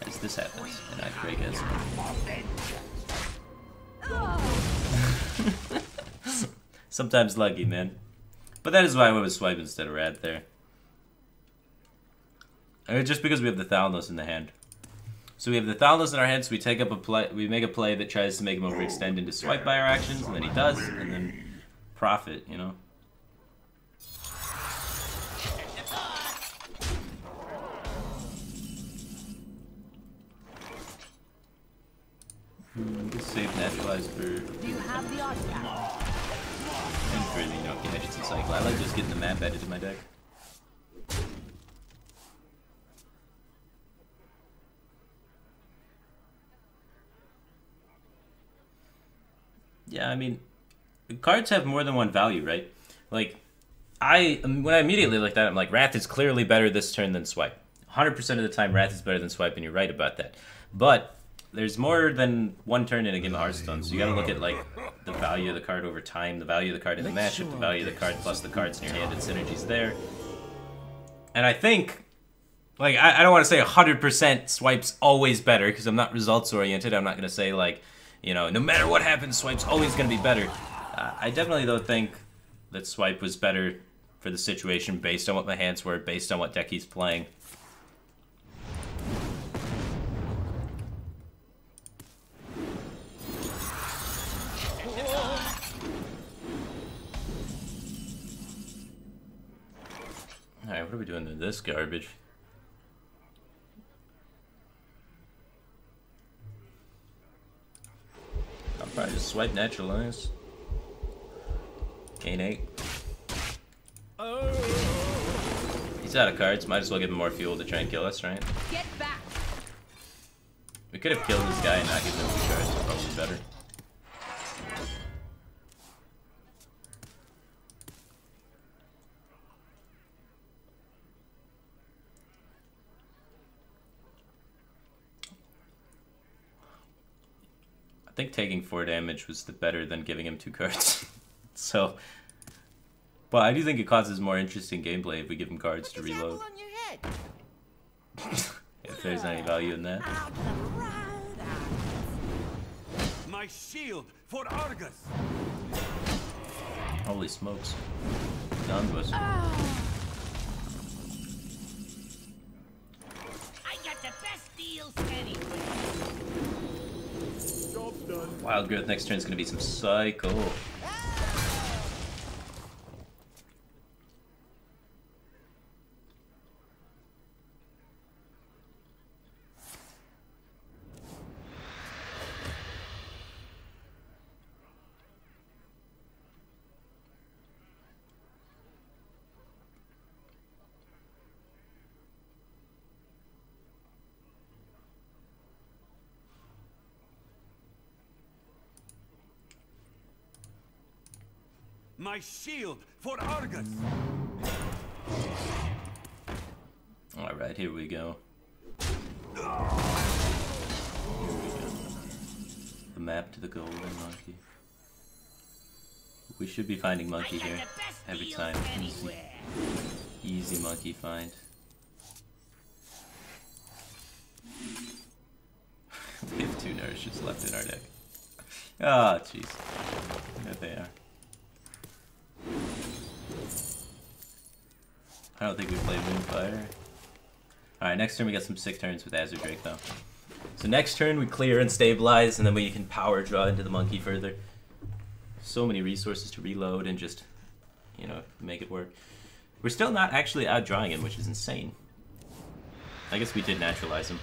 as this happens, and I break as sometimes lucky, man. But that is why I went with swipe instead of Wrath there. Just because we have the Thalnos in the hand. So we have the Thalnos in our hand, so we take up a play. We make a play that tries to make him overextend into swipe by our actions, and then he does, and then profit, you know. Just save naturalized for. Do you have the art now? And for the no gadgets and cycle. I like just getting the map added to my deck. Yeah, I mean, cards have more than one value, right? Like, when I immediately looked at it, I'm like, Wrath is clearly better this turn than Swipe. 100% of the time, Wrath is better than Swipe, and you're right about that. But there's more than one turn in a game of Hearthstone, so you gotta look at, like, the value of the card over time, the value of the card in the matchup, the value of the card plus the cards in your hand, and synergies there. And I think, like, I don't want to say 100% Swipe's always better, because I'm not results-oriented. I'm not going to say, like, you know, no matter what happens, Swipe's always going to be better. I definitely, though, think that Swipe was better for the situation based on what my hands were, based on what deck he's playing. Alright, what are we doing to this garbage? I'll probably just swipe naturalize. Gain 8. He's out of cards, might as well give him more fuel to try and kill us, right? Get back. We could have killed this guy and not give him 2 cards, probably better. I think taking 4 damage was the better than giving him 2 cards. So, but I do think it causes more interesting gameplay if we give him cards to reload. On your head. If there's any value in that. My shield for Argus. Holy smokes. Down to us. I got the best deals anywhere. Wild Growth next turn is going to be some cycle. My shield for Argus. Alright, here we go. Here we go. The map to the golden monkey. We should be finding monkey here every time. Easy monkey find. There's just left in our deck. Oh, jeez. There they are. I don't think we played Moonfire. Alright, next turn we got some sick turns with Azure Drake though. So next turn we clear and stabilize, and then we can power draw into the monkey further. So many resources to reload and just, you know, make it work. We're still not actually outdrawing him, which is insane. I guess we did naturalize him.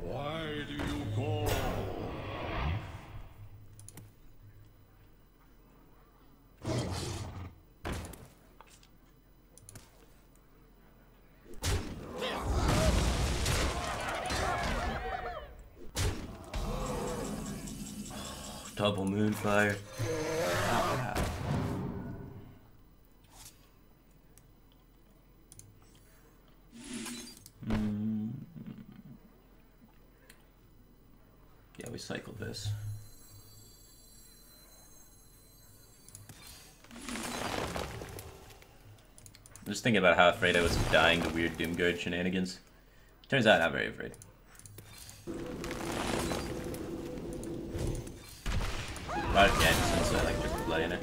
Why do you call? Double Moonfire. Yeah, we cycled this. I'm just thinking about how afraid I was of dying to weird Doomguard shenanigans. Turns out, not very afraid. A lot of gadgets, so I like triple play in it.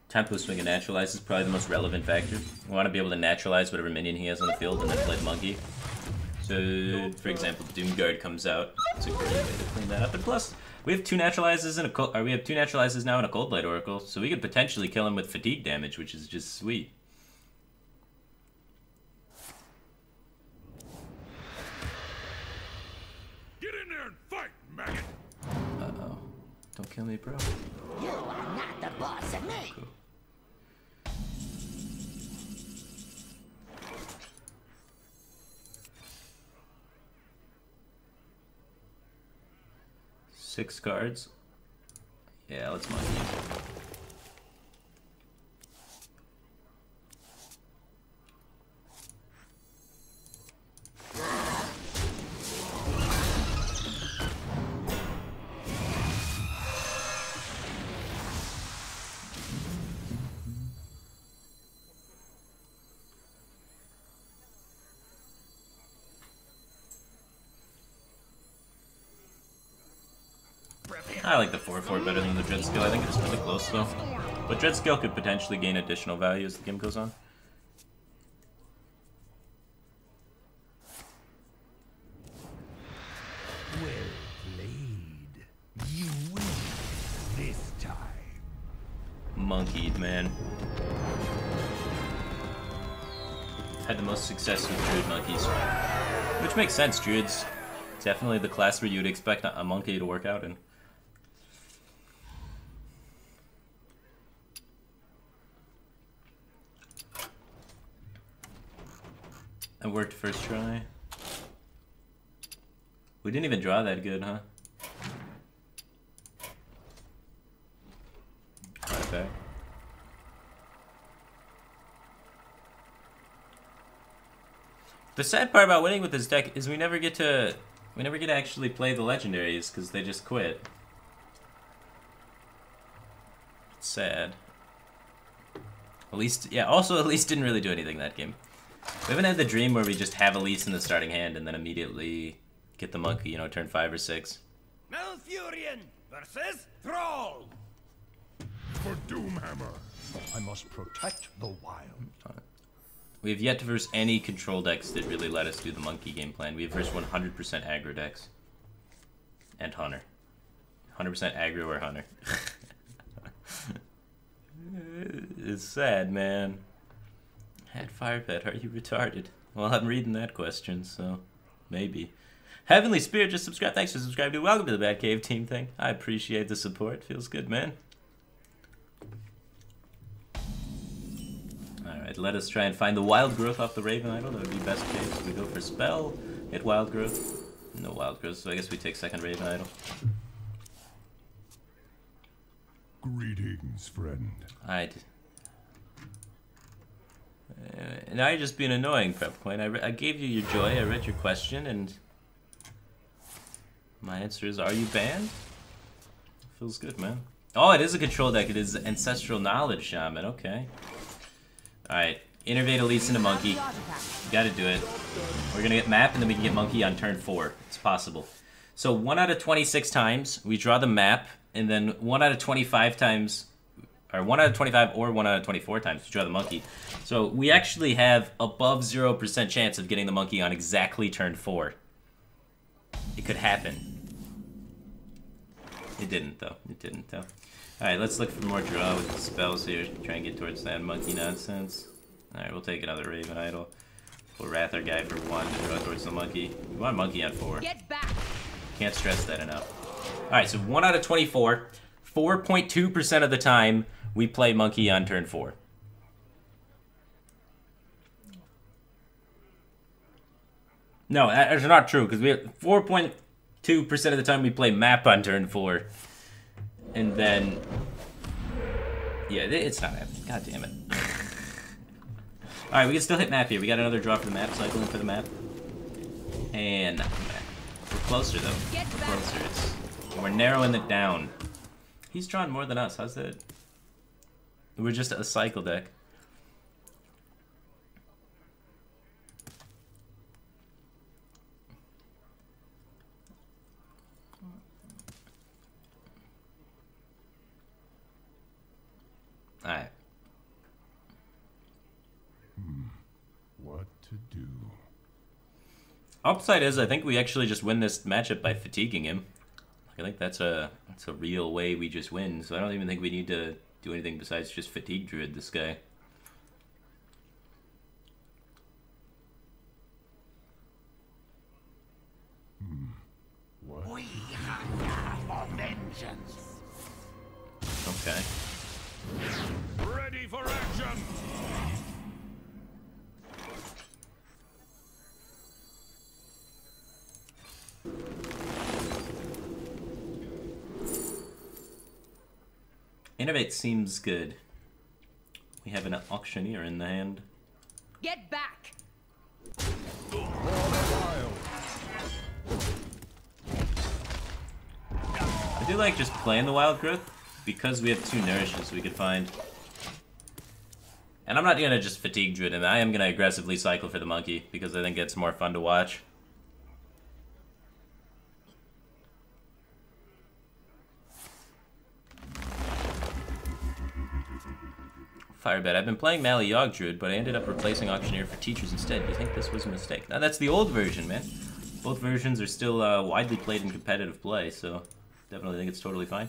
Tempo swing and naturalize is probably the most relevant factor. We want to be able to naturalize whatever minion he has on the field and then play the monkey. So, for example, Doomguard comes out. It's a great way to clean that up. And plus, we have two naturalizes and we have two naturalizes now in a Cold Blade Oracle, so we could potentially kill him with fatigue damage, which is just sweet. Get in there and fight, maggot! Uh-oh. Don't kill me, bro. You are not the boss of me. Cool. Six cards. Yeah, let's monkey. I like the 4/4 better than the Dread Skill. I think it's really close though. But Dread Skill could potentially gain additional value as the game goes on. Well played. You win this time. Monkeyed, man. Had the most success with Druid monkeys. Which makes sense, Druid's definitely the class where you'd expect a monkey to work out in. It worked first try. We didn't even draw that good, huh? Right back. The sad part about winning with this deck is we never get to actually play the legendaries because they just quit. It's sad. At least, yeah, also at least didn't really do anything that game. We haven't had the dream where we just have Elise in the starting hand and then immediately get the monkey, you know, turn 5 or 6. Malfurion versus Thrall. For Doomhammer, I must protect the wild. We have yet to verse any control decks that really let us do the monkey game plan. We have versed 100% aggro decks. And Hunter. 100% aggro or Hunter. It's sad, man. Had Firebat, are you retarded? Well, I'm reading that question, so maybe. Heavenly Spirit just subscribed. Thanks for subscribing to Welcome to the Batcave team thing. I appreciate the support. Feels good, man. Alright, let us try and find the Wild Growth off the Raven Idol. That would be best case. We go for Spell, hit Wild Growth. No Wild Growth, so I guess we take second Raven Idol. Greetings, friend. And I just been annoying, Prep Point. I gave you your joy, I read your question, and my answer is, are you banned? Feels good, man. Oh, it is a control deck. It is Ancestral Knowledge Shaman, okay. Alright, Innervate Elise into Monkey. You gotta do it. We're gonna get map, and then we can get Monkey on turn 4. It's possible. So 1 out of 26 times, we draw the map, and then 1 out of 25 times, or 1 out of 25 or 1 out of 24 times, we draw the Monkey. So we actually have above 0% chance of getting the Monkey on exactly turn 4. It could happen. It didn't, though. It didn't, though. Alright, let's look for more draw with the spells here. Try and get towards that Monkey nonsense. Alright, we'll take another Raven Idol. We'll Wrath our guy for 1 to draw towards the Monkey. We want Monkey on 4. Get back. Can't stress that enough. Alright, so 1 out of 24. 4.2% of the time, we play Monkey on turn 4. No, that's not true, because we have 4.2% of the time we play map on turn 4. And then... yeah, it's not happening. God damn it. Alright, we can still hit map here. We got another draw for the map, cycling for the map. And not the map. We're closer, though. We're closer. We're narrowing it down. He's drawn more than us. How's that? We're just a cycle deck. Alright. What to do? Upside is, I think we actually just win this matchup by fatiguing him. I think that's a real way we just win. So I don't even think we need to do anything besides just fatigue druid this guy. What? We hunger for vengeance. Okay. Ready for action! Innovate seems good. We have an auctioneer in the hand. Get back. I do like just playing the wild growth because we have 2 nourishes we could find. And I'm not gonna just fatigue druid him. I am gonna aggressively cycle for the monkey because I think it's more fun to watch. Firebat. I've been playing Mali Yogg Druid, but I ended up replacing Auctioneer for Teachers instead. Do you think this was a mistake? Now, that's the old version, man. Both versions are still widely played in competitive play, so definitely think it's totally fine.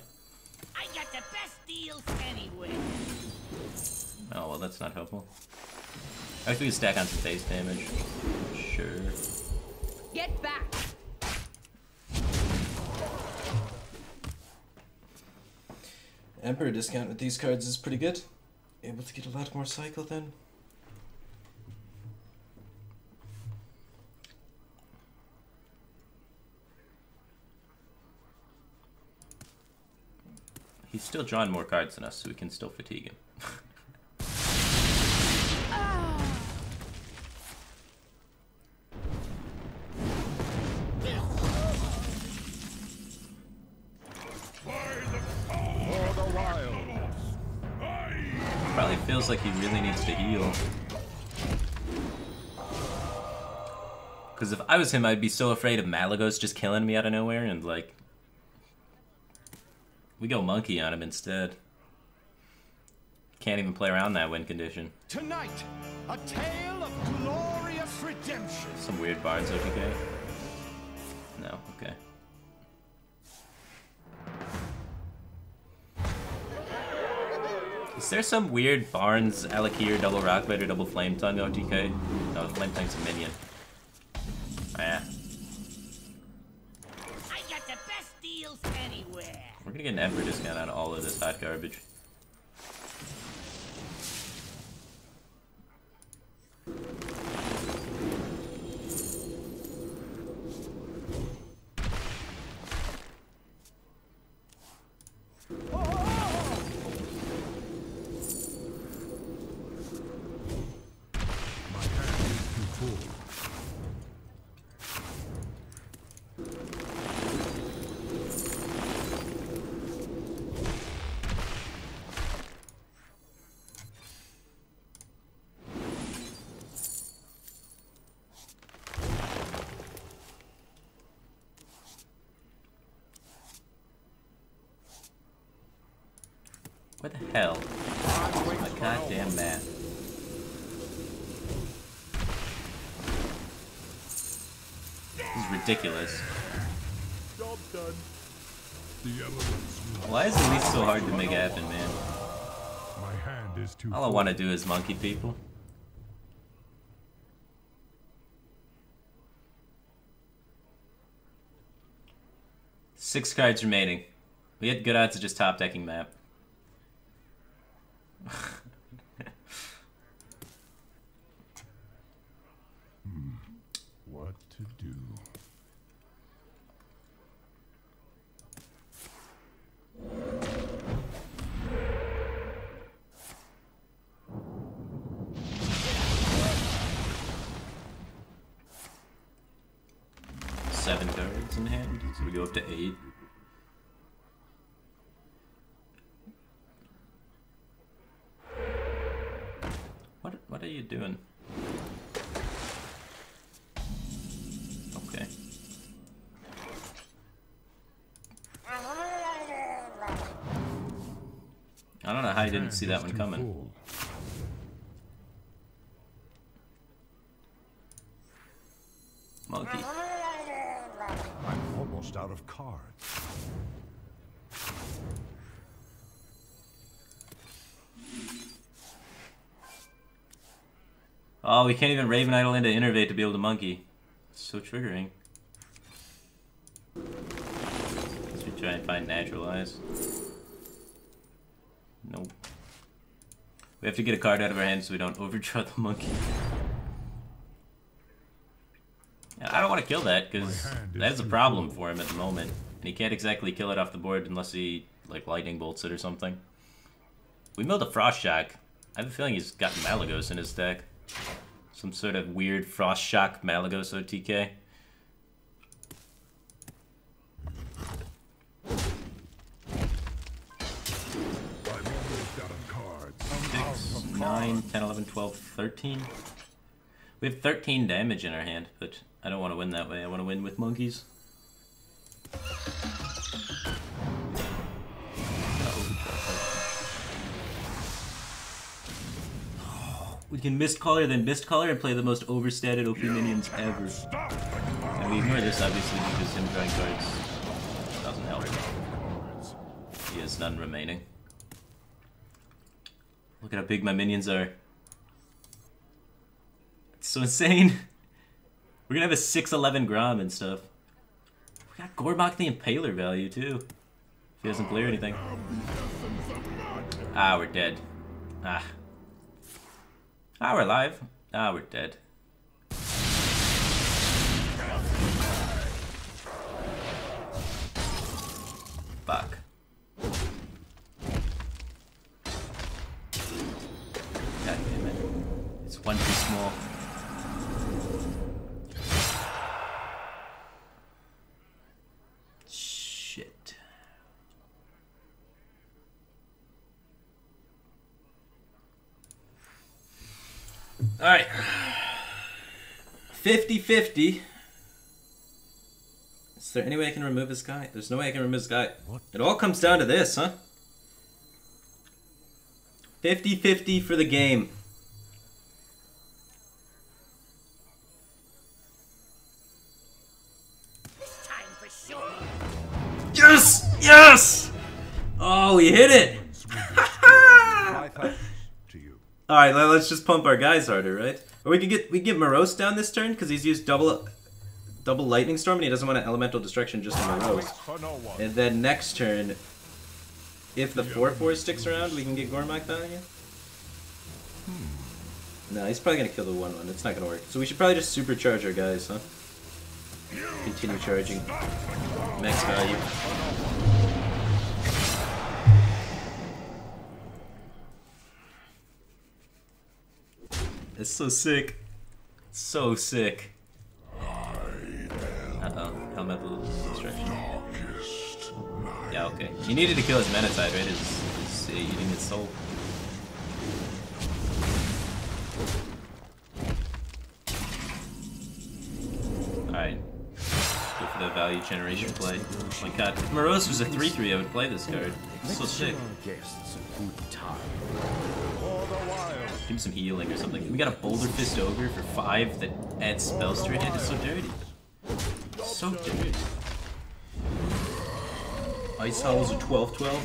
I got the best deals anywhere. Oh, well, that's not helpful. I guess we can stack on some face damage. Sure. Get back. Emperor discount with these cards is pretty good. Able to get a lot more cycle then. He's still drawing more cards than us, so we can still fatigue him. Probably feels like he really needs to heal. Because if I was him, I'd be so afraid of Malagos just killing me out of nowhere, and like... we go monkey on him instead. Can't even play around that win condition. Tonight, a tale of glorious redemption. Some weird bards, OTK. No, okay. Is there some weird Barnes, Alakir, double Rockbite, or double Flame Tongue OTK? No, the Flame Tongue's a minion. Ah. I got the best deals anywhere. We're gonna get an Emperor discount on all of this hot garbage. What the hell? My goddamn map. This is ridiculous. Job done. The elements will. Why is it least so hard to make happen, man? My hand is too. All I want to do is monkey people. Six cards remaining. We had good odds of just top decking map. What to do? Seven cards in hand, so we go up to 8. What are you doing? Okay. I don't know how you didn't see that one coming. Monkey. I'm almost out of cards. Oh, we can't even Raven Idol into Innervate to be able to monkey. It's so triggering. Let's try and find Naturalize. Nope. We have to get a card out of our hand so we don't overdraw the monkey. I don't want to kill that, because that is a problem for him at the moment. And he can't exactly kill it off the board unless he, like, lightning bolts it or something. We milled a Frost Shock. I have a feeling he's got Malagos in his deck. Some sort of weird Frost Shock Malagos OTK. I'm almost out of cards. 6, 9, 10, 11, 12, 13. We have 13 damage in our hand, but I don't want to win that way. I want to win with monkeys. We can Mist Caller, then Mist Caller, and play the most overstated OP minions ever. And we ignore this, obviously, because him drawing cards doesn't help. He has none remaining. Look at how big my minions are. It's so insane. We're gonna have a 6'11" Grom and stuff. We got Gormok the Impaler value, too. If he doesn't play or anything. Ah, we're dead. Ah. Ah, we're alive. Ah, we're dead. Fuck. God damn it. It's one too small. Shit. Alright. 50-50. Is there any way I can remove this guy? There's no way I can remove this guy. What? It all comes down to this, huh? 50-50 for the game. Time for sure. Yes! Yes! Oh, we hit it! My thanks to you. Alright, let's just pump our guys harder, right? Or we can get Morose down this turn, because he's used double Lightning Storm, and he doesn't want an Elemental Destruction just on Morose. For no one. And then next turn, if the 4/4 sticks around, we can get Gormok down again? No, he's probably going to kill the 1/1. It's not going to work. So we should probably just supercharge our guys, huh? Continue charging. Max value. It's so sick. So sick. Uh-oh. Elemental Destruction. Yeah, okay. He needed to kill his Menacide, right? His eating his soul. Alright. Go for the value generation play. Oh my god, if Morose was a 3-3, I would play this card. It's so sick. Guests a good time. For the wild. Give him some healing or something. We got a Boulder Fist Ogre for 5 that adds spells to your hand. It's so dirty. So dirty. Ice Howl's a 12-12.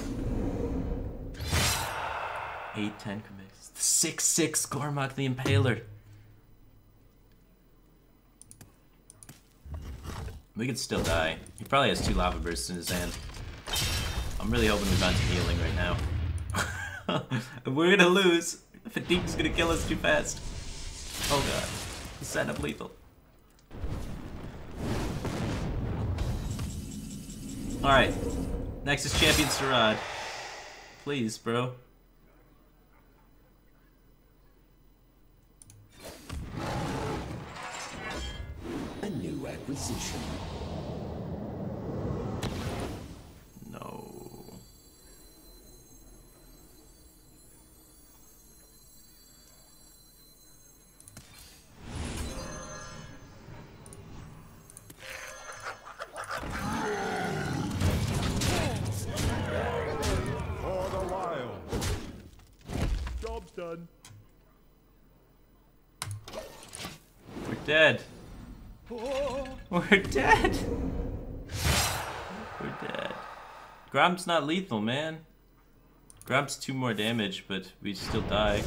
8-10 commits. The 6-6 Gormok the Impaler. We could still die. He probably has 2 Lava Bursts in his hand. I'm really hoping we find some healing right now. We're gonna lose. Fatigue's gonna kill us too fast. Oh god. He's setting up lethal. Alright. Next is Champion Sarad. Please, bro. A new acquisition. No. For the wild. Job's done. We're dead. We're dead. We're dead. Grom's not lethal, man. Grom's 2 more damage, but we still die.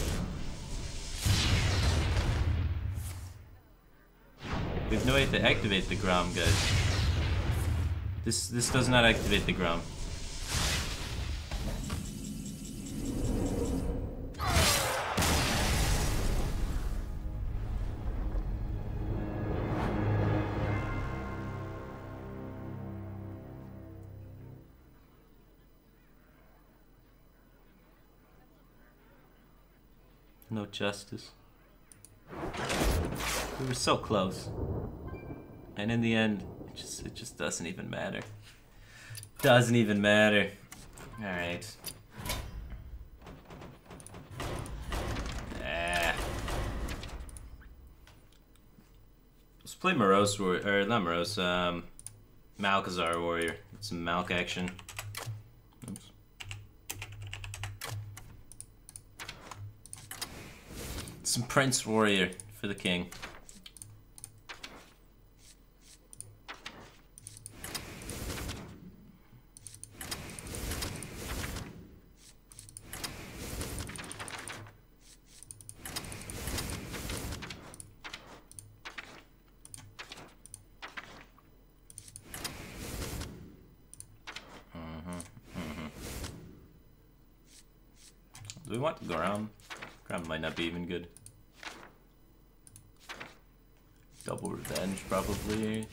We have no way to activate the Grom, guys. This does not activate the Grom. No justice. We were so close. And in the end, it just doesn't even matter. Doesn't even matter. Alright. Let's play Morose Warrior, or not Morose, Malkazar Warrior. Some Malk action. Oops. Some Prince Warrior for the king. Do we want Grom? Grom might not be even good. Double Revenge, probably.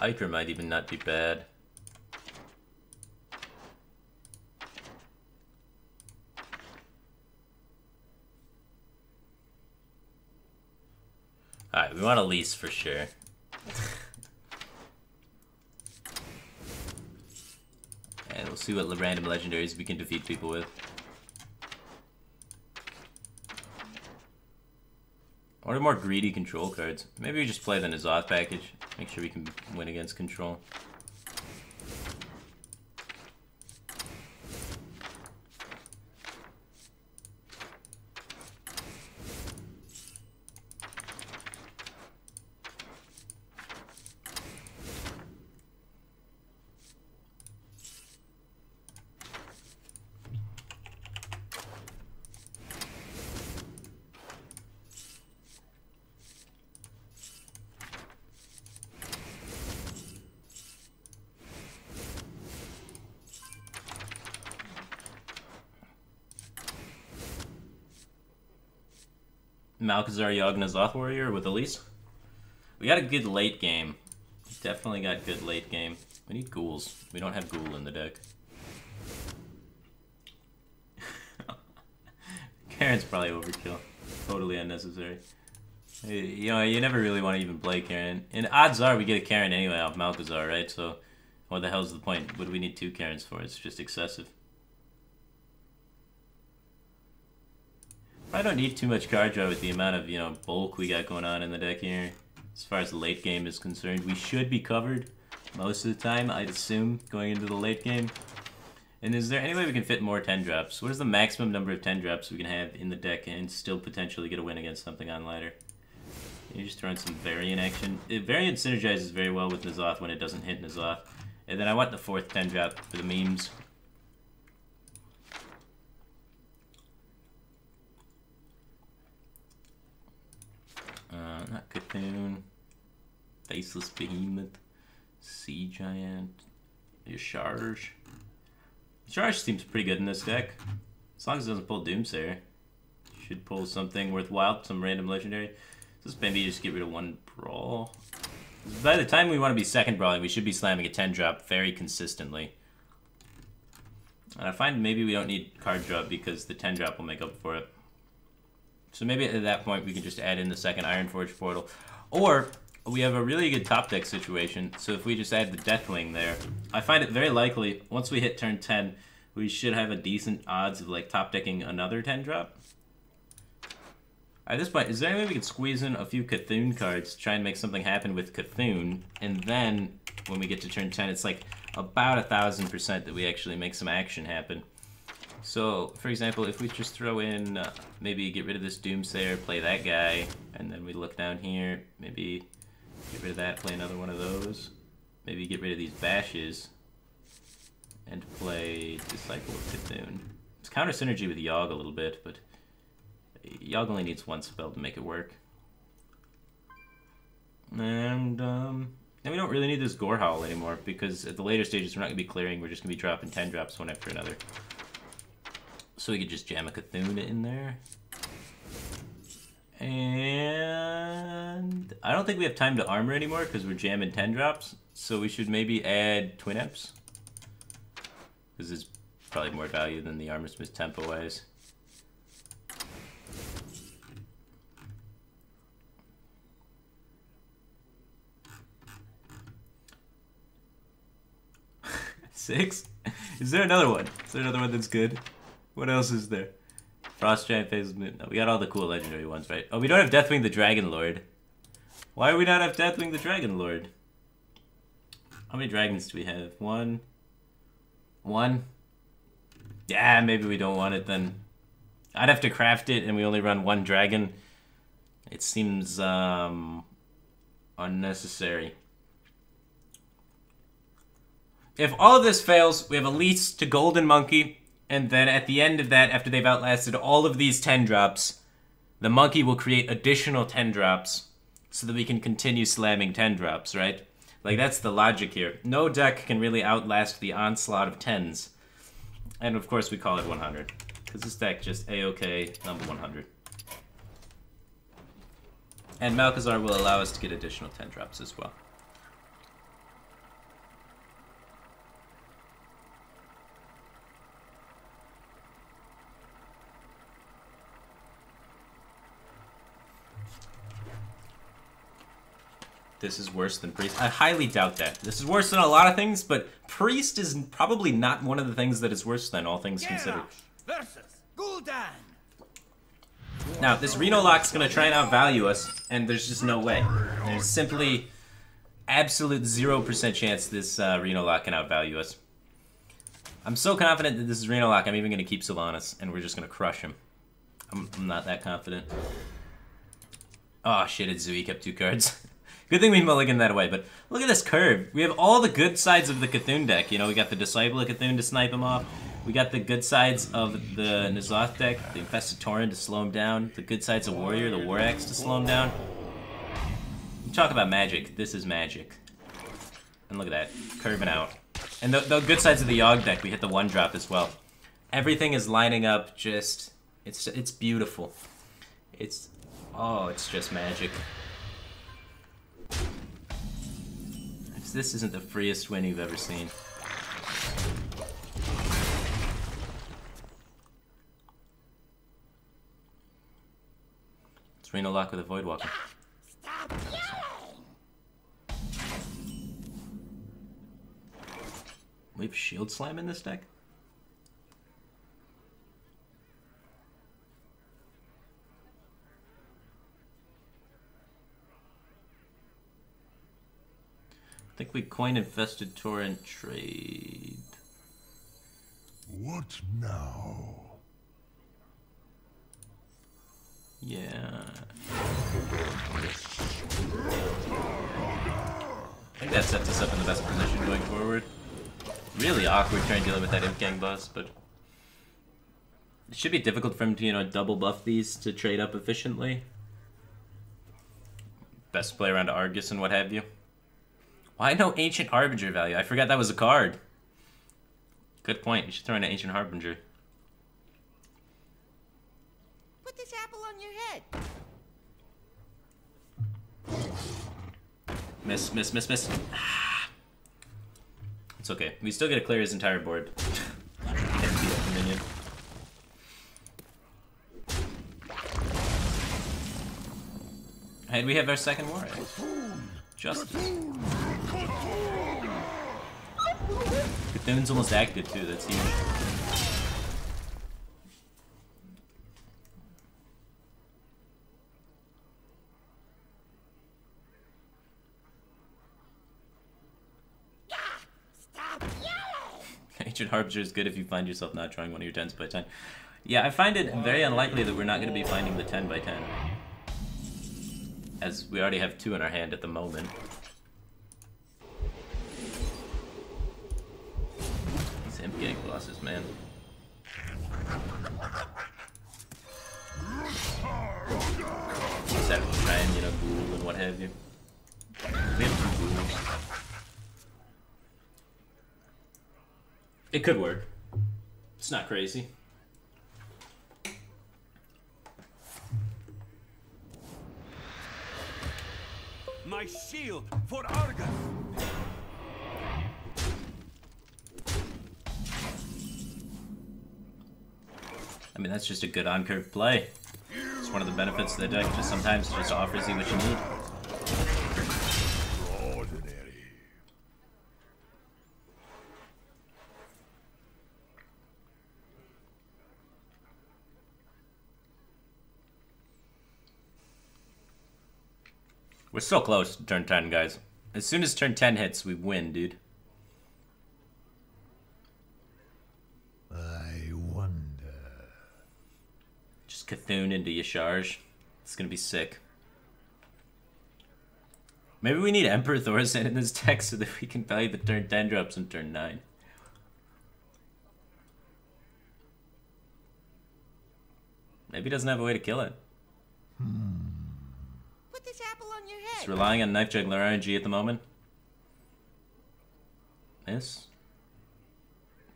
Iker might even not be bad. Alright, we want Elise for sure. And we'll see what random legendaries we can defeat people with. Or more greedy control cards. Maybe we just play the N'Zoth package. Make sure we can win against control. Malkazar Yogg N'Zoth Warrior with Elise. We got a good late game. Definitely got good late game. We need ghouls. We don't have ghoul in the deck. Karen's probably overkill. Totally unnecessary. You know, you never really want to even play Karen. And odds are we get a Karen anyway off Malkazar, right? So what the hell's the point? What do we need 2 Karens for? It's just excessive. I don't need too much card draw with the amount of, you know, bulk we got going on in the deck here. As far as the late game is concerned, we should be covered most of the time, I'd assume, going into the late game. And is there any way we can fit more 10 drops? What is the maximum number of 10 drops we can have in the deck and still potentially get a win against something on ladder? You're just throwing some Variant action. Variant synergizes very well with N'Zoth when it doesn't hit N'Zoth. And then I want the 4th 10 drop for the memes. Not Cthulhu. Faceless Behemoth. Sea Giant. Yasharj. Yasharj seems pretty good in this deck. As long as it doesn't pull Doomsayer. Should pull something worthwhile, some random legendary. Just maybe just get rid of 1 Brawl. By the time we want to be 2nd Brawling, we should be slamming a 10 drop very consistently. And I find maybe we don't need card drop because the 10 drop will make up for it. So maybe at that point we can just add in the 2nd Ironforge portal. Or we have a really good top deck situation, so if we just add the Deathwing there, I find it very likely, once we hit turn 10, we should have a decent odds of like top decking another 10 drop. At this point, is there any way we could squeeze in a few Cthulhu cards to try and make something happen with Cthulhu, and then when we get to turn 10, it's like about 1000% that we actually make some action happen. So, for example, if we just throw in, maybe get rid of this Doomsayer, play that guy, and then we look down here, maybe get rid of that, play another one of those, maybe get rid of these Bashes, and play Disciple of Cthulhu. It's counter synergy with Yogg a little bit, but Yogg only needs 1 spell to make it work. And, then we don't really need this Gore Howl anymore, because at the later stages we're not going to be clearing, we're just going to be dropping 10 drops one after another. So we could just jam a Cthulhu in there. And I don't think we have time to armor anymore because we're jamming 10 drops. So we should maybe add Twin Eps. This is probably more value than the Armorsmith tempo-wise. Six? Is there another one? Is there another one that's good? What else is there? Frost Giant, Faceless Moon. No, we got all the cool legendary ones, right? Oh, we don't have Deathwing the Dragon Lord. Why do we not have Deathwing the Dragon Lord? How many dragons do we have? One? Yeah, maybe we don't want it then. I'd have to craft it and we only run 1 dragon. It seems unnecessary. If all of this fails, we have a lease to Golden Monkey, and then at the end of that, after they've outlasted all of these 10 drops, the monkey will create additional 10 drops so that we can continue slamming 10 drops, right? Like, that's the logic here. No deck can really outlast the onslaught of 10s. And of course we call it 100, because this deck just A-OK number 100. And Malchezaar will allow us to get additional 10 drops as well. This is worse than Priest. I highly doubt that. This is worse than a lot of things, but Priest is probably not one of the things that is worse than, all things considered. Versus Gul'dan. Now, this Reno Lock's gonna try and outvalue us, and there's just no way. There's simply absolute 0% chance this Reno Lock can outvalue us. I'm so confident that this is Reno Lock, I'm even gonna keep Sylvanas, and we're just gonna crush him. I'm not that confident. Oh shit, it's Zui kept 2 cards. Good thing we mulliganed that away, but look at this curve. We have all the good sides of the Cthulhu deck. You know, we got the Disciple of Cthulhu to snipe him off. We got the good sides of the N'Zoth deck, the Infested Tauren to slow him down. The good sides of Warrior, the War Axe to slow him down. You talk about magic. This is magic. And look at that, curving out. And the good sides of the Yogg deck, we hit the 1-drop as well. Everything is lining up just... It's beautiful. It's just magic. This isn't the freest win you've ever seen. It's Reno Lock with a Voidwalker. Stop yelling! We have Shield Slam in this deck? think we coin infested torrent trade. What now? Yeah. I think that sets us up in the best position going forward. Really awkward trying dealing with that Imp Gang boss, but it should be difficult for him to, you know, double buff these to trade up efficiently. Best play around Argus and what have you. Why no Ancient Harbinger value? I forgot that was a card. Good point. You should throw in an Ancient Harbinger. Put this apple on your head. Miss, miss, miss, miss. Ah. It's okay. We still get to clear his entire board. Can't beat up the minion. And we have our second war axe. Justice. Cthulhu's almost active too, that's huge. Ancient Harbinger is good if you find yourself not drawing one of your 10s by 10. Yeah, I find it very unlikely that we're not going to be finding the 10 by 10. As we already have 2 in our hand at the moment. These Imp Gang bosses, man. Just have to try and, you know, ghoul and what have you. We have 2 ghouls. It could work. It's not crazy. My shield for Argus. I mean, that's just a good on-curve play. It's one of the benefits of the deck, just sometimes it just offers you what you need. We're so close to turn 10, guys. As soon as turn 10 hits, we win, dude. I wonder. Just Cthulhu into Yasharj. It's gonna be sick. Maybe we need Emperor Thorzen in this deck so that we can value the turn 10 drops in turn 9. Maybe he doesn't have a way to kill it. Put this apple on your head. He's relying on Knife Juggler RNG at the moment. Miss.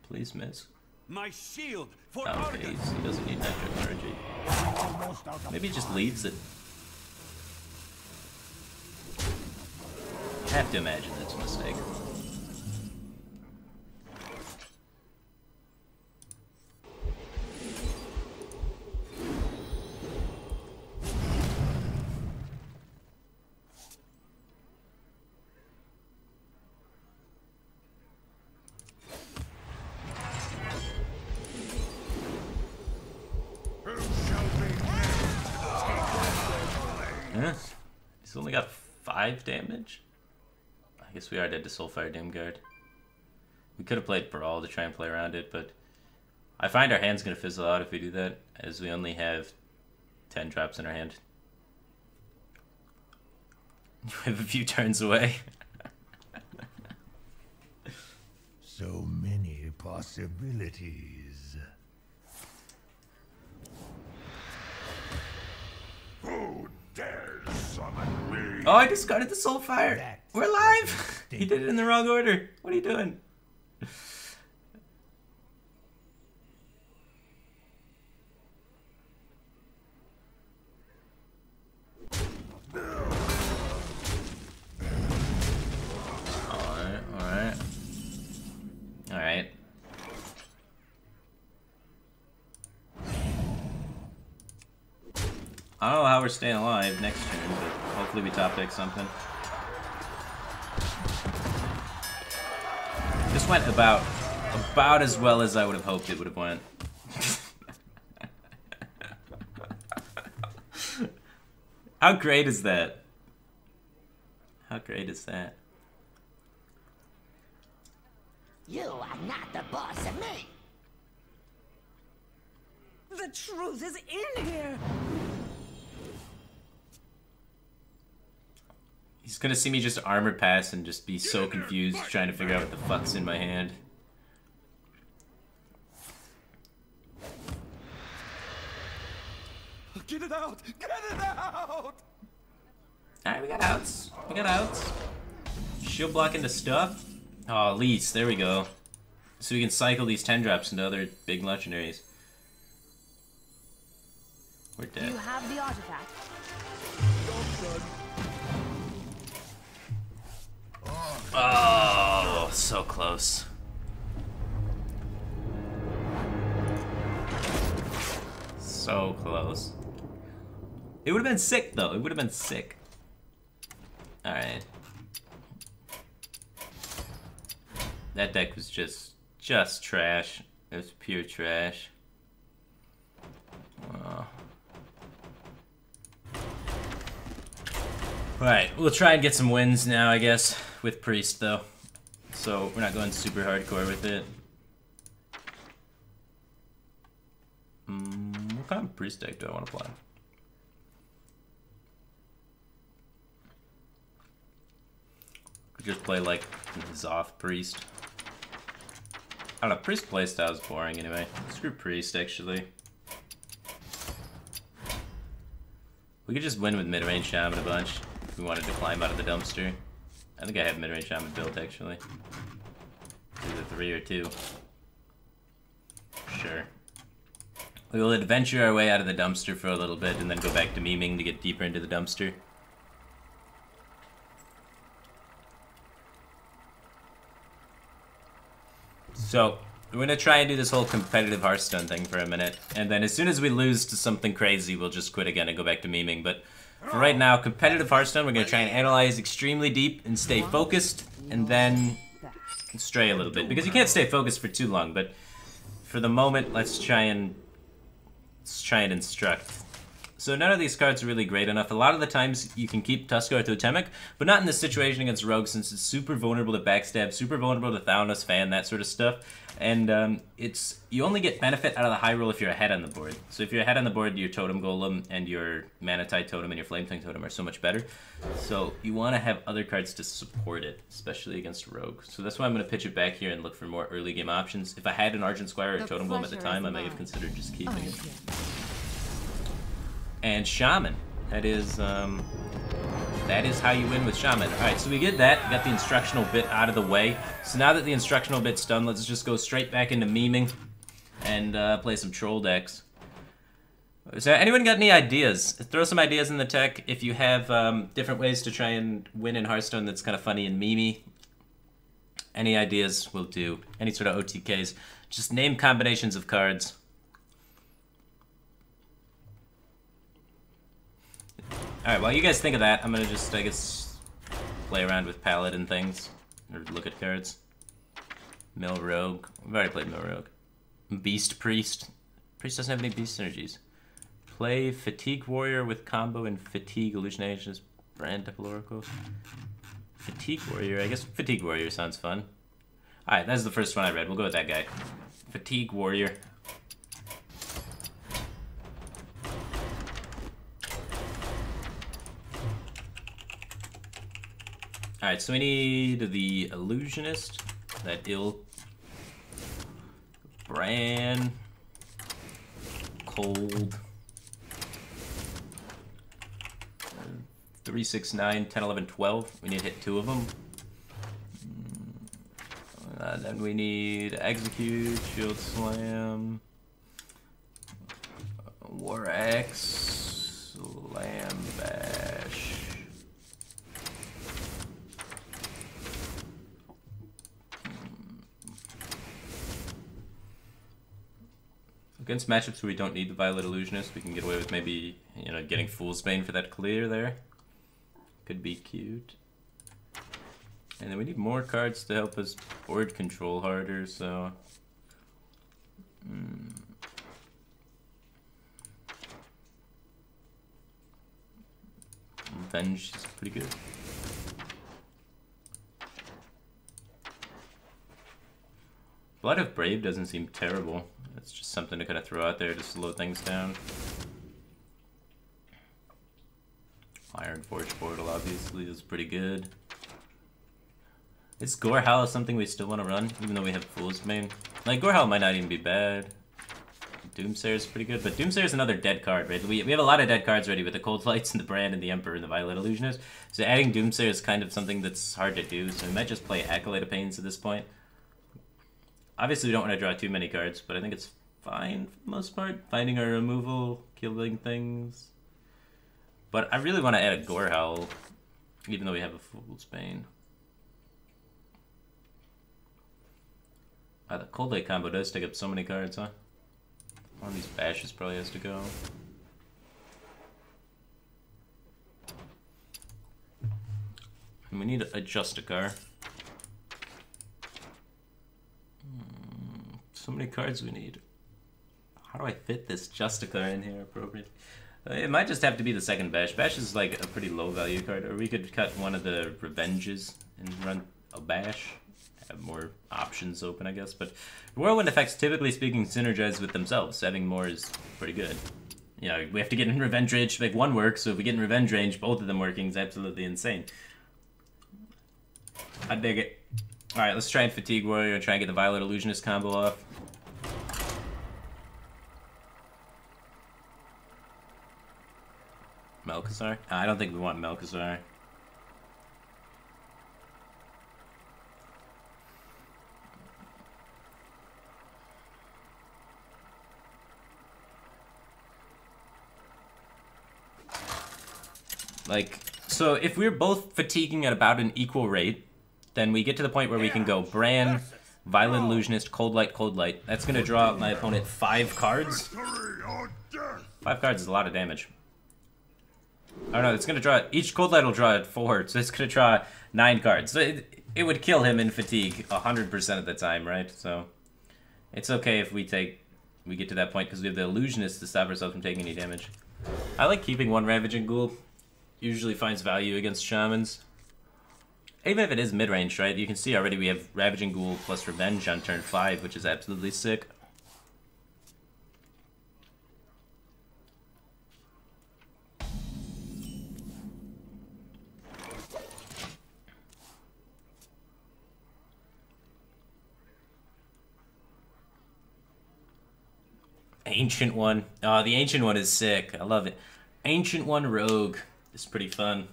Please miss. My shield for Oh, okay, Argus. he doesn't need Knife Juggler RNG. Maybe he just leaves it. I have to imagine that's a mistake. Yeah. He's only got 5 damage. I guess we are dead to Soulfire Doomguard. We could have played Brawl to try and play around it, but I find our hand's gonna fizzle out if we do that, as we only have 10 drops in our hand. We have a few turns away. So many possibilities. Who dares summon me? Oh, I discarded the Soulfire! We're alive! He did it in the wrong order. What are you doing? Alright. I don't know how we're staying alive next turn, but hopefully we top deck something. This went about as well as I would have hoped it would have went. How great is that? How great is that? You are not the boss of me. The truth is in here. He's gonna see me just armor pass and just be so confused trying to figure out what the fuck's in my hand. Get it out! Get it out! Alright, we got outs. We got outs. Shield block into stuff. Oh, lease. There we go. So we can cycle these 10 drops into other big legendaries. We're dead. You have the artifact. Oh, so close. So close. It would have been sick, though. It would have been sick. Alright. That deck was just trash. It was pure trash. Alright, we'll try and get some wins now, I guess, with Priest, though. So, we're not going super hardcore with it. What kind of Priest deck do I want to play? Could just play, like, Zoth Priest. I don't know, Priest playstyle is boring anyway. Screw Priest, actually. We could just win with mid-range Shaman a bunch if we wanted to climb out of the dumpster. I think I have mid-range Shaman built, actually. Either 3 or 2. Sure. We will adventure our way out of the dumpster for a little bit and then go back to memeing to get deeper into the dumpster. So, we're gonna try and do this whole competitive Hearthstone thing for a minute, and then as soon as we lose to something crazy, we'll just quit again and go back to memeing. But for right now, competitive Hearthstone, we're gonna try and analyze extremely deep and stay focused, and then stray a little bit. Because you can't stay focused for too long, but for the moment, let's try and instruct. So none of these cards are really great enough. A lot of the times you can keep Tuskar Totemic, but not in this situation against Rogue, since it's super vulnerable to backstab, super vulnerable to Thanos, Fan, that sort of stuff. And you only get benefit out of the high roll if you're ahead on the board. So if you're ahead on the board, your Totem Golem and your Manatite Totem and your Flametongue Totem are so much better. So you want to have other cards to support it, especially against Rogue. So that's why I'm going to pitch it back here and look for more early game options. If I had an Argent Squire or a Totem Golem at the time, I may have considered just keeping it. And Shaman. That is how you win with Shaman. Alright, so we get that. We got the instructional bit out of the way. So now that the instructional bit's done, let's just go straight back into memeing and play some troll decks. So anyone got any ideas? Throw some ideas in the tech if you have different ways to try and win in Hearthstone that's kind of funny and memey. Any ideas will do. Any sort of OTKs. Just name combinations of cards. Alright, while you guys think of that, I'm gonna just, I guess, play around with Palette and things. Or look at cards. Mill Rogue. We've already played Mill Rogue. Beast Priest. Priest doesn't have any Beast synergies. Play Fatigue Warrior with combo and Fatigue Illusionations. Brand Temple Oracle. Fatigue Warrior. I guess Fatigue Warrior sounds fun. Alright, that's the first one I read. We'll go with that guy. Fatigue Warrior. Alright, so we need the Illusionist, that Bran, Cold, 3, 6, 9, 10, 11, 12. We need to hit 2 of them. Then we need Execute, Shield Slam, War Axe, Slam Bash. Against matchups where we don't need the Violet Illusionist, we can get away with maybe, you know, getting Fool's Bane for that clear there. Could be cute. And then we need more cards to help us board control harder, so... Revenge is pretty good. Blood of Brave doesn't seem terrible. It's just something to kind of throw out there to slow things down. Iron Forge Portal obviously is pretty good. Is Gorehowl something we still want to run, even though we have Fool's Bane? Like, Gorehowl might not even be bad. Doomsayer is pretty good, but Doomsayer is another dead card, right? We have a lot of dead cards already with the Cold Lights and the Brand and the Emperor and the Violet Illusionist. So adding Doomsayer is kind of something that's hard to do, so we might just play Acolyte of Pains at this point. Obviously, we don't want to draw too many cards, but I think it's fine for the most part. Finding our removal, killing things. But I really want to add a Gorehowl, even though we have a Fool's Bane. The Cold Light combo does take up so many cards, huh? One of these bashes probably has to go. And we need a Justicar. So many cards we need. How do I fit this Justicar in here appropriately? It might just have to be the second Bash. Bash is like a pretty low value card, or we could cut one of the Revenges and run a Bash. Have more options open, I guess, but whirlwind effects, typically speaking, synergize with themselves. Having more is pretty good. You know, we have to get in revenge range to make one work, so if we get in revenge range, both of them working is absolutely insane. I dig it. Alright, let's try and Fatigue Warrior and try and get the Violet Illusionist combo off. Melkazar? I don't think we want Melkazar. Like, so if we're both fatiguing at about an equal rate, then we get to the point where we can go Bran, Violet Illusionist, Cold Light, Cold Light. That's going to draw my opponent 5 cards. 5 cards is a lot of damage. I don't know, it's going to draw, each Cold Light will draw 4, so it's going to draw 9 cards. So it would kill him in fatigue 100% of the time, right? So it's okay if we get to that point because we have the Illusionist to stop ourselves from taking any damage. I like keeping one Ravaging Ghoul. Usually finds value against Shamans. Even if it is mid-range, right? You can see already we have Ravaging Ghoul plus Revenge on turn 5, which is absolutely sick. Ancient One. Oh, the Ancient One is sick. I love it. Ancient One Rogue. It's pretty fun.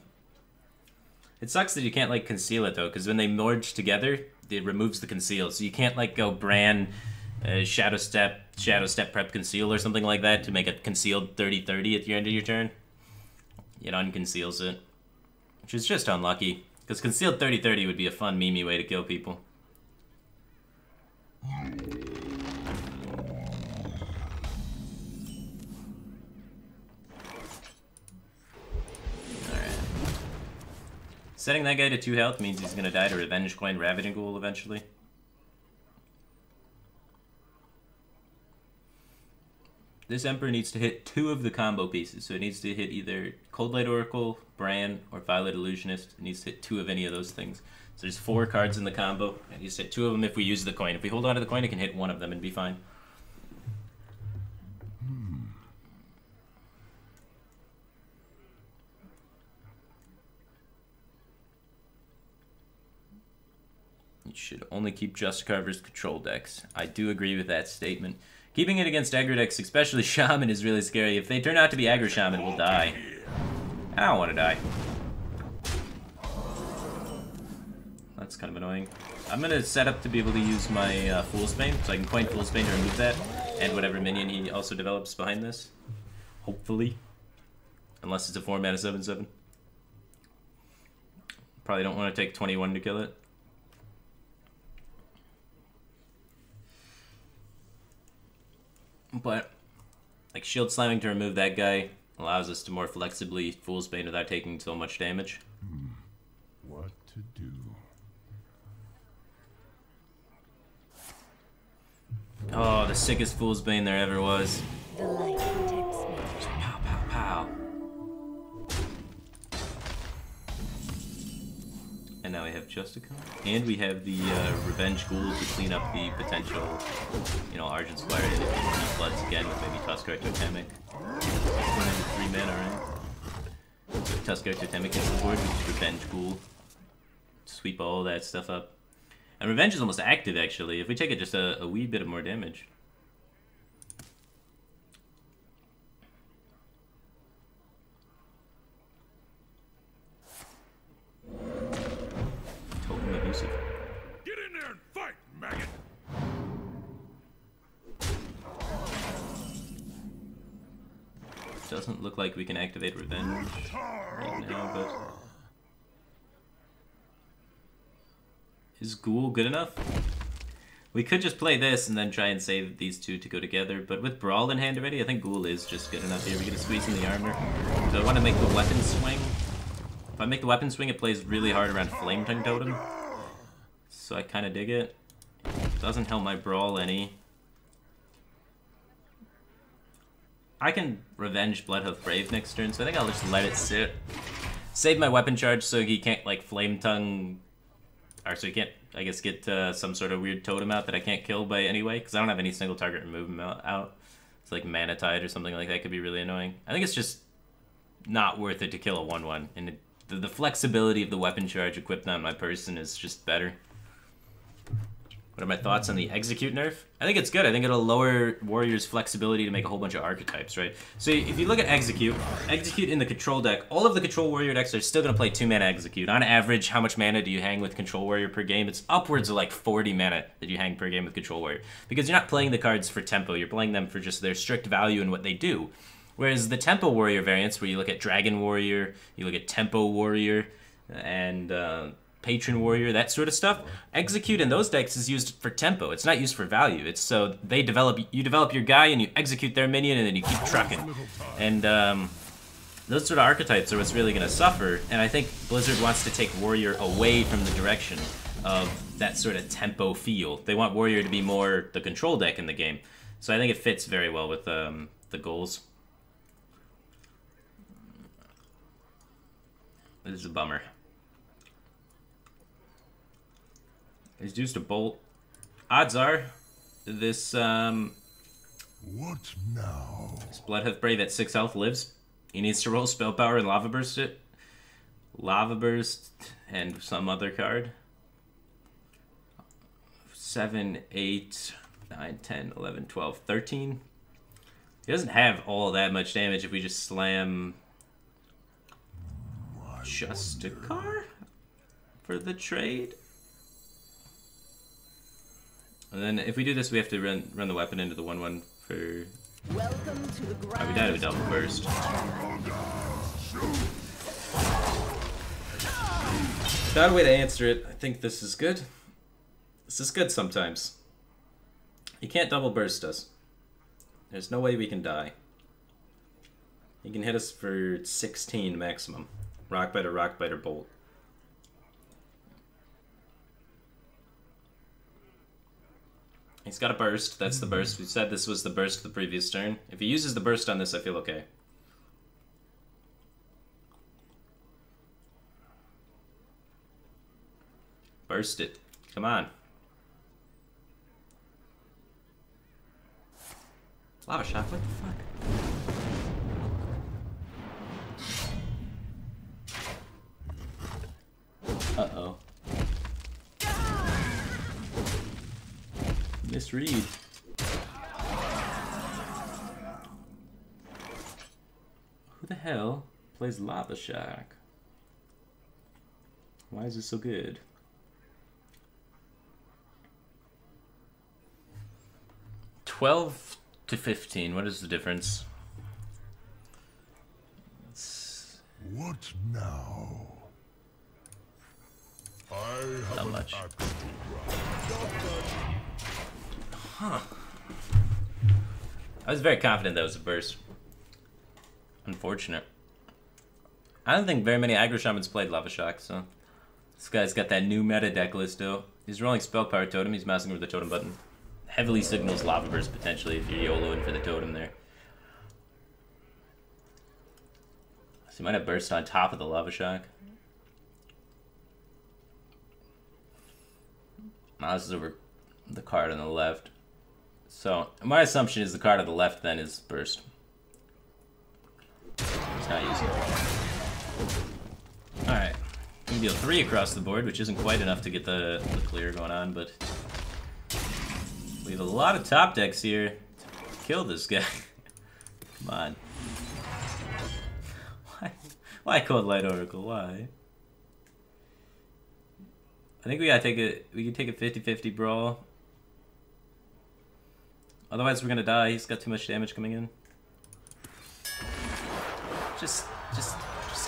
It sucks that you can't, like, conceal it, though, because when they merge together, it removes the conceal. So you can't, like, go Bran, Shadow Step, Prep Conceal or something like that to make it concealed 30-30 at the end of your turn. It unconceals it. Which is just unlucky, because concealed 30-30 would be a fun meme way to kill people. Setting that guy to 2 health means he's gonna die to Revenge Coin Ravaging Ghoul eventually. This Emperor needs to hit 2 of the combo pieces, so it needs to hit either Cold Light Oracle, Bran, or Violet Illusionist. It needs to hit 2 of any of those things. So there's 4 cards in the combo, and you hit 2 of them if we use the coin. If we hold on to the coin, it can hit 1 of them and be fine. You should only keep Justicar versus control decks. I do agree with that statement. Keeping it against aggro decks, especially Shaman, is really scary. If they turn out to be aggro Shaman, we'll die. I don't want to die. That's kind of annoying. I'm going to set up to be able to use my Fool's Bane, so I can coin Fool's Bane to remove that, and whatever minion he also develops behind this. Hopefully. Unless it's a 4-mana 7/7. Probably don't want to take 21 to kill it. But, like, shield slamming to remove that guy allows us to more flexibly Fool's Bane without taking so much damage. What to do? Oh, the sickest Fool's Bane there ever was. The light protects me. Pow, pow, pow. And now we have have Justicon. And we have the Revenge Ghoul to clean up the potential, you know, Argent Squire and Floods again with maybe Tuskar Totemic. 3 men, alright. So Tuskar Totemic gets the board with Revenge Ghoul. Sweep all that stuff up. And Revenge is almost active, actually. If we take it just a wee bit of more damage. Totem abusive. Get in there and fight, maggot! Doesn't look like we can activate Revenge right now, but... Is Ghoul good enough? We could just play this and then try and save these two to go together, but with Brawl in hand already, I think Ghoul is just good enough here. We're gonna squeeze in the armor. Do I want to make the weapon swing? If I make the weapon swing, it plays really hard around Flame Tongue Totem. So I kind of dig it. Doesn't help my Brawl any. I can Revenge Bloodhoof Brave next turn, so I think I'll just let it sit. Save my weapon charge so he can't, like, Flame Tongue... Or so he can't, I guess, get some sort of weird totem out that I can't kill by anyway, because I don't have any single target remove him out. It's like Mana Tide or something like that could be really annoying. I think it's just not worth it to kill a 1/1, and the flexibility of the weapon charge equipped on my person is just better. What are my thoughts on the Execute nerf? I think it's good. I think it'll lower Warrior's flexibility to make a whole bunch of archetypes, right? So if you look at Execute in the Control deck, all of the Control Warrior decks are still going to play 2-mana Execute. On average, how much mana do you hang with Control Warrior per game? It's upwards of like 40 mana that you hang per game with Control Warrior. Because you're not playing the cards for tempo, you're playing them for just their strict value and what they do. Whereas the Tempo Warrior variants, where you look at Dragon Warrior, you look at Tempo Warrior, and... Patron Warrior, that sort of stuff. Execute in those decks is used for tempo. It's not used for value. It's so you develop your guy and you execute their minion and then you keep trucking. And those sort of archetypes are what's really going to suffer. And I think Blizzard wants to take Warrior away from the direction of that sort of tempo feel. They want Warrior to be more the control deck in the game. So I think it fits very well with the goals. This is a bummer. He's used a bolt. Odds are, this What now? this Bloodhoof Brave at 6 health lives. He needs to roll Spell Power and Lava Burst it. Lava Burst and some other card. 7, 8, 9, 10, 11, 12, 13. He doesn't have all that much damage if we just slam Justicar for the trade. And then if we do this, we have to run the weapon into the 1/1 for... Welcome to the Oh, we died of a double burst. Without a way to answer it, I think this is good. This is good sometimes. He can't double burst us. There's no way we can die. He can hit us for 16 maximum. Rockbiter, Bolt. He's got a burst. That's the burst. We said this was the burst the previous turn. If he uses the burst on this, I feel okay. Burst it. Come on. Lava Shock, what the fuck? Uh-oh. Misread. Who the hell plays Lava Shock? Why is this so good? $12 to $15. What is the difference? What now? I have Not much. Huh. I was very confident that was a burst. Unfortunate. I don't think very many aggro shamans played Lava Shock, so this guy's got that new meta deck list though. He's rolling Spell Power Totem, he's mousing over the totem button. Heavily signals Lava Burst potentially if you're YOLOing for the totem there. So he might have burst on top of the Lava Shock. Now this is over the card on the left. So my assumption is the card on the left then is burst. It's not using it. Alright. We deal 3 across the board, which isn't quite enough to get the clear going on, but we have a lot of top decks here to kill this guy. Come on. Why Cold Light Oracle? Why? I think we gotta take a 50-50 brawl. Otherwise we're gonna die. He's got too much damage coming in. Just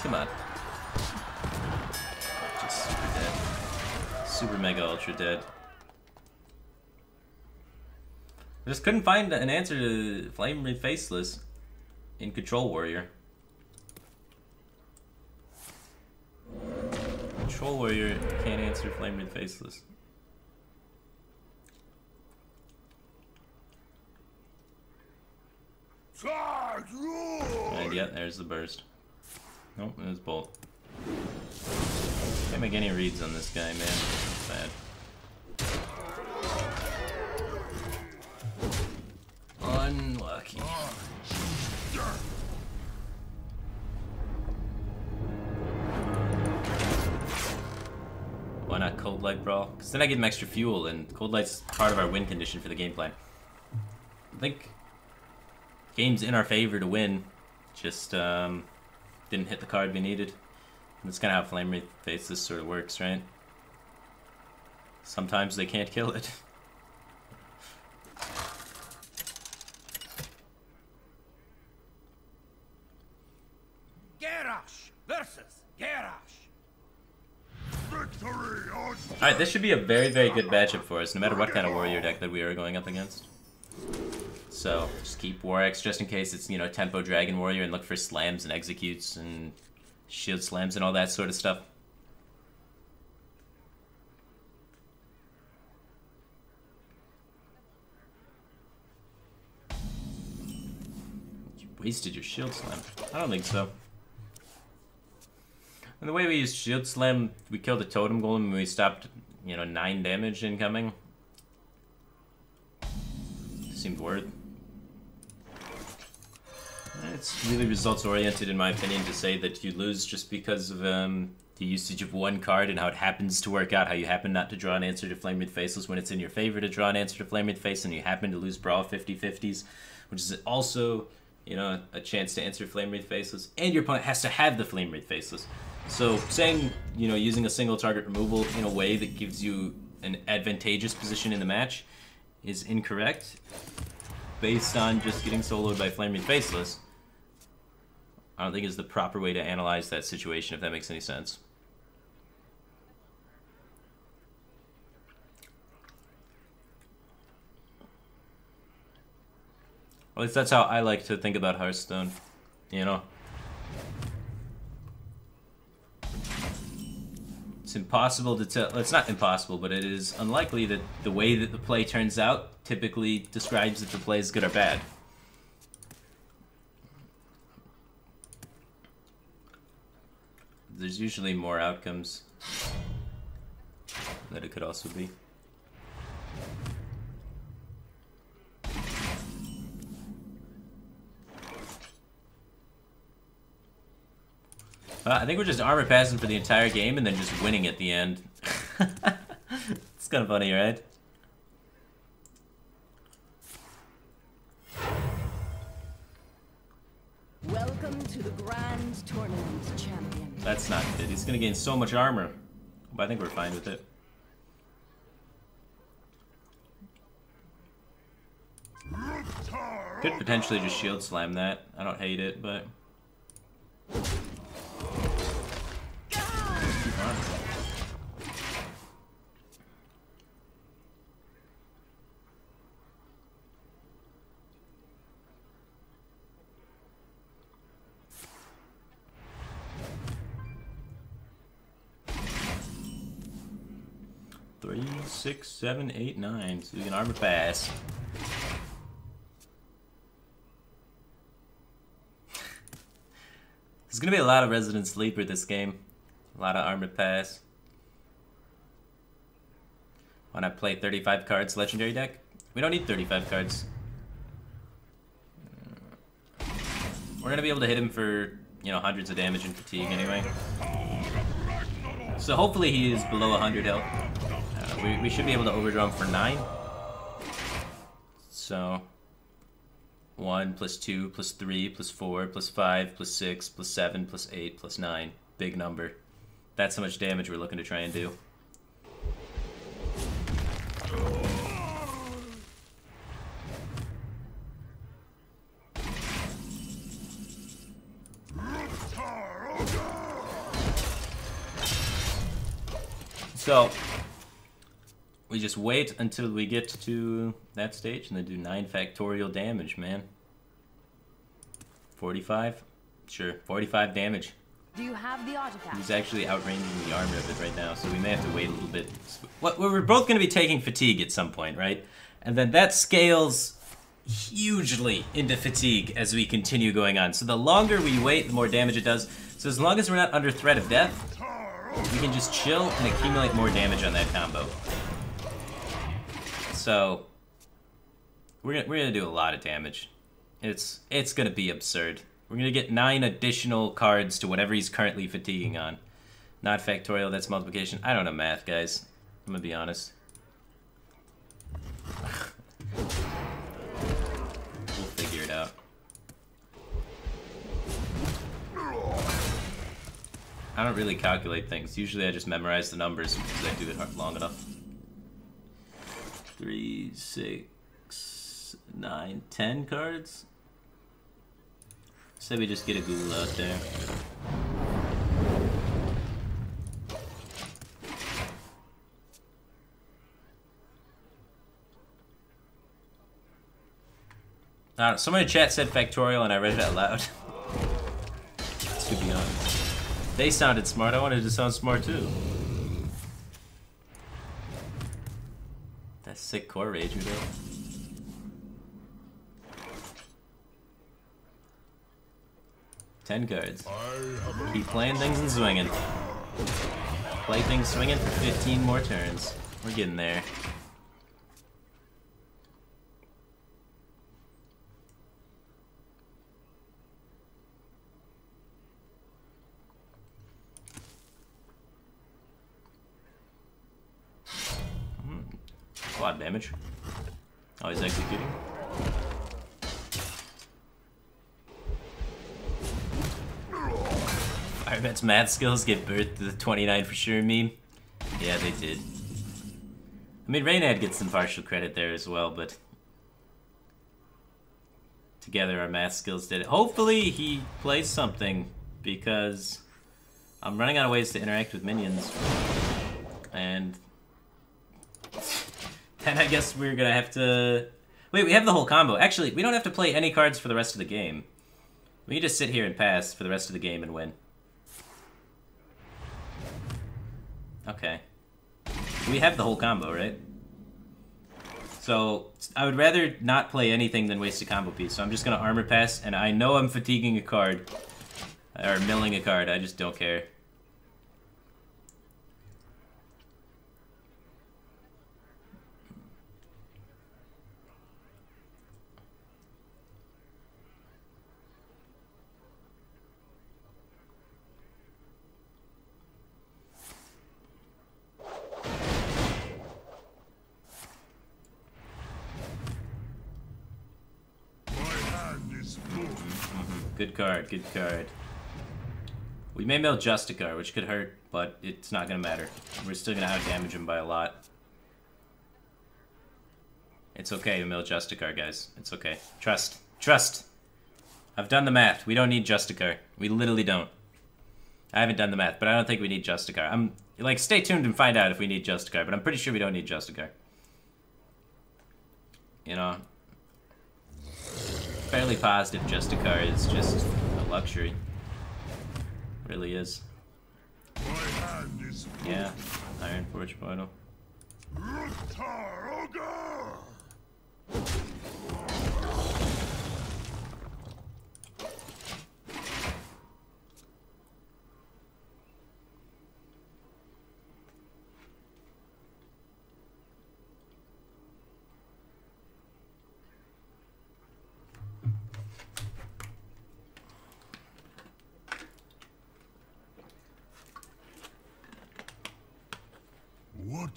come on. Just super dead. Super mega ultra dead. I just couldn't find an answer to Flame Wreath Faceless in Control Warrior. Control Warrior can't answer Flame Wreath Faceless. And yeah, there's the burst. Nope, it was bolt. Can't make any reads on this guy, man. It's bad. Unlucky. Why not Cold Light Brawl? Because then I get him extra fuel, and Cold Light's part of our win condition for the game plan. I think game's in our favor to win, just didn't hit the card we needed. And that's kind of how Flame Wreath Faceless sort of works, right? Sometimes they can't kill it. Garrosh versus Garrosh. Alright, this should be a very, very good matchup for us, no matter what kind of warrior deck that we are going up against. So, just keep War X just in case it's, you know, Tempo Dragon Warrior, and look for slams and executes and shield slams and all that sort of stuff. You wasted your shield slam. I don't think so. And the way we used shield slam, we killed a totem golem and we stopped, you know, 9 damage incoming. Seemed worth. It's really results oriented in my opinion to say that you lose just because of the usage of one card and how it happens to work out, how you happen not to draw an answer to Flame Wreath Faceless when it's in your favor to draw an answer to Flame Wreath Face, and you happen to lose Brawl 50-50s, which is also, you know, a chance to answer Flame Wreath Faceless, and your opponent has to have the Flame Wreath Faceless. So saying, you know, using a single target removal in a way that gives you an advantageous position in the match is incorrect based on just getting soloed by Flame Wreath Faceless. I don't think is the proper way to analyze that situation, if that makes any sense. At least that's how I like to think about Hearthstone, you know? It's impossible to tell. It's not impossible, but it is unlikely that the way that the play turns out typically describes if the play is good or bad. There's usually more outcomes that it could also be. I think we're just armor passing for the entire game and then just winning at the end. It's kind of funny, right? Welcome to the Grand Tournament, champion. That's not good. He's gonna gain so much armor. But I think we're fine with it. Could potentially just shield slam that. I don't hate it, but... Three, 6, 7, 8, 9. So we can armor pass. There's gonna be a lot of Resident Sleeper this game. A lot of armor pass. When I play 35 cards legendary deck, we don't need 35 cards. We're gonna be able to hit him for, you know, hundreds of damage and fatigue anyway. So hopefully he is below 100 health. We should be able to overdraw him for 9. So 1 plus 2 plus 3 plus 4 plus 5 plus 6 plus 7 plus 8 plus 9. Big number. That's how much damage we're looking to try and do. So, we just wait until we get to that stage and then do 9 factorial damage, man. 45? Sure, 45 damage. Do you have the artifact? He's actually outranging the armor of it right now, so we may have to wait a little bit. We're both going to be taking fatigue at some point, right? And then that scales hugely into fatigue as we continue going on. So the longer we wait, the more damage it does. So as long as we're not under threat of death, we can just chill and accumulate more damage on that combo. So we're gonna do a lot of damage. It's gonna be absurd. We're gonna get 9 additional cards to whatever he's currently fatiguing on. Not factorial, that's multiplication. I don't know math, guys. I'm gonna be honest. We'll figure it out. I don't really calculate things. Usually I just memorize the numbers because I do it long enough. 3, 6, 9, 10 cards? Say we just get a ghoul out there. I don't know, someone in chat said factorial and I read it out loud. To be honest. They sounded smart, I wanted to sound smart too. That sick core rage we built. Ten cards. Keep playing things and swinging. Play things swinging for 15 more turns. We're getting there. A lot of damage. Oh, he's executing. Firebat's math skills get birthed to the 29 for sure meme. Yeah, they did. I mean, Reynad gets some partial credit there as well, but together our math skills did it. Hopefully he plays something, because I'm running out of ways to interact with minions. And then I guess we're gonna have to... Wait, we have the whole combo. Actually, we don't have to play any cards for the rest of the game. We can just sit here and pass for the rest of the game and win. Okay. We have the whole combo, right? So, I would rather not play anything than waste a combo piece. So I'm just gonna armor pass, and I know I'm fatiguing a card. Or milling a card, I just don't care. Good card, good card. We may mill Justicar, which could hurt, but it's not gonna matter. We're still gonna out-damage him by a lot. It's okay to mill Justicar, guys. It's okay. Trust. Trust! I've done the math. We don't need Justicar. We literally don't. I haven't done the math, but I don't think we need Justicar. Like, stay tuned and find out if we need Justicar, but I'm pretty sure we don't need Justicar. You know? Fairly positive Justicar is just a luxury. Really is. Yeah, Iron Forge Portal.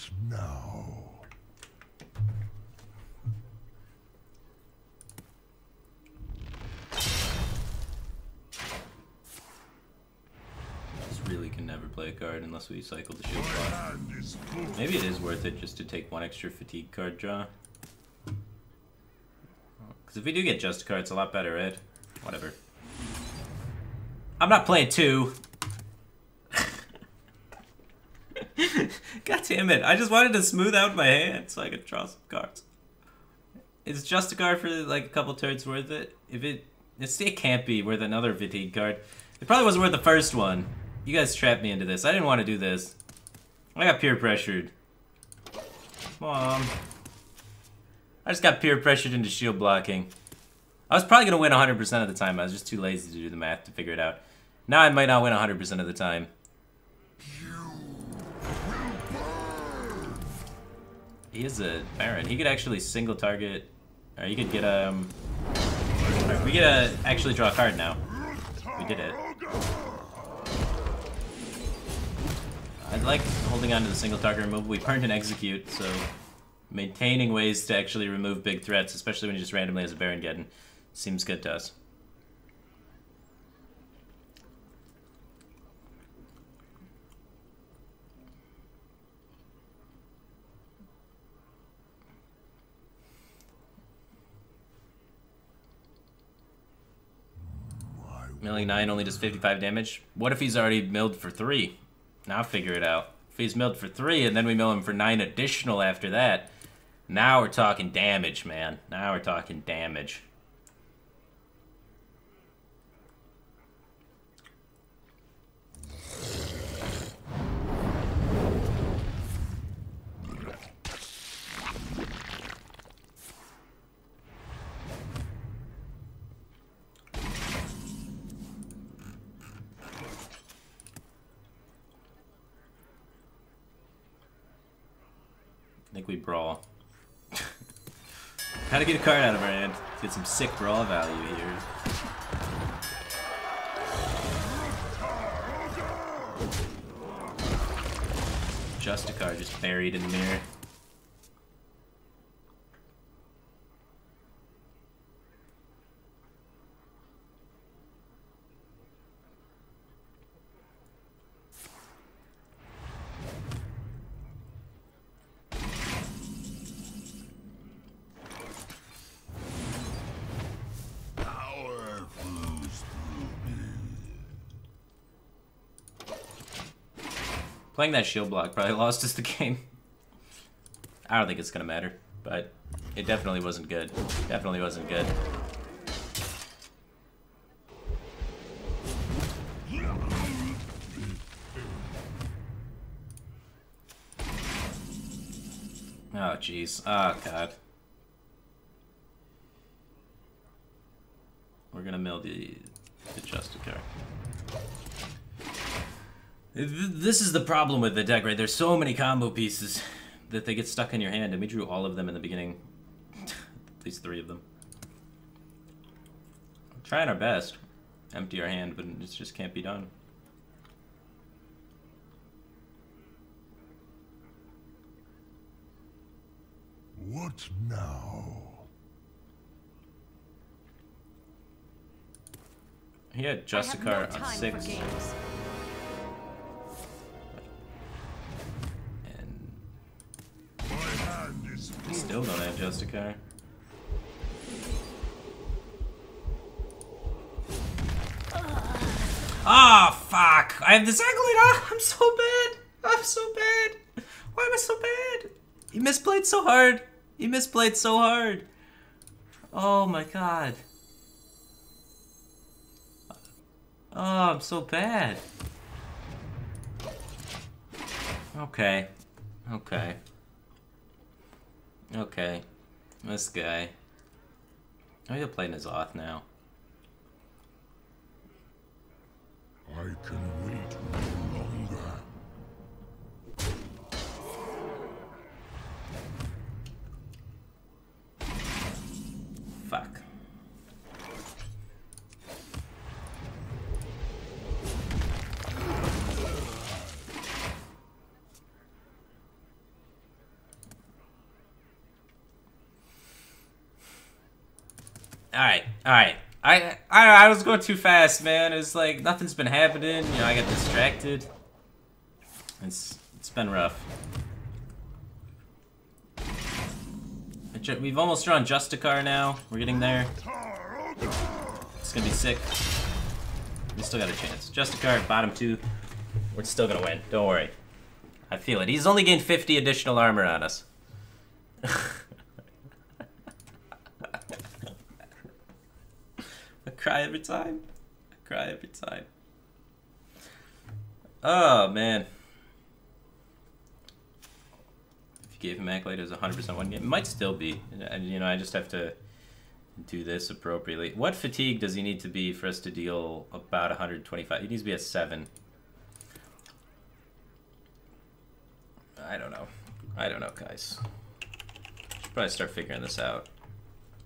What now? Just really can never play a card unless we cycle the shield block. Maybe it is worth it just to take one extra fatigue card draw. Because if we do get just a card, it's a lot better, right? Whatever. I'm not playing 2. God damn it. I just wanted to smooth out my hand so I could draw some cards. Is just a card for like a couple turns worth it? If it can't be worth another fatigue card. It probably wasn't worth the first one. You guys trapped me into this. I didn't want to do this. I got peer pressured. Mom. I just got peer pressured into shield blocking. I was probably going to win 100% of the time. I was just too lazy to do the math to figure it out. Now I might not win 100% of the time. He is a Baron. He could actually single target. Or he could get we get actually draw a card now. We did it. I like holding on to the single target removal. We burned and execute, so maintaining ways to actually remove big threats, especially when you just randomly has a Baron Geddon, seems good to us. Milling 9 only does 55 damage. What if he's already milled for 3? Now I'll figure it out. If he's milled for 3 and then we mill him for 9 additional after that, now we're talking damage, man. Now we're talking damage. I think we brawl. Gotta get a card out of our hand. Get some sick brawl value here. Just a card just buried in the mirror. Playing that shield block probably lost us the game. I don't think it's gonna matter, but it definitely wasn't good. Definitely wasn't good. Oh jeez. Oh god. We're gonna mill the Justicar. This is the problem with the deck, right? There's so many combo pieces that they get stuck in your hand, and we drew all of them in the beginning. At least 3 of them. We're trying our best. Empty our hand, but it just can't be done. What now? He had Justicar on 6. Still don't have Justicar. Ah, oh, fuck! I have the Acolyte! Ah, I'm so bad! I'm so bad! Why am I so bad? He misplayed so hard! He misplayed so hard! Oh my god. Oh, I'm so bad. Okay. Okay. Okay. This guy. I'm gonna play N'Zoth now. I can wait no longer. Fuck. Alright, alright. I was going too fast, man. It's like nothing's been happening. You know, I got distracted. It's been rough. We've almost drawn Justicar now. We're getting there. It's gonna be sick. We still got a chance. Justicar, bottom 2. We're still gonna win. Don't worry. I feel it. He's only gained 50 additional armor on us. I cry every time. I cry every time. Oh, man. If you gave him Acolyte, it was 100% one game. It might still be. You know, I just have to do this appropriately. What fatigue does he need to be for us to deal about 125? He needs to be at 7. I don't know. I don't know, guys. Should probably start figuring this out.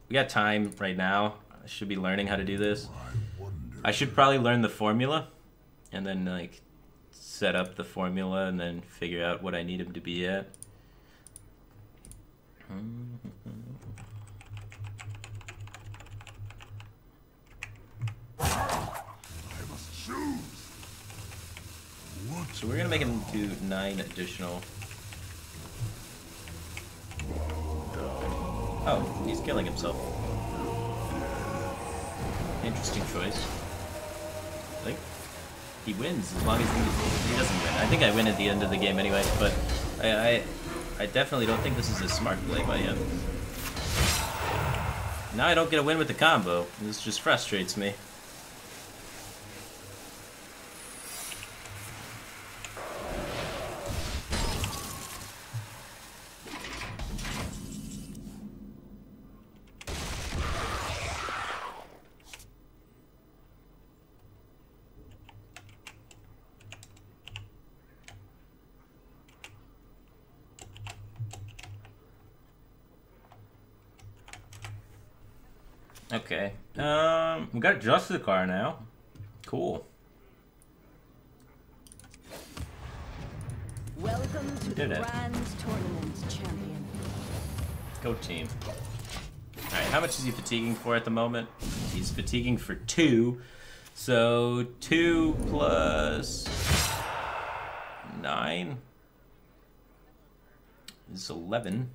We got time right now. I should be learning how to do this. I should probably learn the formula and then like set up the formula and then figure out what I need him to be at. So we're gonna make him do 9 additional. Oh, he's killing himself. Interesting choice. I think he wins as long as he doesn't win. I think I win at the end of the game anyway, but I definitely don't think this is a smart play by him. Now I don't get a win with the combo. This just frustrates me. Okay. We got Justicar now. Cool. Welcome to the Grand Tournament, champion. Go team. Alright, how much is he fatiguing for at the moment? He's fatiguing for 2. So 2 plus 9 is 11.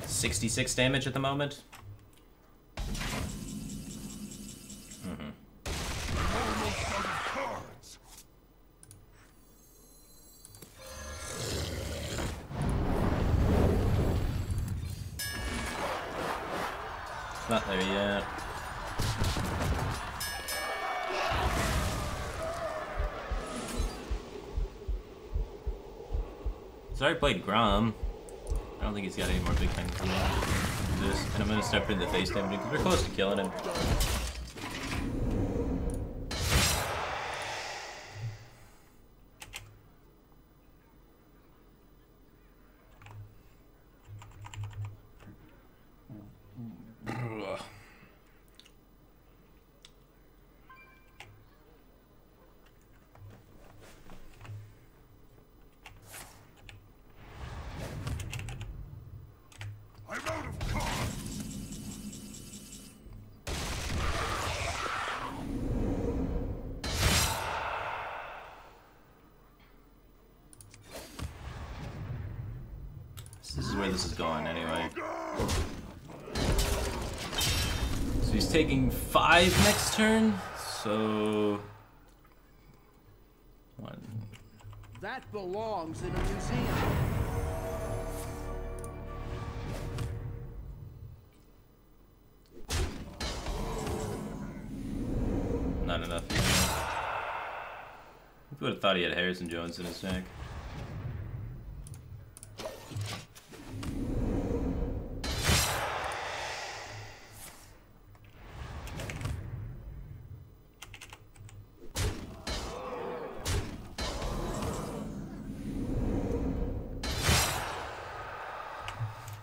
66 damage at the moment. It's not there yet. He's already played Grom. I don't think he's got any more big things coming out of this. And I'm going to start putting the face damage because we're close to killing him. This is where this is going anyway. So he's taking 5 next turn. So 1. That belongs in a museum. Not enough. I would have thought he had Harrison Jones in his deck.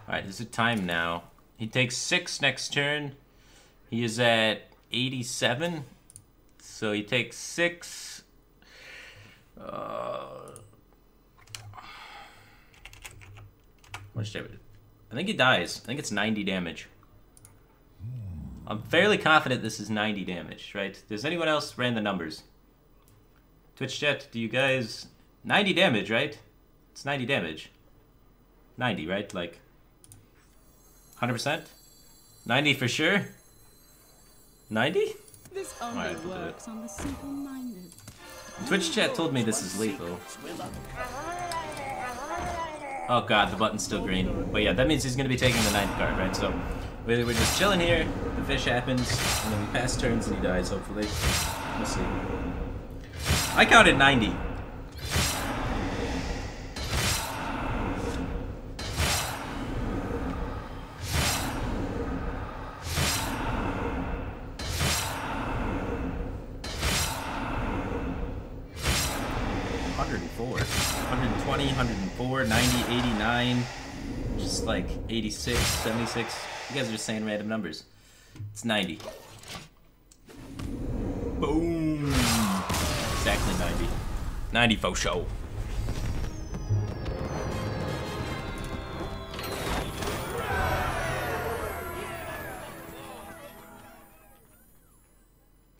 Alright, is it time now? He takes 6 next turn. He is at 87. So he takes 6. Much damage? I think he dies. I think it's 90 damage. I'm fairly confident this is 90 damage, right? Does anyone else ran the numbers? Twitch chat, do you guys... 90 damage, right? It's 90 damage. 90, right? Like... 100%? 90 for sure? 90? This only works on the simple-minded. Twitch chat told me this is lethal. Oh god, the button's still green. But yeah, that means he's gonna be taking the 9th card, right? So, we're just chilling here, the fish happens, and then we pass turns and he dies, hopefully. We'll see. I counted 90. $104, 120, 104, 90, 89, just like 86, 76. You guys are just saying random numbers. It's 90. Boom. Exactly 90. 90 for show.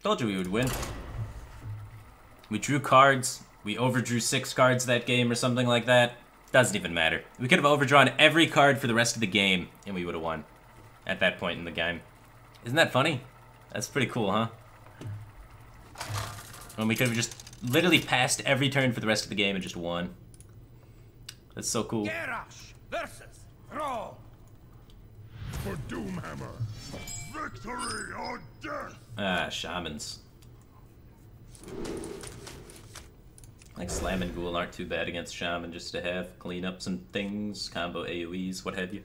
Told you we would win. We drew cards. We overdrew 6 cards that game or something like that. Doesn't even matter. We could have overdrawn every card for the rest of the game, and we would have won at that point in the game. Isn't that funny? That's pretty cool, huh? And we could have just literally passed every turn for the rest of the game and just won. That's so cool. Garrosh versus Thrall. For Doomhammer. Victory or death. Ah, shamans. Like Slam and Ghoul aren't too bad against Shaman just to have. Clean up some things, combo AoEs, what have you.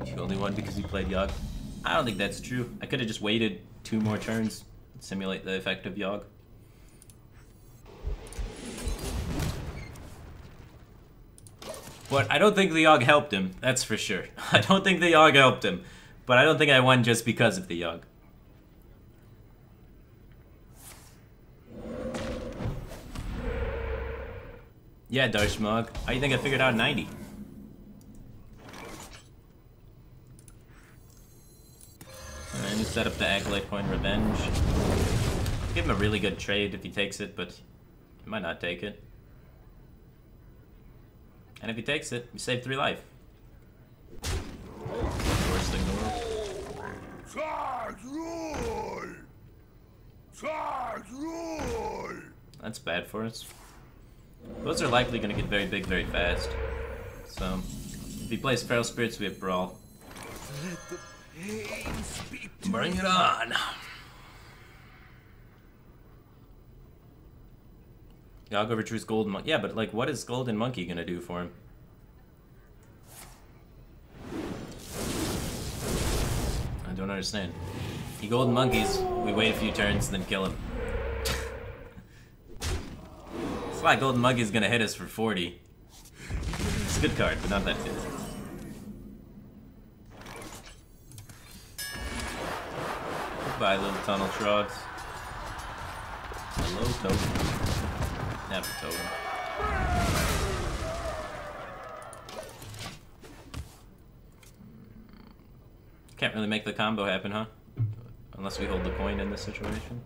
You only won because you played Yogg. I don't think that's true. I could have just waited 2 more turns, simulate the effect of Yogg. But I don't think the Yogg helped him, that's for sure. I don't think the Yogg helped him, but I don't think I won just because of the Yogg. Yeah, Darshmog, how do you think I figured out 90? And set up the Acolyte Coin Revenge. Give him a really good trade if he takes it, but he might not take it. And if he takes it, we save 3 life. Worst thing in the world. Charge Roy! Charge Roy! That's bad for us. Those are likely going to get very big very fast. So, if he plays Feral Spirits, we have Brawl. Bring it on! Yogg overdrews Golden Monkey. Yeah, but like, what is Golden Monkey gonna do for him? I don't understand. He Golden Monkeys, we wait a few turns, then kill him. That's why Golden Monkey's gonna hit us for 40. It's a good card, but not that good. Goodbye, little tunnel shrouds. Hello, totem. Never totem. Can't really make the combo happen, huh? Unless we hold the coin in this situation.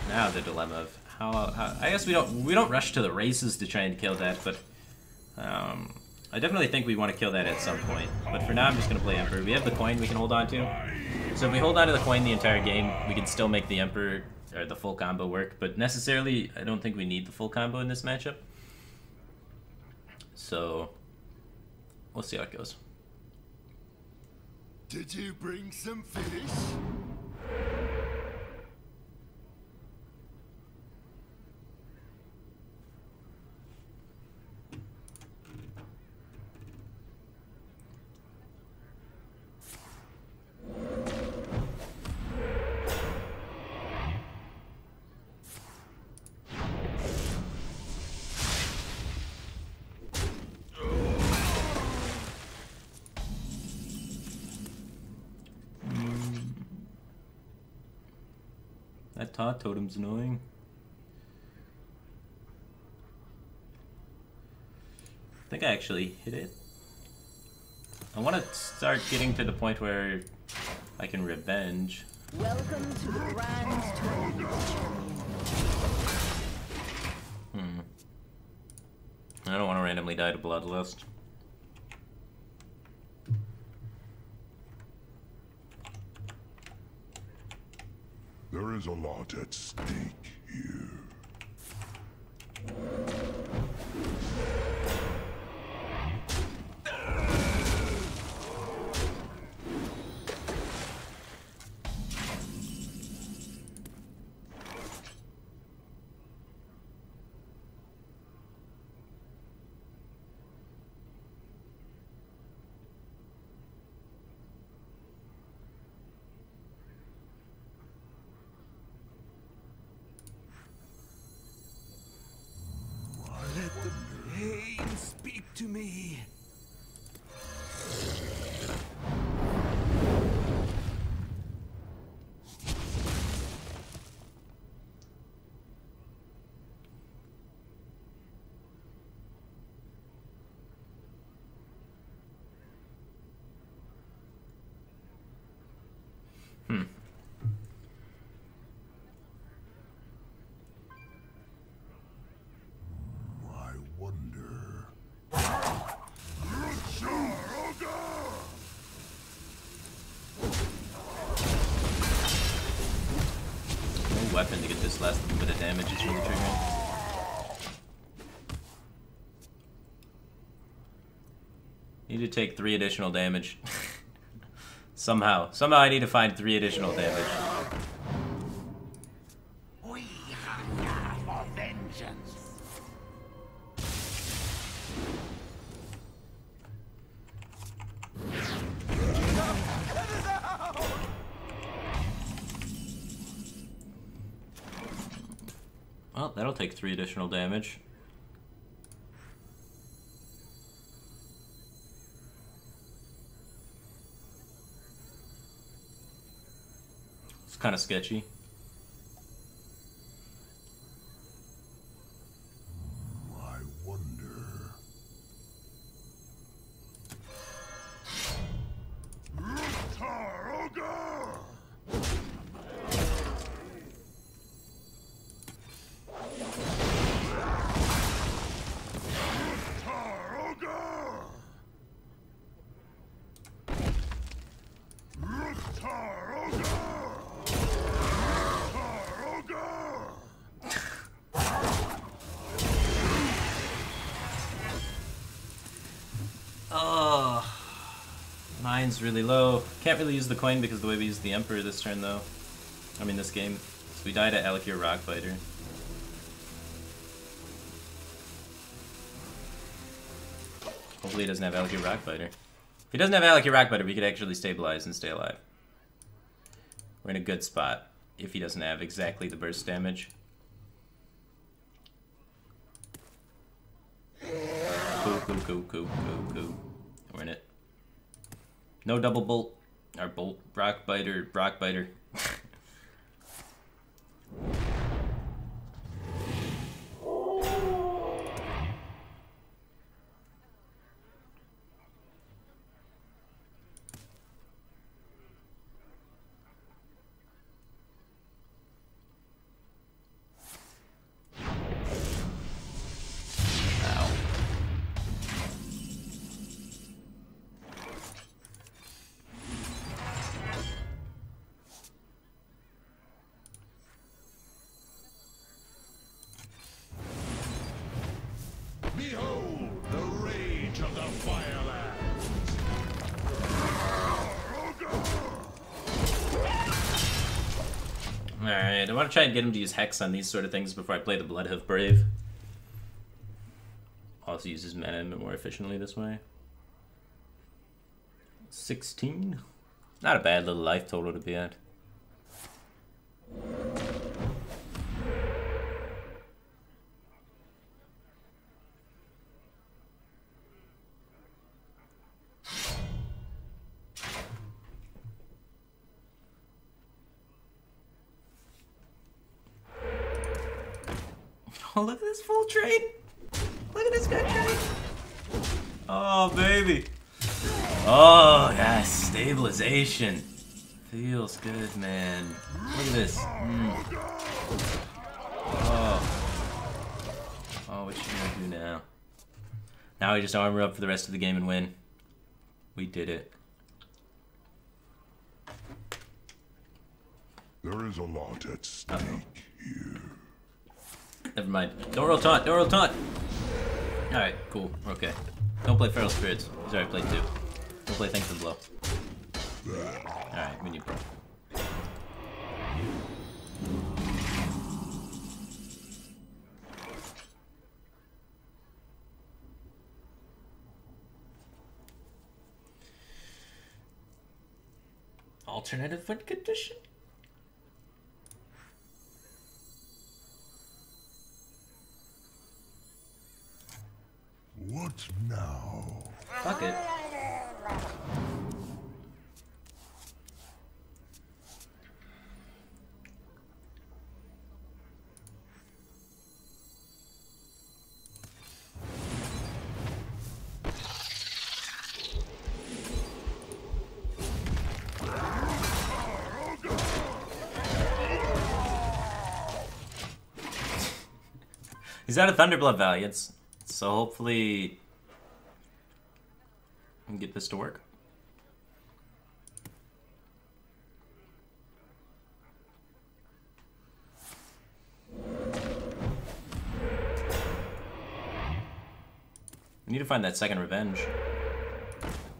Now the dilemma of how I guess we don't rush to the races to try and kill that, but I definitely think we want to kill that at some point. But for now, I'm just gonna play Emperor. We have the coin we can hold on to. So if we hold on to the coin the entire game, we can still make the Emperor or the full combo work. But necessarily, I don't think we need the full combo in this matchup. So we'll see how it goes. Did you bring some fish? That taunt totem's annoying. I think I actually hit it. I want to start getting to the point where I can revenge. Welcome to the grand tournament, champion. I don't want to randomly die to Bloodlust. There is a lot at stake here. Let the pain speak to me. I wonder. No weapon to get this last little bit of damage is really triggering. Need to take 3 additional damage. Somehow I need to find 3 additional damage. We hunger for vengeance. Well, that'll take 3 additional damage. It's kind of sketchy. I wonder. Taroga! Oh, mine's really low. Can't really use the coin because the way we use the Emperor this turn, though. I mean, this game. So we died at Alakir Rockbiter. Hopefully he doesn't have Alakir Rockbiter. If he doesn't have Alakir Rockbiter, we could actually stabilize and stay alive. We're in a good spot if he doesn't have exactly the burst damage. Cool. We're in it. No double bolt. Our bolt, Rockbiter. Behold the rage of the Firebat! Alright, I want to try and get him to use Hex on these sort of things before I play the Bloodhoof Brave. Also uses mana more efficiently this way. 16? Not a bad little life total to be at. Oh, look at this full trade. Look at this guy trade. Oh, baby. Oh, yes. Stabilization. Feels good, man. Look at this. Oh. Oh, what you gonna do now? Now we just armor up for the rest of the game and win. We did it. There is a lot at stake here. Never mind. Don't roll taunt. Don't roll taunt. Alright, cool. We're okay. Don't play Feral Spirits. He's already played 2. Don't play Thanks and Blow. Alright, we need pro. Alternative win condition? What now? Fuck it. He's out of Thunderblood Valiants, so hopefully we can get this to work. We need to find that second revenge.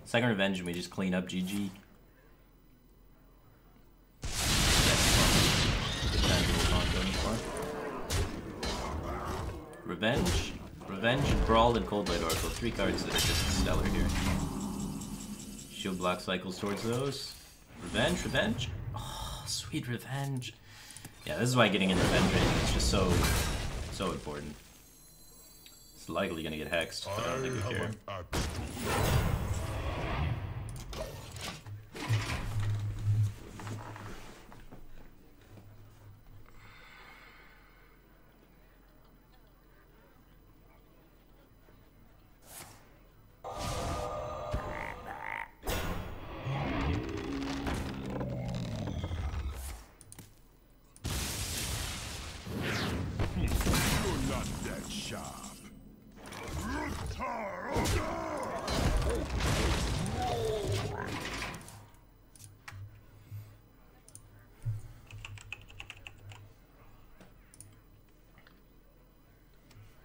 Second revenge and we just clean up GG. Revenge, and Brawl, and Coldblade Oracle. 3 cards that are just stellar here. Shield block cycles towards those. Revenge. Oh, sweet Revenge. Yeah, this is why getting in Revenge is just so important. It's likely gonna get hexed, but I don't think we care.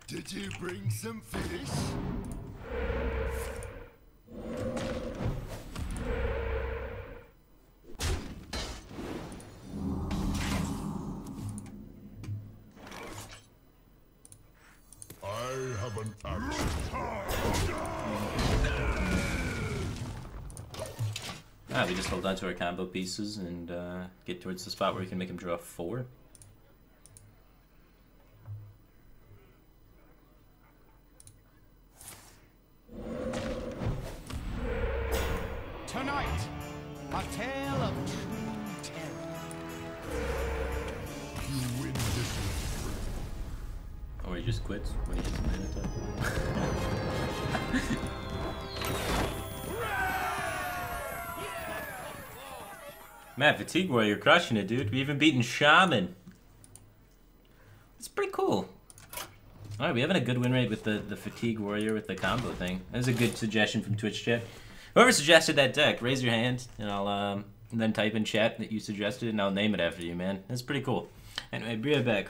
Did you bring some fish? I have an action. We just hold on to our combo pieces and get towards the spot where we can make him draw 4. Tonight, a tale of true terror. You win this one. Or he just quits when he gets a mana attack. Man, Fatigue Warrior crushing it, dude. We even beaten Shaman. It's pretty cool. Alright, we having a good win rate with the Fatigue Warrior with the combo thing. That was a good suggestion from Twitch chat. Whoever suggested that deck, raise your hand, and I'll then type in chat that you suggested, and I'll name it after you, man. That's pretty cool. Anyway, be right back.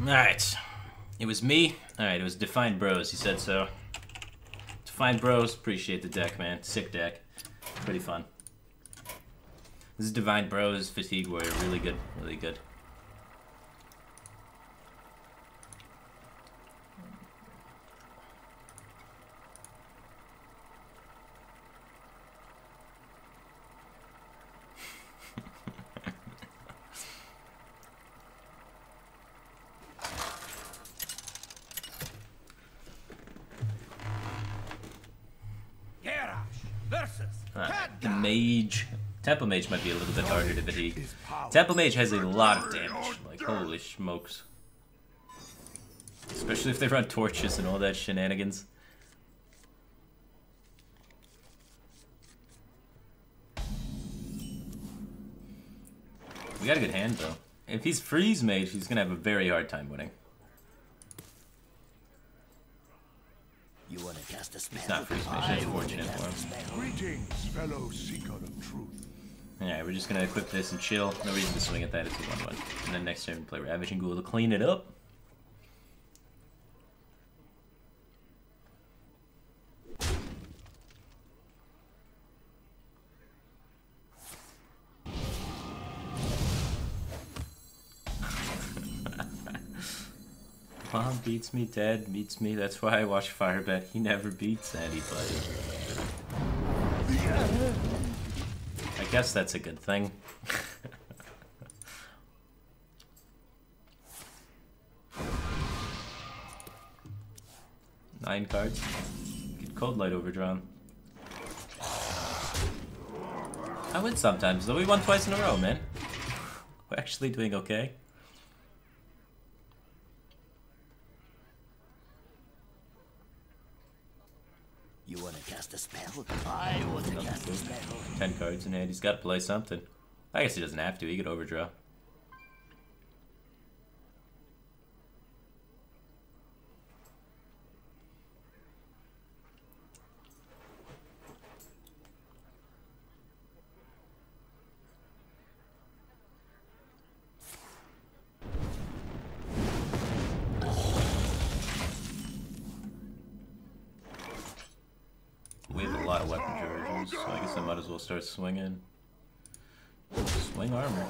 Alright. It was me. Alright, it was Defined Bros. He said so. Defined Bros. Appreciate the deck, man. Sick deck. Pretty fun. This is Divine Bros. Fatigue Warrior. Really good. Really good. The Mage. Temple Mage might be a little bit harder to fatigue. Temple Mage has a lot of damage. Like, holy smokes. Especially if they run torches and all that shenanigans. We got a good hand, though. If he's Freeze Mage, he's gonna have a very hard time winning. You want to cast a spell? It's not Freeze Mage, that's fortunate for him. Greetings, fellow seeker of truth. Alright, we're just gonna equip this and chill. No reason to swing at that, it's a 1-1. And then next turn, play Ravaging Ghoul to clean it up. Mom beats me, Dad beats me. That's why I watch Firebat. He never beats anybody. I guess that's a good thing. 9 cards. Get Cold Light overdrawn. I win sometimes, though. We won twice in a row, man. We're actually doing okay. You want to cast a spell? I want to cast a spell. 10 cards in hand. He's got to play something. I guess he doesn't have to. He could overdraw. We have a lot of weapon charges, so I guess I might as well start swinging. Swing armor.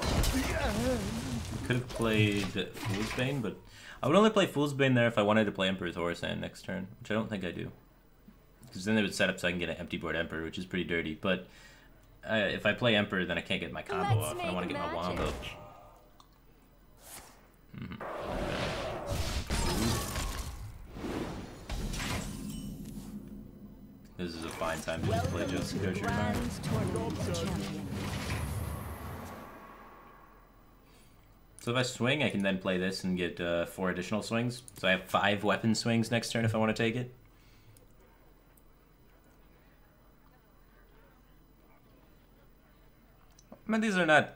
Could have played Fool's Bane, but I would only play Fool's Bane there if I wanted to play Emperor's Horus Hand next turn, which I don't think I do. Because then they would set up so I can get an empty board Emperor, which is pretty dirty. But if I play Emperor, then I can't get my combo off. I want to get my wand up. This is a fine time to just play Joseph Kosher. Grand Tournament Champion. So if I swing, I can then play this and get 4 additional swings. So I have 5 weapon swings next turn if I want to take it. I mean, these are not...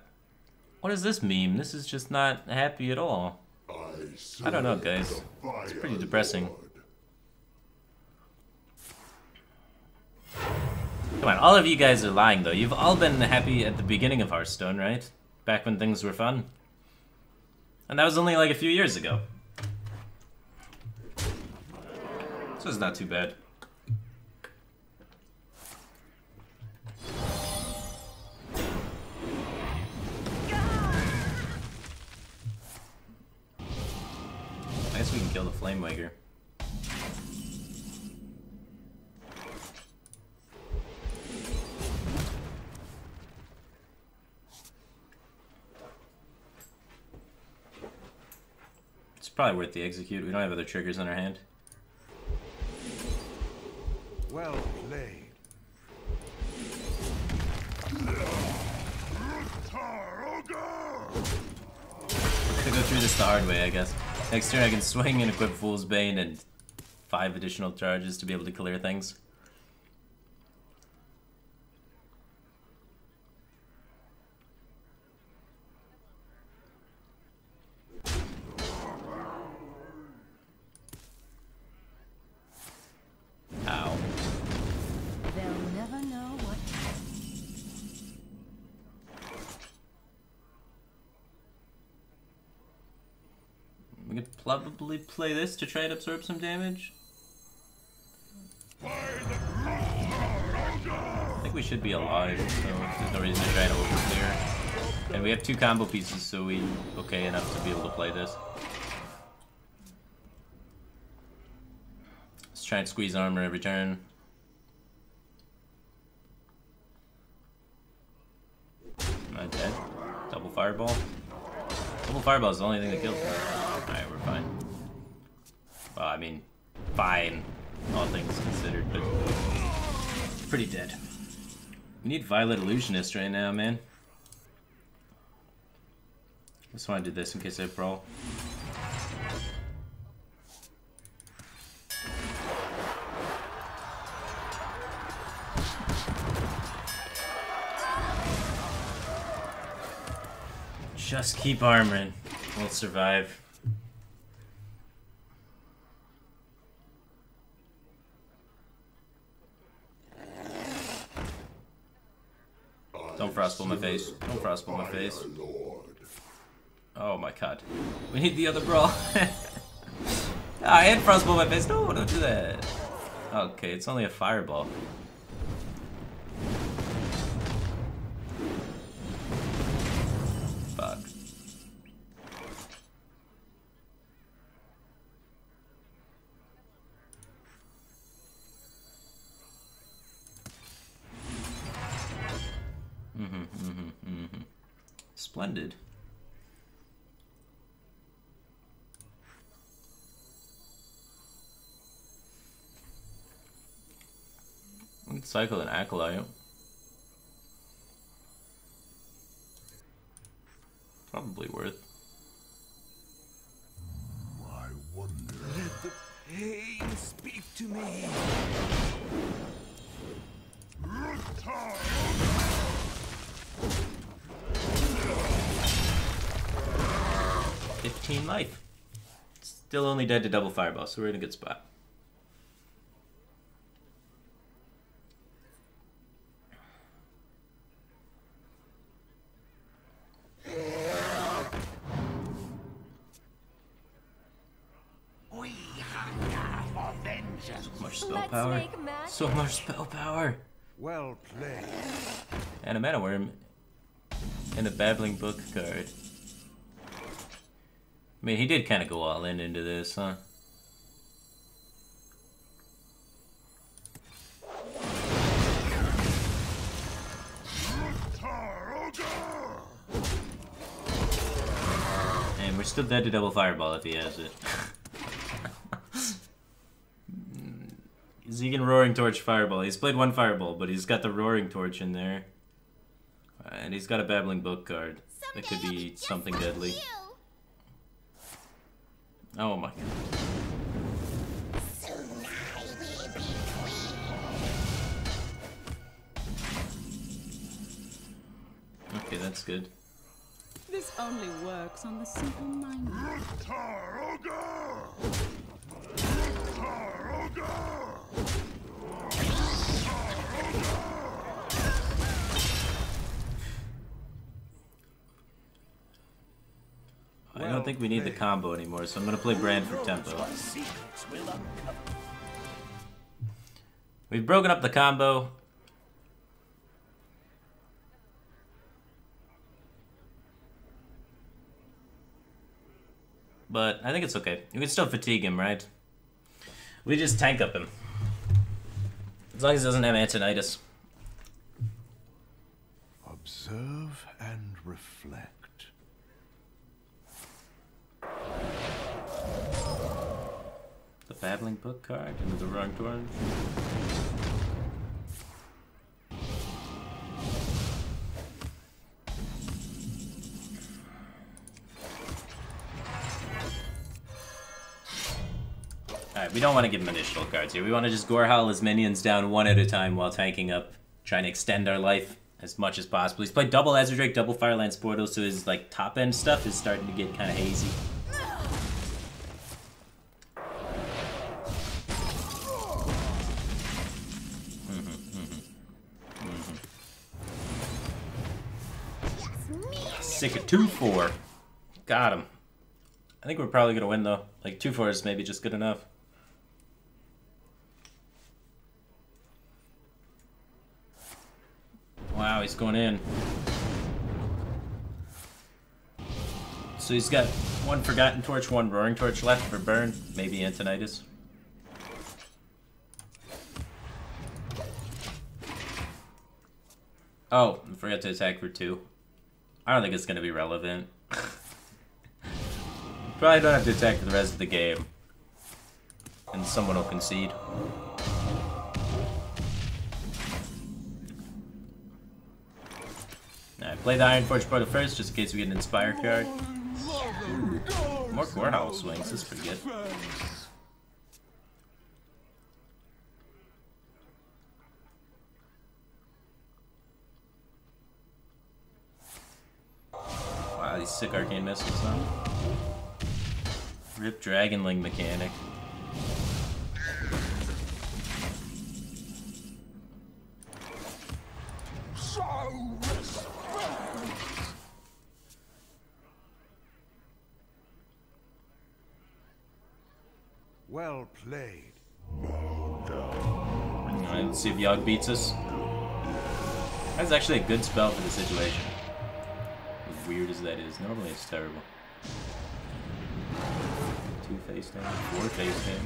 What is this meme? This is just not happy at all. I don't know, guys. It's pretty depressing. Come on, all of you guys are lying, though. You've all been happy at the beginning of Hearthstone, right? Back when things were fun. And that was only like a few years ago. So it's not too bad. I guess we can kill the Flame Waker. It's probably worth the execute. We don't have other triggers in our hand. Well played. Could go through this the hard way, I guess. Next turn I can swing and equip Fool's Bane and 5 additional charges to be able to clear things. Ow. They'll never know what. We could probably play this to try and absorb some damage. I think we should be alive, so there's no reason to try to overclear. And we have 2 combo pieces, so we okay enough to be able to play this. Let's try and squeeze armor every turn. Am I dead? Double fireball? Double fireball is the only thing that kills me. Alright, we're fine. Well, I mean, fine, all things considered, but pretty dead. We need Violet Illusionist right now, man. Just want to do this in case I brawl. Just keep armoring. We'll survive. Don't frostbolt my face. Don't frostbolt my face. Oh my god. We need the other brawl. I had frostbolt my face. No, don't do that. Okay, it's only a fireball. Fuck. Splendid. We can cycle an acolyte. Probably worth. I wonder. Let the pain speak to me. 15 life. Still only dead to double fireball, so we're in a good spot. We hunger for vengeance. So much spell power. So much spell power. Well played. And a mana worm. And a babbling book card. I mean, he did kind of go all in into this, huh? And we're still dead to double fireball if he has it. Zegan Roaring Torch Fireball. He's played 1 fireball, but he's got the Roaring Torch in there. And he's got a Babbling Book card. That could be something deadly. Oh my god. Okay, that's good. This only works on the simple-minded. I don't think we need the combo anymore, so I'm gonna play Brand for tempo. We've broken up the combo. But I think it's okay. We can still fatigue him, right? We just tank up him. As long as he doesn't have Antonitis. Observe and reflect. The Babbling Book card into the Roaring Torch. Alright, we don't want to give him additional cards here. We want to just Gorehowl his minions down 1 at a time while tanking up, trying to extend our life as much as possible. He's played double Azure Drake, double Firelance Portal, so his like top end stuff is starting to get kind of hazy. Sick of 2-4. Got him. I think we're probably gonna win though. Like 2-4 is maybe just good enough. Wow, he's going in. So he's got one Forgotten Torch, one Roaring Torch left for burn. Maybe Antonitis. Oh, I forgot to attack for 2. I don't think it's gonna be relevant. Probably don't have to attack for the rest of the game. And someone will concede. Alright, play the Iron Forge Portal first, just in case we get an Inspire card. More Gorehowl swings, this is pretty good. Wow, these sick arcane missiles, huh? Rip Dragonling mechanic. Well played. Alright, let's see if Yogg beats us. That's actually a good spell for the situation. As weird as that is, normally it's terrible. 2 face damage, 4 face damage.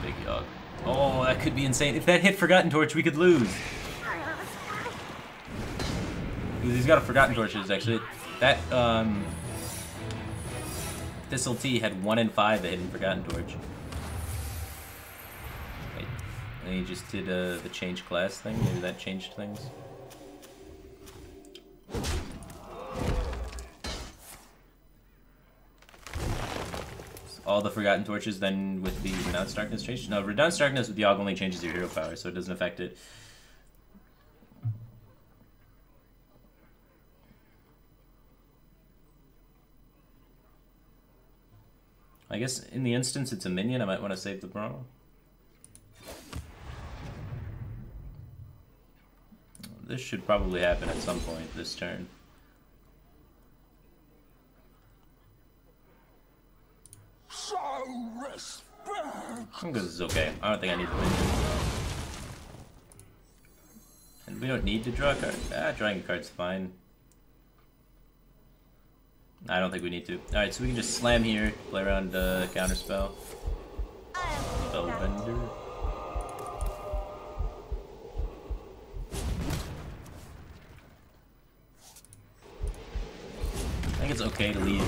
Big Yogg. Oh, that could be insane. If that hit Forgotten Torch, we could lose. Because he's got a Forgotten Torches, actually. That, Thistle T had 1 in 5 that hit in Forgotten Torch. Wait, and he just did the change class thing. Maybe that changed things. All the Forgotten Torches then with the Renounced Darkness changed? No, Renounced Darkness with Yogg only changes your hero power, so it doesn't affect it. I guess in the instance it's a minion, I might want to save the Brawl. This should probably happen at some point this turn. I think this is okay. I don't think I need the minion. And we don't need to draw a card. Drawing a card's fine. I don't think we need to. Alright, so we can just slam here, play around counterspell. Spellbender. I think it's okay to leave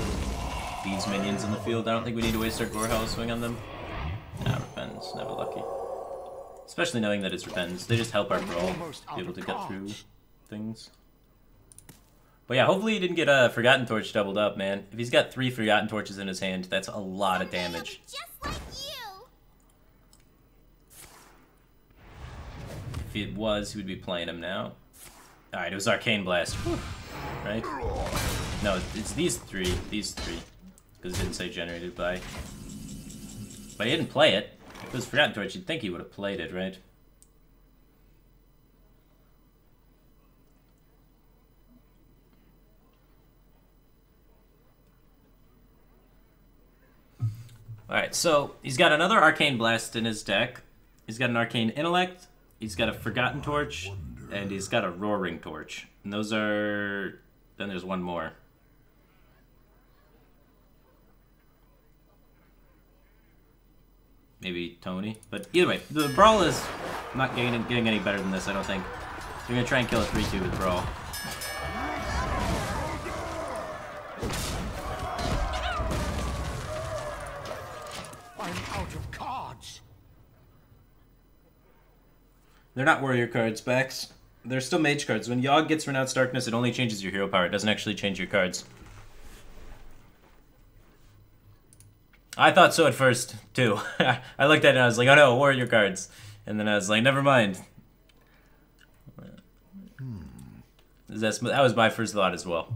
these minions in the field. I don't think we need to waste our Gorehowl swing on them. Nah, Repentance, never lucky. Especially knowing that it's Repentance. They just help our Brawl be able to get through things. But yeah, hopefully he didn't get a Forgotten Torch doubled up, man. If he's got 3 Forgotten Torches in his hand, that's a lot of damage. Just like you. If it was, he would be playing him now. Alright, it was Arcane Blast. Whew. Right? No, it's these 3. These 3. Because it didn't say generated by. But he didn't play it. If it was Forgotten Torch, you'd think he would have played it, right? Alright, so he's got another Arcane Blast in his deck. He's got an Arcane Intellect. He's got a Forgotten Torch. And he's got a Roaring Torch. And those are... Then there's one more. Maybe Tony. But either way, the Brawl is not getting any better than this, I don't think. So we're going to try and kill a 3-2 with Brawl. I'm out of cards. They're not warrior cards, Bex. They're still mage cards. When Yogg gets Renounced Darkness, it only changes your hero power. It doesn't actually change your cards. I thought so at first, too. I looked at it and I was like, oh no, warrior cards. And then I was like, never mind. That was my first thought as well.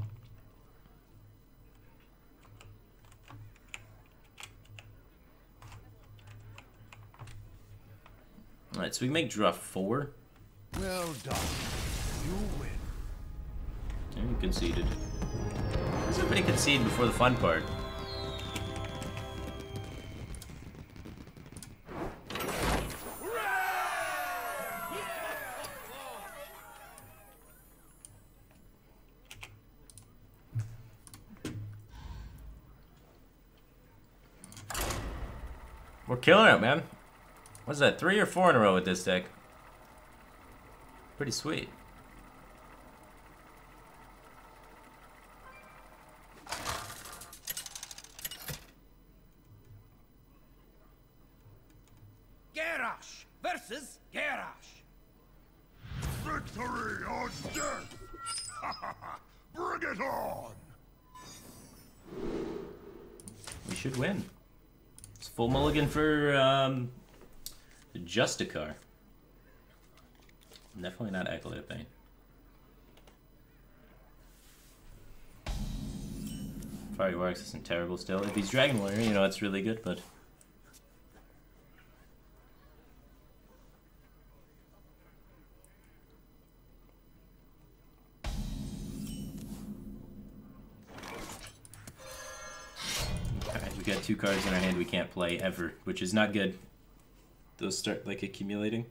Alright, so we can make draw 4. Well done. You win. There we Conceded. Somebody concede before the fun part. We're killing it, man. What's that, 3 or 4 in a row with this deck? Pretty sweet. Garrosh versus Garrosh. Victory or death! Bring it on! We should win. It's full mulligan for Justicar. Definitely not Acolyte Bane. Fireworks isn't terrible still. If he's Dragon Warrior, you know, it's really good, but... Alright, we got 2 cards in our hand we can't play ever, which is not good. Those start, like, accumulating.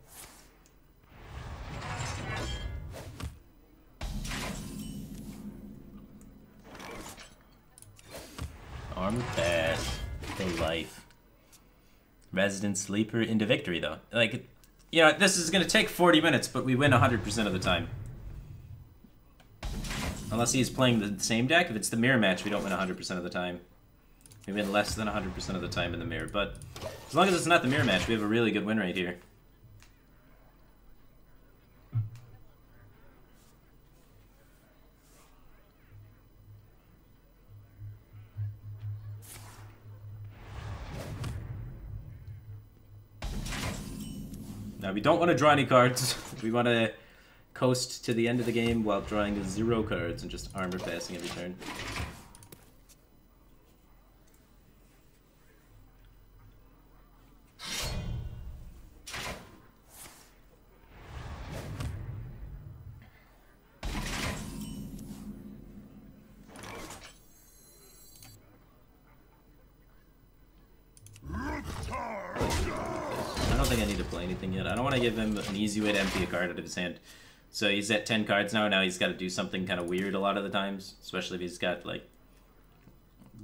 Armor Pass for life. Resident Sleeper into victory, though. Like, you know, this is gonna take 40 minutes, but we win 100% of the time. Unless he's playing the same deck. If it's the mirror match, we don't win 100% of the time. We win less than 100% of the time in the mirror. But as long as it's not the mirror match, we have a really good win rate here. Now, we don't want to draw any cards. We want to coast to the end of the game while drawing 0 cards and just armor passing every turn. I don't think I need to play anything yet. I don't want to give him an easy way to empty a card out of his hand. So he's at 10 cards now. Now he's got to do something kind of weird a lot of the times. Especially if he's got, like,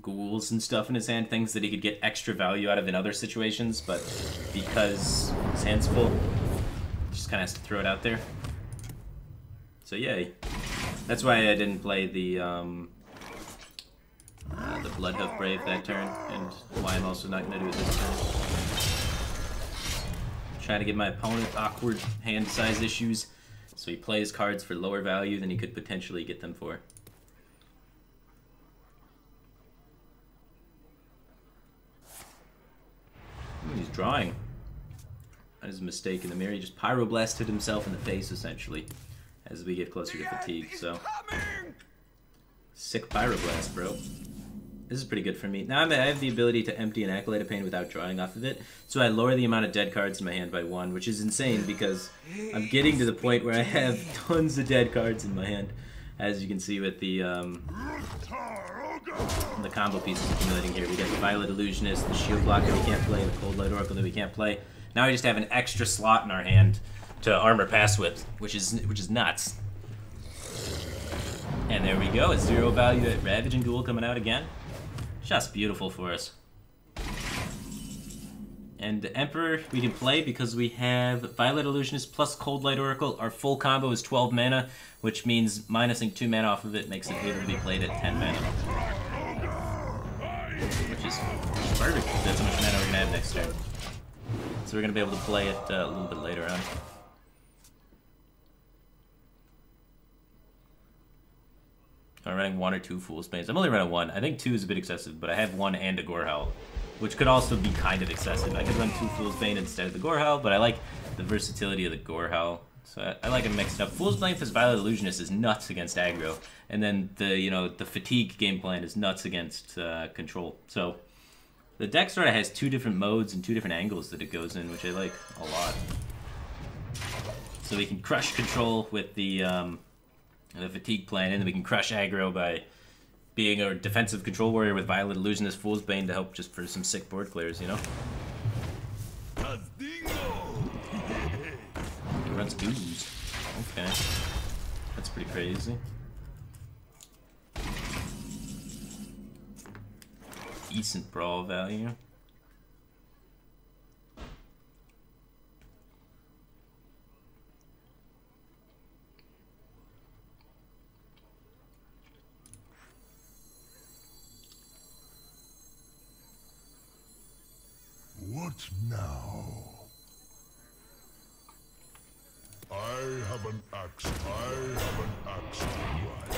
ghouls and stuff in his hand. Things that he could get extra value out of in other situations. But because his hand's full, just kind of has to throw it out there. So yay. That's why I didn't play the Bloodhoof Brave that turn. And why I'm also not going to do it this turn. Trying to give my opponent awkward hand size issues, so he plays cards for lower value than he could potentially get them for. Ooh, he's drawing. That is a mistake in the mirror. He just pyroblasted himself in the face, essentially, as we get closer to fatigue, so... Sick pyroblast, bro. This is pretty good for me. Now I have the ability to empty an Acolyte of Pain without drawing off of it, so I lower the amount of dead cards in my hand by 1, which is insane because I'm getting to the point where I have tons of dead cards in my hand, as you can see with the combo pieces accumulating here. We got the Violet Illusionist, the Shield Block that we can't play, the Cold Light Oracle that we can't play. Now we just have an extra slot in our hand to armor pass with, which is nuts. And there we go, a 0 value at Ravage and Ghoul coming out again. Just beautiful for us. And the Emperor we can play because we have Violet Illusionist plus Cold Light Oracle. Our full combo is 12 mana, which means minusing 2 mana off of it makes it able to be played at 10 mana. Which is perfect. That's how much mana we're going to have next turn. So we're going to be able to play it a little bit later on. I'm running 1 or 2 Fool's Banes. I'm only running 1. I think 2 is a bit excessive, but I have 1 and a Gorehowl, which could also be kind of excessive. I could run 2 Fool's Bane instead of the Gorehowl, but I like the versatility of the Gorehowl, so I like them mixed up. Fool's Bane plus Violet Illusionist is nuts against aggro, and then the fatigue game plan is nuts against control. So the deck sort of has 2 different modes and 2 different angles that it goes in, which I like a lot. So we can crush control with the the fatigue plan, and then we can crush aggro by being a defensive control warrior with Violet Illusionist Fool's Bane to help just for some sick board clears, you know? He runs ooze. Okay. That's pretty crazy. Decent brawl value. What now? I have an axe. I have an axe to grind.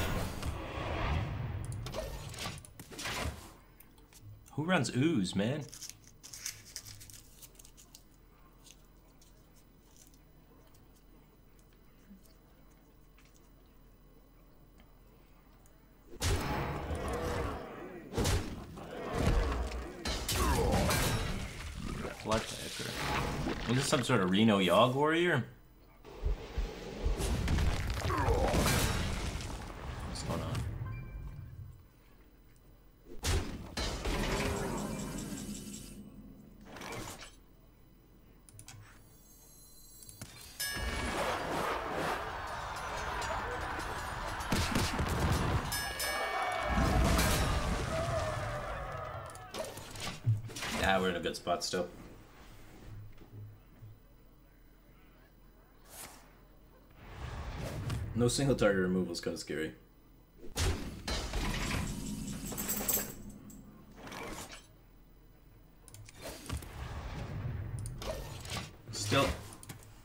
Who runs ooze, man? Bloodhacker. Is this some sort of Reno Yogg warrior? What's going on? Yeah, we're in a good spot still. No single target removal is kind of scary. Still,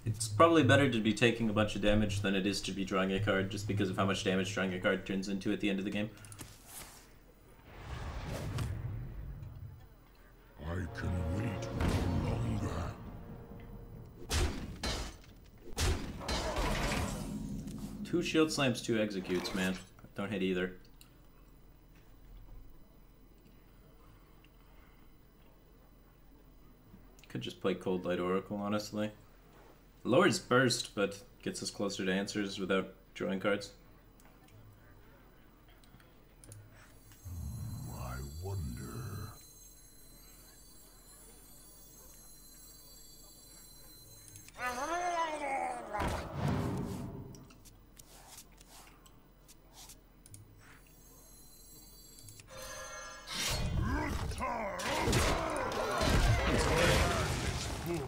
it's probably better to be taking a bunch of damage than it is to be drawing a card, just because of how much damage drawing a card turns into at the end of the game. I can wait no longer. Two shield slams, two executes, man. Don't hit either. Could just play Cold Light Oracle, honestly. Lowers burst, but gets us closer to answers without drawing cards. I wonder.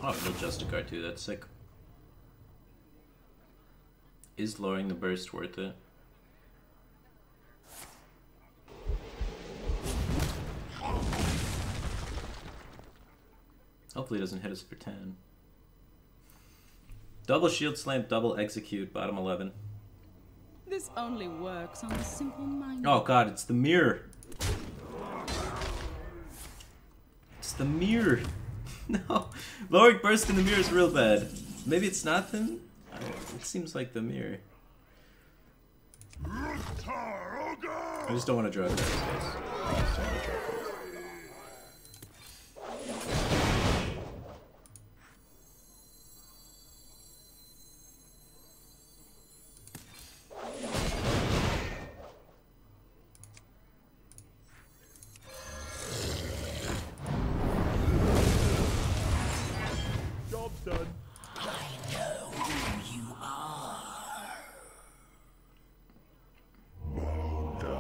Oh, no Justicard too, that's sick. Is lowering the burst worth it? Hopefully it doesn't hit us for 10. Double shield slam, double execute, bottom 11. This only works on the simple mind. Oh god, it's the mirror. It's the mirror. No, lowering burst in the mirror is real bad. Maybe it's not them? It seems like the mirror. I just don't want to draw cards, guys. I just don't want to draw cards. Job's done.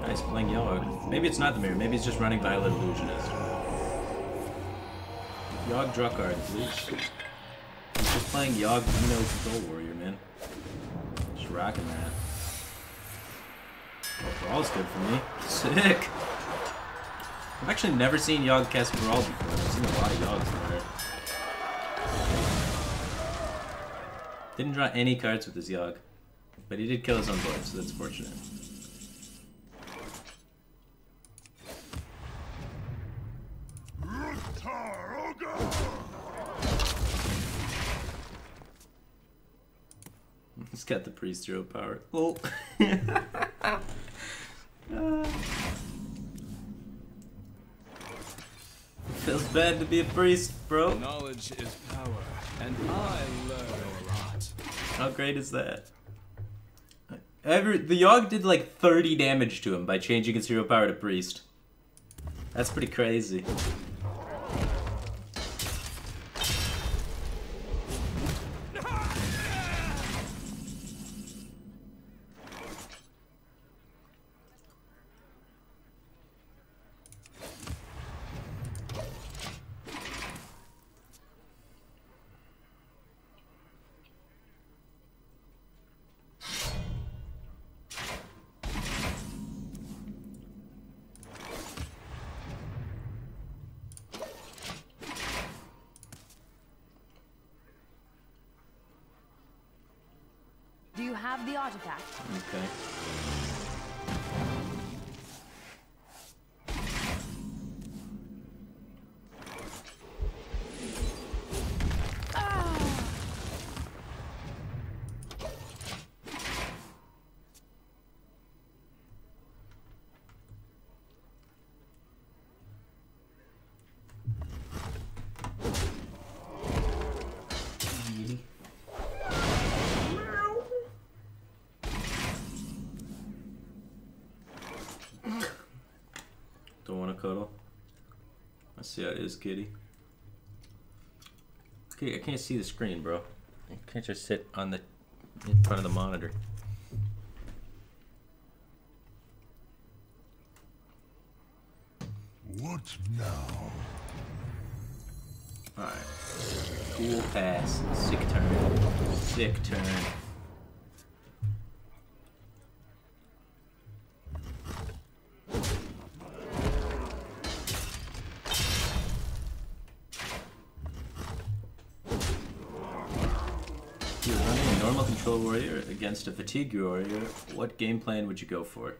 Nice playing Yogg. Maybe it's not the mirror, maybe it's just running Violet Illusionist. Yogg draw card, please. He's just playing Yogg Reno Control Warrior, man. Just rocking that. Oh, Brawl's good for me. Sick! I've actually never seen Yogg cast Brawl before. I've seen a lot of Yoggs in there. Didn't draw any cards with his Yogg. But he did kill his own board, so that's fortunate. He's got the priest hero power. Oh. Feels bad to be a priest, bro. Knowledge is power, and I learn a lot. How great is that? The Yogg did like 30 damage to him by changing his hero power to Priest. That's pretty crazy. Do you have the artifact? Okay. Don't want to cuddle. Let's see how it is, kitty. Okay, I can't see the screen, bro. I can't just sit on the in front of the monitor. What now? Alright. Cool pass. Sick turn. Sick turn. If you're running a normal control warrior against a fatigue warrior, what game plan would you go for?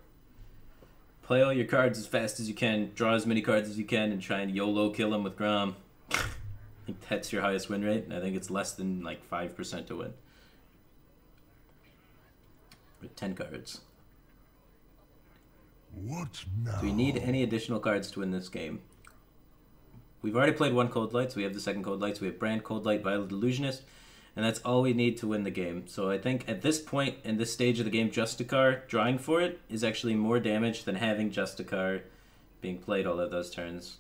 Play all your cards as fast as you can, draw as many cards as you can, and try and YOLO kill him with Grom. I think that's your highest win rate, and I think it's less than like 5% to win. With 10 cards. What now? Do we need any additional cards to win this game? We've already played one Cold Light, so we have the second Cold Light. So we have Brand, Cold Light, Violet Illusionist, and that's all we need to win the game. So I think at this point, in this stage of the game, Justicar drawing for it is actually more damage than having Justicar being played all of those turns.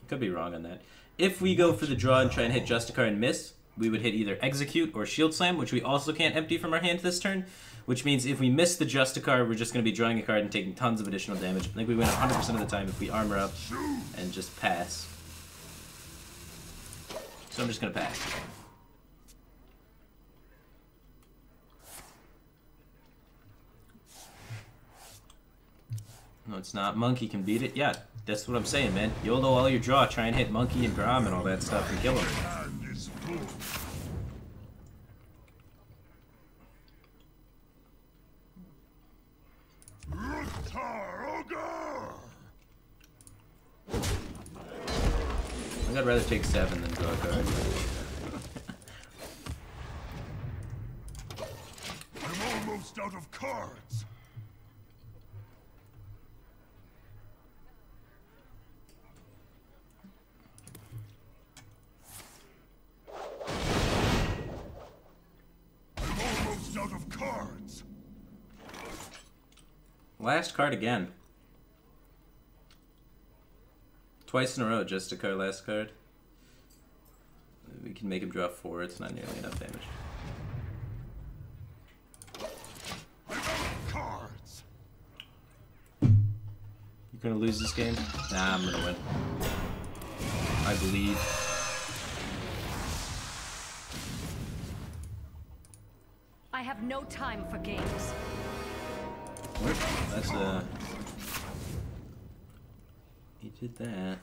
I could be wrong on that. If we go for the draw and try and hit Justicar and miss, we would hit either Execute or Shield Slam, which we also can't empty from our hand this turn, which means if we miss the Justicar, we're just going to be drawing a card and taking tons of additional damage. I think we win 100% of the time if we armor up and just pass. So I'm just going to pass. No, it's not. Monkey can beat it. Yeah, that's what I'm saying, man. YOLO all your draw. Try and hit Monkey and Grom and all that stuff and kill him. Hand is full. Ruttar Ogre! I think I'd rather take 7 than draw a card. I'm almost out of cards. I'm almost out of cards. Last card again. Twice in a row, Justicar last card. We can make him draw 4, it's not nearly enough damage. I'm out of cards. You gonna lose this game? Nah, I'm gonna win. I believe. I have no time for games. That's he did that.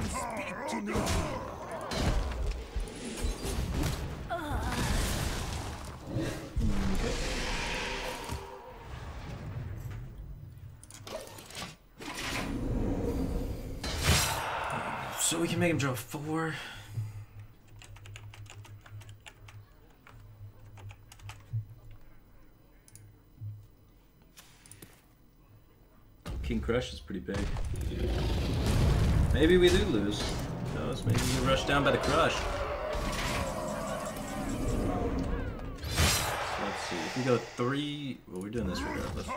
Speak to me. So we can make him draw 4. King Crush is pretty big. Maybe we do lose. Who knows? Maybe we rush down by the Crush. So let's see. If we go 3... Well, we're doing this regardless.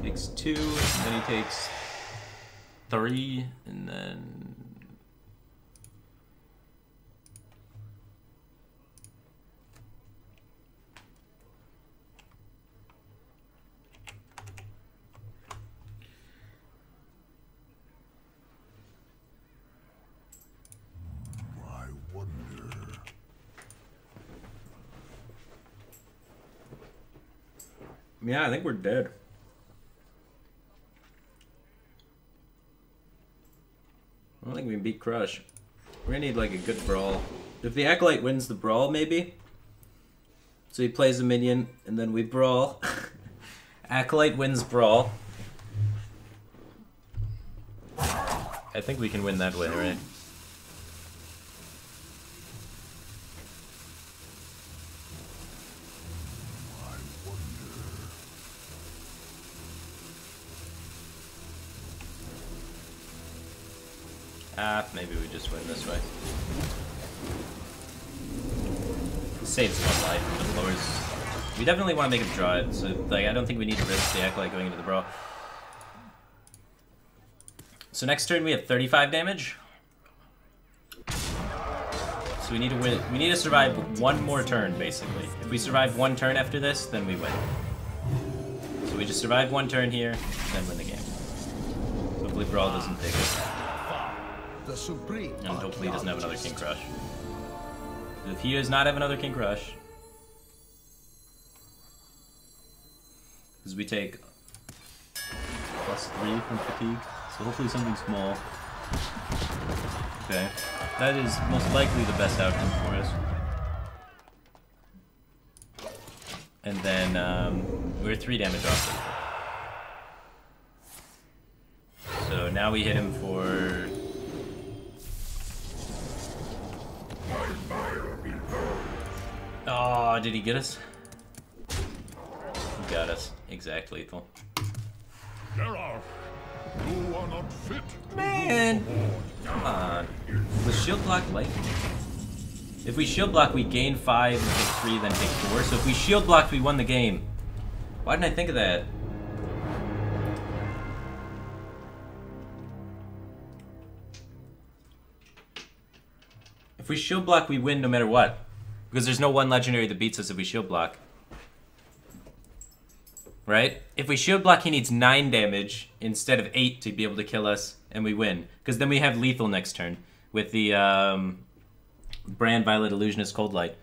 Takes 2, then he takes 3, and then... I wonder. Yeah, I think we're dead. I don't think we can beat Crush. We're gonna need like a good brawl. If the Acolyte wins the brawl, maybe. So he plays a minion, and then we brawl. Acolyte wins brawl. I think we can win that way, right? Maybe we just win this way. It saves 1 life, but lowers... We definitely want to make him draw it, so like I don't think we need to risk the Acolyte going into the brawl. So next turn we have 35 damage. So we need to win. We need to survive 1 more turn, basically. If we survive 1 turn after this, then we win. So we just survive 1 turn here, then win the game. So hopefully brawl doesn't take us. The supreme. And hopefully he doesn't have another King Crush. If he does not have another King Crush, because we take +3 from fatigue, so hopefully something small. Okay, that is most likely the best outcome for us. And then we're 3 damage off. So now we hit him for... Oh, did he get us? He got us. Exact lethal. Geralt, you are not fit. Man! Come on. Was shield block light? If we shield block, we gain 5 and take 3, then take 4. So if we shield blocked, we won the game. Why didn't I think of that? If we shield block, we win no matter what. Because there's no 1 legendary that beats us if we shield block. Right? If we shield block, he needs 9 damage instead of 8 to be able to kill us, and we win. Because then we have lethal next turn with the Brand Violet Illusionist Cold Light.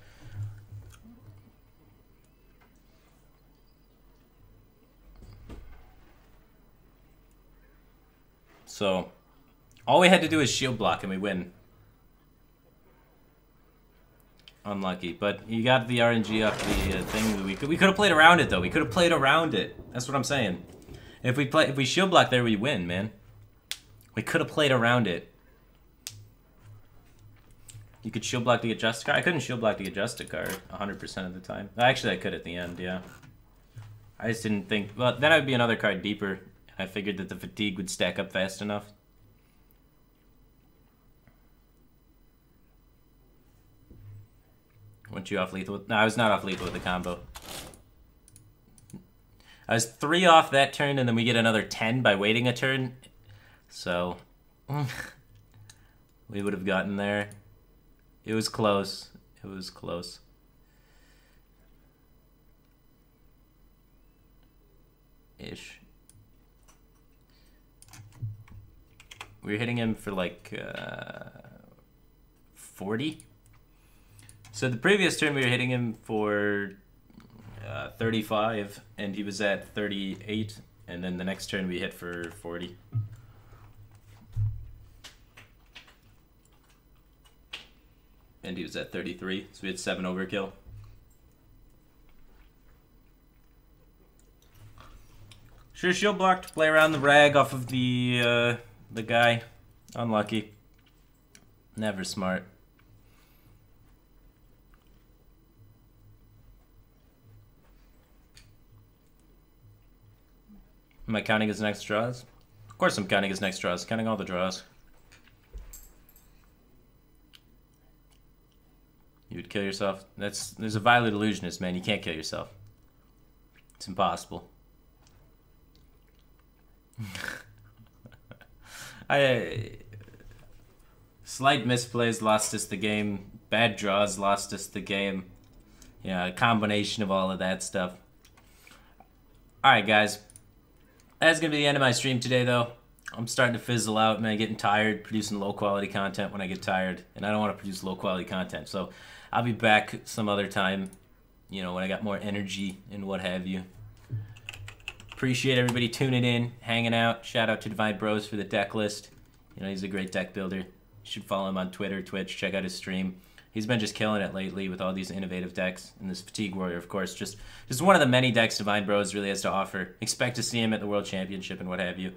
So, all we had to do is shield block and we win. Unlucky, but you got the RNG off the thing. We could have played around it though. We could have played around it. That's what I'm saying. If we shield block there, we win, man. We could have played around it. You could shield block to get Justicar. I couldn't shield block to get Justicar 100% of the time. Actually, I could at the end. Yeah. I just didn't think. Well, then I'd be another card deeper. I figured that the fatigue would stack up fast enough. Weren't you off lethal? No, I was not off lethal with the combo. I was 3 off that turn, and then we get another 10 by waiting a turn. So, we would have gotten there. It was close. It was close. Ish. We were hitting him for like 40. So the previous turn we were hitting him for 35, and he was at 38, and then the next turn we hit for 40. And he was at 33, so we had 7 overkill. Sure, shield blocked. Play around the rag off of the guy. Unlucky. Never smart. Am I counting his next draws? Of course I'm counting his next draws. Counting all the draws. You would kill yourself? There's a violent illusionist, man. You can't kill yourself. It's impossible. Slight misplays lost us the game. Bad draws lost us the game. Yeah, a combination of all of that stuff. Alright, guys. That's going to be the end of my stream today, though. I'm starting to fizzle out, man. Getting tired producing low-quality content when I get tired. And I don't want to produce low-quality content. So I'll be back some other time, you know, when I got more energy and what have you. Appreciate everybody tuning in, hanging out. Shout out to Divine Bros for the deck list. You know, he's a great deck builder. You should follow him on Twitter, Twitch. Check out his stream. He's been just killing it lately with all these innovative decks. And this Fatigue Warrior, of course, just one of the many decks Divine Bros really has to offer. Expect to see him at the World Championship and what have you.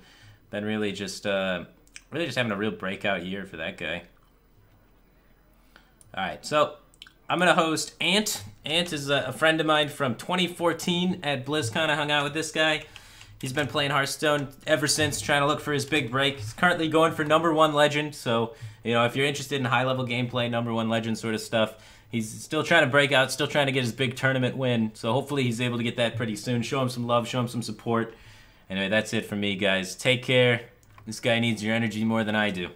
Been really just having a real breakout year for that guy. Alright, so I'm going to host Ant. Ant is a friend of mine from 2014 at BlizzCon. I hung out with this guy. He's been playing Hearthstone ever since, trying to look for his big break. He's currently going for #1 legend, so, you know, if you're interested in high-level gameplay, #1 legend sort of stuff, he's still trying to break out, still trying to get his big tournament win, so hopefully he's able to get that pretty soon. Show him some love, show him some support. Anyway, that's it from me, guys. Take care. This guy needs your energy more than I do.